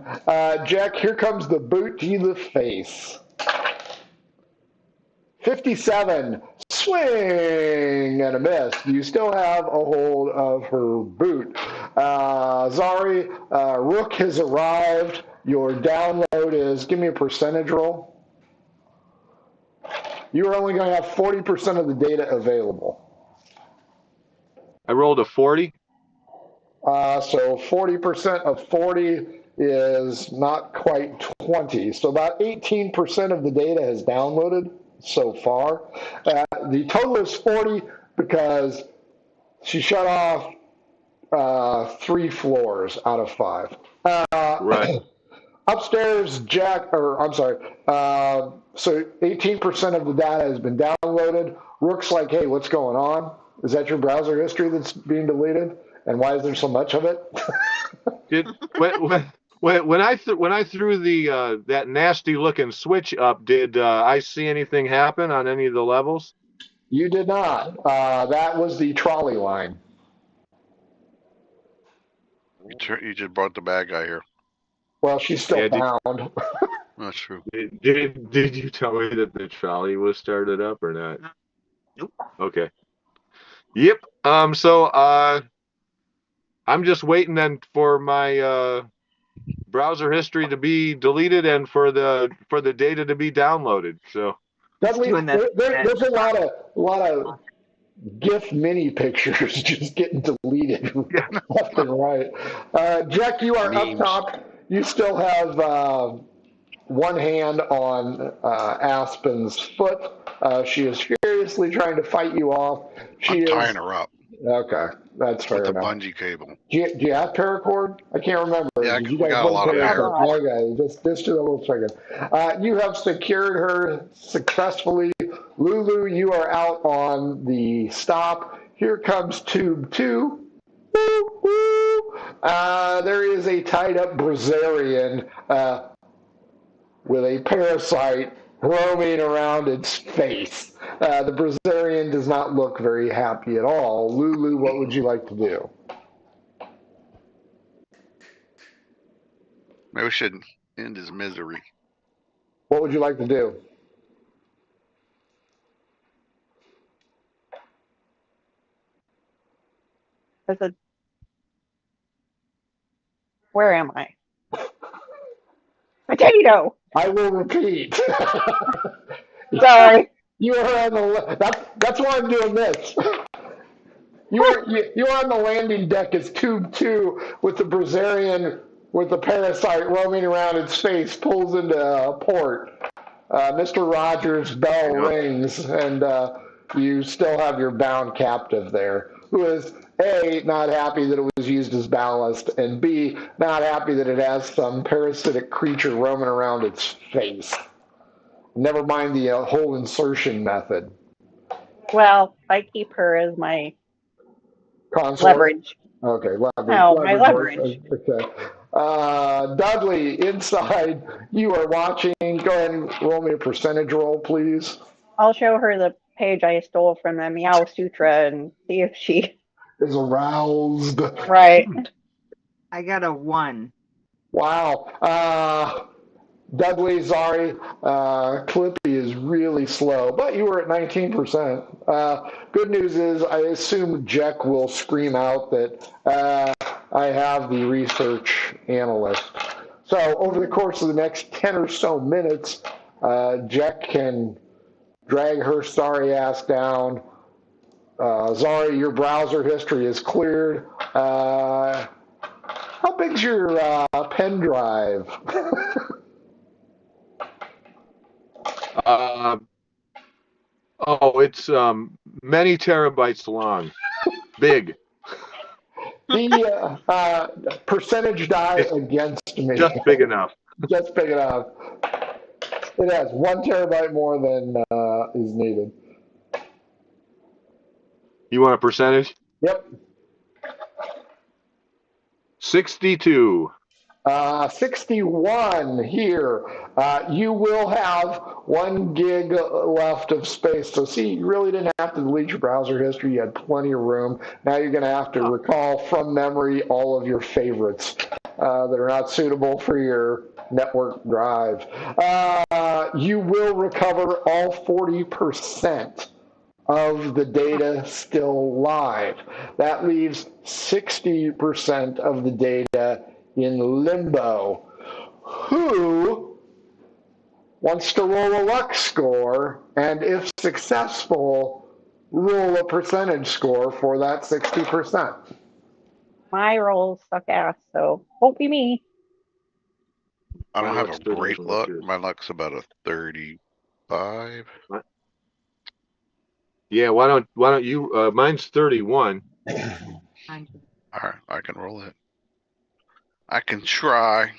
Jack, here comes the boot to the face. 57. Swing and a miss. You still have a hold of her boot. Zari, Rook has arrived. Your download is, give me a percentage roll. You are only going to have 40% of the data available. I rolled a 40. So 40% of 40 is not quite 20. So about 18% of the data has downloaded so far. The total is 40 because she shut off 3 floors out of 5. Right. Upstairs, so 18% of the data has been downloaded. Rook's like, hey, what's going on? Is that your browser history that's being deleted? And why is there so much of it? When I threw the that nasty looking switch up, did I see anything happen on any of the levels? You did not. That was the trolley line. You just brought the bad guy here. Well, she's still bound. That's true. Did you tell me that the trolley was started up or not? Nope. Okay. Yep. So I'm just waiting then for my browser history to be deleted and for the data to be downloaded. So There's a lot of GIF mini pictures just getting deleted left and right. Jack, you are Memes. up top. You still have one hand on Aspen's foot. She is furiously trying to fight you off. I'm tying her up. Okay, that's fair with enough. the bungee cable. Do you have paracord? I can't remember. Yeah, Did you we guys got a lot of paracord? Okay, just a little second. You have secured her successfully. Lulu, you are out on the stop. Here comes tube 2. Woo, woo. There is a tied up Brazilian with a parasite roaming around its face. The Brazilian does not look very happy at all. Lulu, what would you like to do? Maybe we should end his misery. What would you like to do? Where am I? Potato. I will repeat. Sorry. You are on the. That's why I'm doing this. You are on the landing deck as Tube 2 with the Brazilian with the parasite roaming around its face pulls into port. Mr. Rogers' bell rings, and you still have your bound captive there, who is A, not happy that it was used as ballast, and B, not happy that it has some parasitic creature roaming around its face. Never mind the whole insertion method. Well, I keep her as my leverage. Okay, leverage. No, my leverage. Okay. Dudley, inside, you are watching. Go ahead and roll me a percentage roll, please. I'll show her the page I stole from the Meow Sutra and see if she is aroused. Right. I got a 1. Wow. Dudley, Zari, Clippy is really slow, but you were at 19%. Good news is I assume Jack will scream out that I have the research analyst. So over the course of the next 10 or so minutes, Jack can drag her sorry ass down, Zari, your browser history is cleared. How big's your pen drive? It's many terabytes long. Big. The percentage die It's against me. just big enough. Just big enough. It has 1 terabyte more than is needed. You want a percentage? Yep. 62. 61 here. You will have 1 gig left of space. So see, you really didn't have to delete your browser history. You had plenty of room. Now you're going to have to recall from memory all of your favorites that are not suitable for your network drive. You will recover all 40% of the data still live. That leaves 60% of the data in limbo. Who wants to roll a luck score, and if successful, roll a percentage score for that 60%? My rolls suck ass, so won't be me. I don't My have luck's a good great as luck. well, too. My luck's about a 35. Yeah, why don't you? Mine's 31. All right, I can roll it. I can try.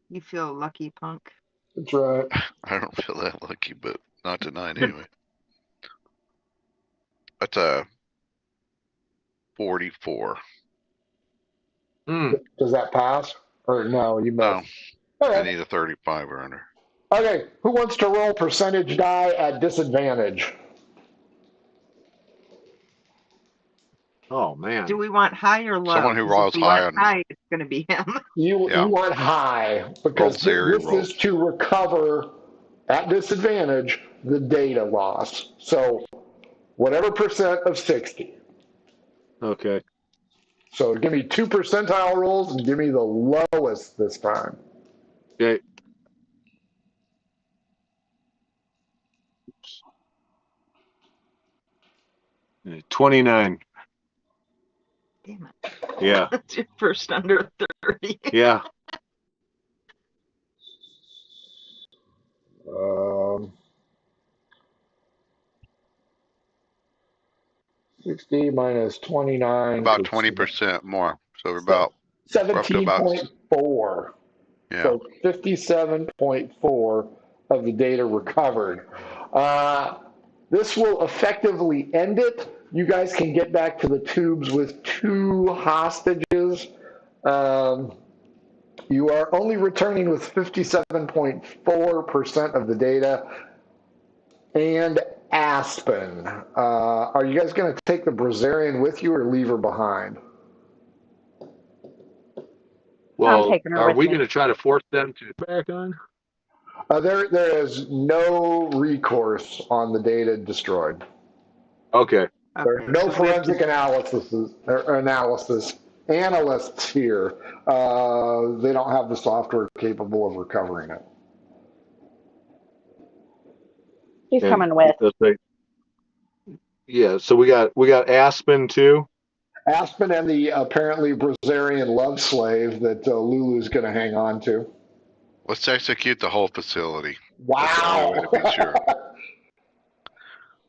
You feel lucky, punk. That's right. I don't feel that lucky, but not tonight anyway. That's a 44. Does that pass? Or no, you missed. No, I Okay. need a 35 or under. Okay, who wants to roll percentage die at disadvantage? Oh man. Do we want high or low? Someone who 'Cause rolls if we high want on high, it's going to be him. You Yeah. want high, because Zeri this rolls. is to recover at disadvantage the data loss. So whatever percent of 60. Okay. So give me 2 percentile rolls and give me the lowest this time. Okay. 29. Damn it. Yeah. That's your first under 30. Yeah. Um, 60 minus 29. About 20% more. So we're about 17.4. Yeah. So 57.4 of the data recovered. This will effectively end it. You guys can get back to the tubes with 2 hostages. You are only returning with 57.4% of the data. And Aspen. Are you guys going to take the Brazilian with you or leave her behind? Well, taking her are with we me. going to try to force them to back on? There is no recourse on the data destroyed. Okay. There are no forensic analysts here. They don't have the software capable of recovering it. He's coming with. Yeah, so we got Aspen too. Aspen and the apparently Brazilian love slave that Lulu's going to hang on to. Let's execute the whole facility. Wow.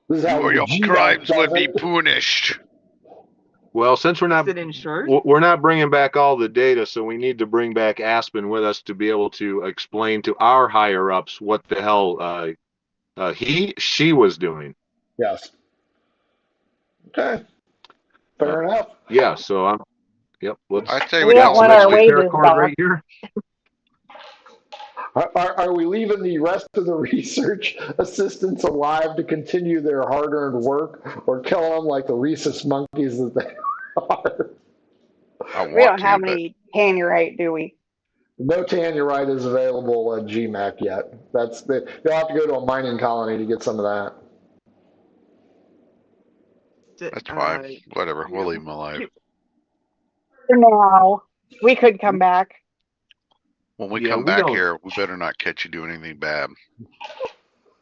That's the only way to be sure. Your crimes will be punished. Well, since we're not Is it insured? we're not bringing back all the data, so we need to bring back Aspen with us to be able to explain to our higher ups what the hell she was doing. Yes. Okay. Fair enough. Yeah. So yep. I'd say We don't want our wages back. right here. Are we leaving the rest of the research assistants alive to continue their hard-earned work, or kill them like the rhesus monkeys that they are? We don't have any tannerite, do we? No tannerite is available at GMAC yet. You'll have to go to a mining colony to get some of that. That's fine. Whatever. We'll leave them alive. For now, we could come back. When we come back here, we better not catch you doing anything bad.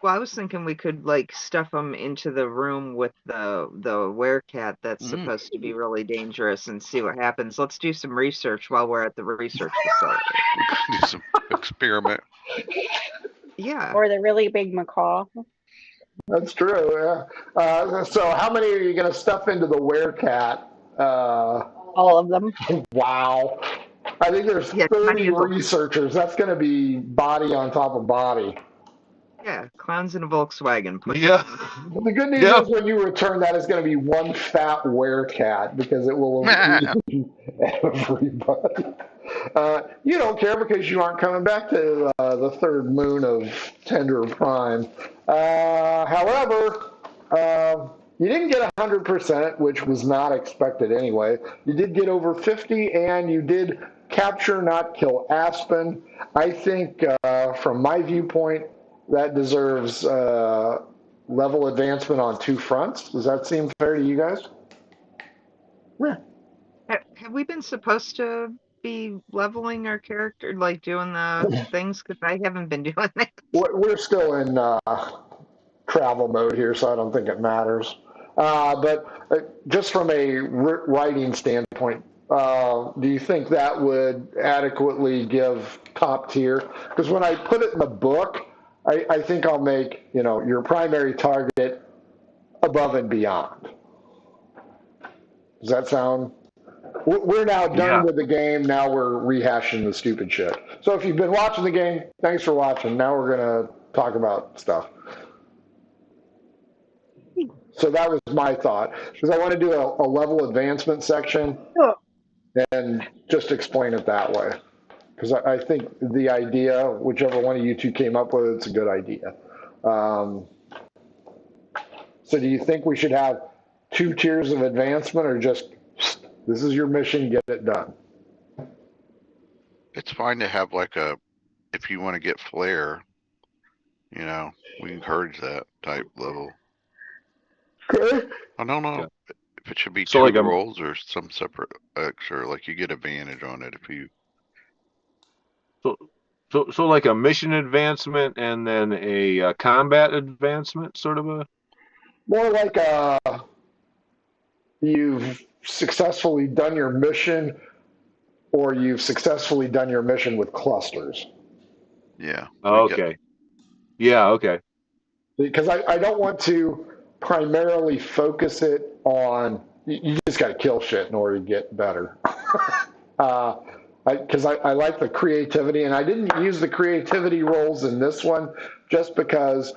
Well, I was thinking we could like stuff them into the room with the werecat that's supposed to be really dangerous and see what happens. Let's do some research while we're at the research facility. We can do some experiment. Yeah. Or the really big macaw. That's true, yeah. So how many are you going to stuff into the werecat? All of them. Wow. I think there's Yeah, 30 money is a- researchers. That's going to be body on top of body. Yeah, clowns in a Volkswagen. Push Yeah. Well, the good news Yeah. is when you return that is going to be one fat werecat because it will eat everybody. You don't care because you aren't coming back to the third moon of Tendus Prime. However, you didn't get 100%, which was not expected anyway. You did get over 50, and you did capture, not kill Aspen. I think, from my viewpoint, that deserves level advancement on two fronts. Does that seem fair to you guys? Yeah. Have we been supposed to be leveling our character, like doing the things? Because I haven't been doing that. We're still in travel mode here, so I don't think it matters. But just from a writing standpoint, do you think that would adequately give top tier? Because when I put it in the book, I think I'll make your primary target above and beyond. Does that sound? We're now done with the game. Now we're rehashing the stupid shit. So if you've been watching the game, thanks for watching. Now we're going to talk about stuff. So that was my thought, because I want to do a level advancement section and just explain it that way. Because I think the idea, whichever one of you two came up with, it's a good idea. So do you think we should have 2 tiers of advancement, or just this is your mission, get it done? It's fine to have like if you want to get flair, we encourage that type level. Okay. I don't know if it should be So two like rolls or some separate extra, like you get advantage on it if you. So like a mission advancement and then a combat advancement, sort of a. More like you've successfully done your mission, or you've successfully done your mission with clusters. Yeah. Okay. Yeah. Okay. Because I don't want to primarily focus it on, you just got to kill shit in order to get better. Because I like the creativity, and I didn't use the creativity rolls in this one just because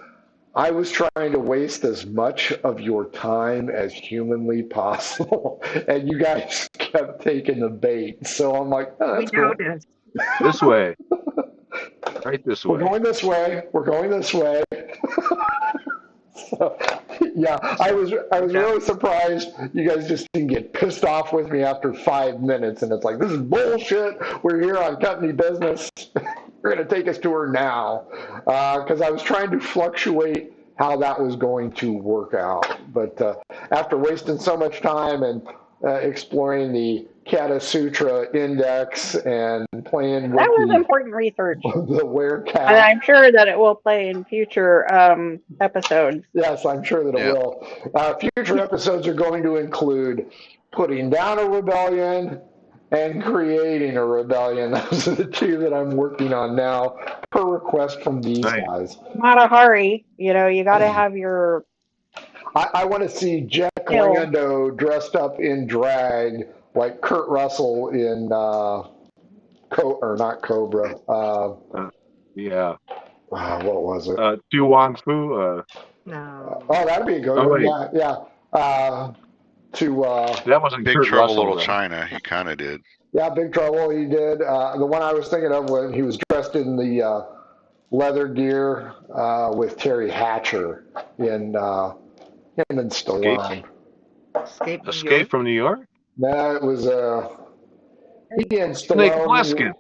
I was trying to waste as much of your time as humanly possible, and you guys kept taking the bait. So I'm like, oh, that's cool. Noticed. This way. Right this way. We're going this way. We're going this way. So, yeah, I was really surprised you guys just didn't get pissed off with me after 5 minutes, and it's like, this is bullshit. We're here on company business. You're going to take us to her now, because I was trying to fluctuate how that was going to work out. But after wasting so much time and exploring the Kata Sutra Index and playing with That was important research. the werecat. And I'm sure that it will play in future episodes. Yes, I'm sure that it will. Future episodes are going to include putting down a rebellion and creating a rebellion. Those are the 2 that I'm working on now, per request from these guys. Not a hurry. You got to have your. I want to see Jack Lando dressed up in drag like Kurt Russell in or not Cobra. Yeah. What was it? Tu Wong Fu. No. Oh, that'd be a good one. Yeah. That wasn't Big Kurt Trouble Russell, Little though. China. He kind of did. Yeah, Big Trouble. He did. The one I was thinking of when he was dressed in the leather gear with Terry Hatcher in him and Stallone. Escape from New York? No, it was he and Snake Stallone. Plissken.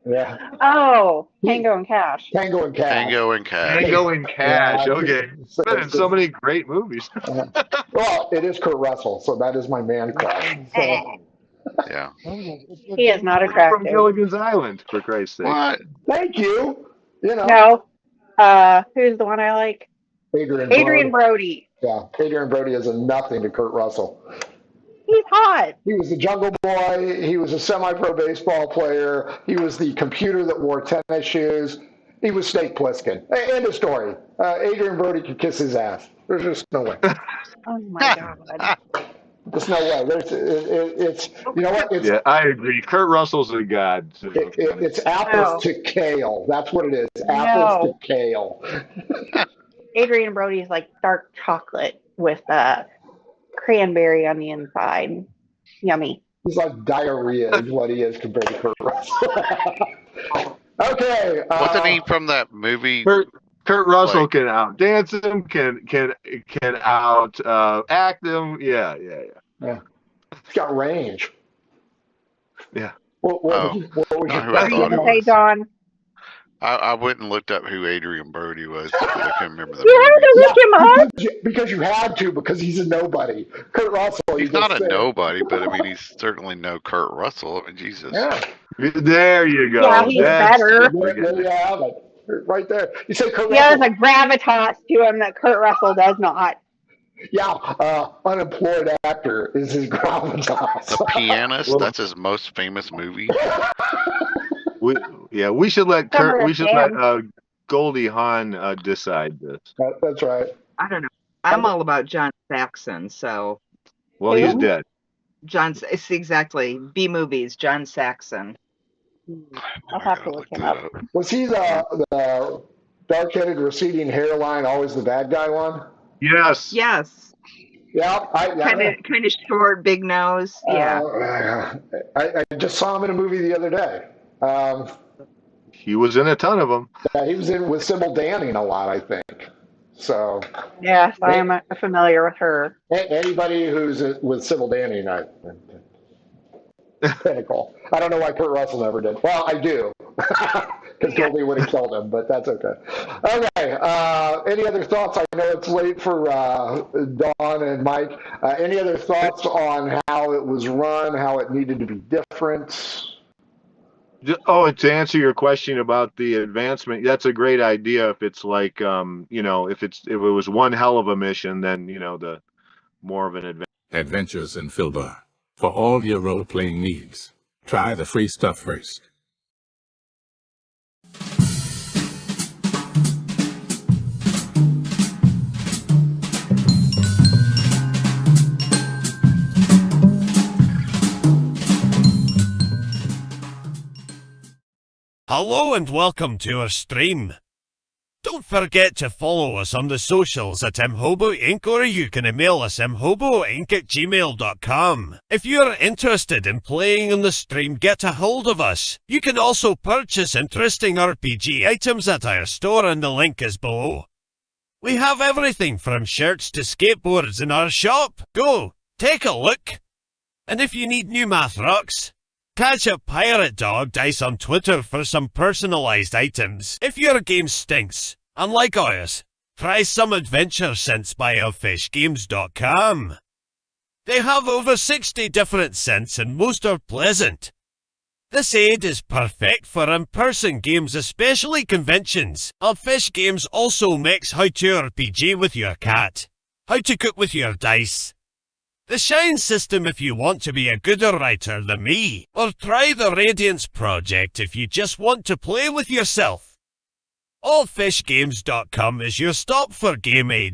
Yeah. Oh, Tango and Cash. Tango and Cash. Tango and Cash. Tango and Cash. Yeah, Okay. Been in so many great movies. Well, it is Kurt Russell, so that is my man crush. So. Yeah. He is not attractive. From Gilligan's Island, for Christ's sake. What? Thank you. No. Who's the one I like? Adrian Brody. Yeah, Adrian Brody is a nothing to Kurt Russell. He's hot. He was the Jungle Boy. He was a semi-pro baseball player. He was the computer that wore tennis shoes. He was Snake Plissken. End of story. Adrian Brody could kiss his ass. There's just no way. Oh my god. There's no way. It's you know what? Yeah, I agree. Kurt Russell's a god. It's apples to kale. That's what it is. Apples to kale. Adrian Brody's like dark chocolate with cranberry on the inside. Yummy. He's like diarrhea is what he is compared to Kurt Russell. Okay. Wasn't he from that movie? Kurt Russell can out dance him, can out act him. Yeah. He's got range. Yeah. What was you say, Don? I went and looked up who Adrian Brody was. I can't remember the You had to movie. look him up? Because you had to, because he's a nobody. Kurt Russell. He's not a nobody, but I mean, he's certainly no Kurt Russell. I mean, Jesus. Yeah. There you go. Yeah, he's better. There you have it. Right there. You say Kurt He has Russell. a gravitas to him that Kurt Russell does not. Yeah, unemployed actor is his gravitas. The Pianist, that's his most famous movie. We should let Goldie Hawn decide this. That's right. I don't know. I'm all about John Saxon, so. Well, he's dead. It's exactly B movies. John Saxon. I'll have to look him up. Was he the dark-headed, receding hairline, always the bad guy one? Yes. Yes. Yeah. Kind of short, big nose. Yeah. I just saw him in a movie the other day. He was in a ton of them. Yeah, he was in with Sybil Danning a lot, I think. So. Yes, I am familiar with her. Anybody who's with Sybil Danning, pinnacle. I don't know why Kurt Russell never did. Well, I do, because Goldie would have killed him, but that's okay. Okay. Any other thoughts? I know it's late for Dawn and Mike. Any other thoughts on how it was run, how it needed to be different? To answer your question about the advancement, that's a great idea. If it's like, if it was one hell of a mission, then the more of an adventure. Adventures in Filbar. For all your role-playing needs, try the free stuff first. Hello and welcome to our stream. Don't forget to follow us on the socials at mhobo Inc. or you can email us mhoboinc@gmail.com. If you're interested in playing on the stream, get a hold of us. You can also purchase interesting RPG items at our store and the link is below. We have everything from shirts to skateboards in our shop. Go, take a look. And if you need new math rocks, catch a Pirate Dog Dice on Twitter for some personalized items. If your game stinks, unlike ours, try some adventure scents by elfishgames.com. They have over 60 different scents and most are pleasant. This aid is perfect for in-person games, especially conventions. Elfish Games also makes how to RPG with your cat, how to cook with your dice, the Shine system if you want to be a gooder writer than me, or try the Radiance project if you just want to play with yourself. Allfishgames.com is your stop for game aids.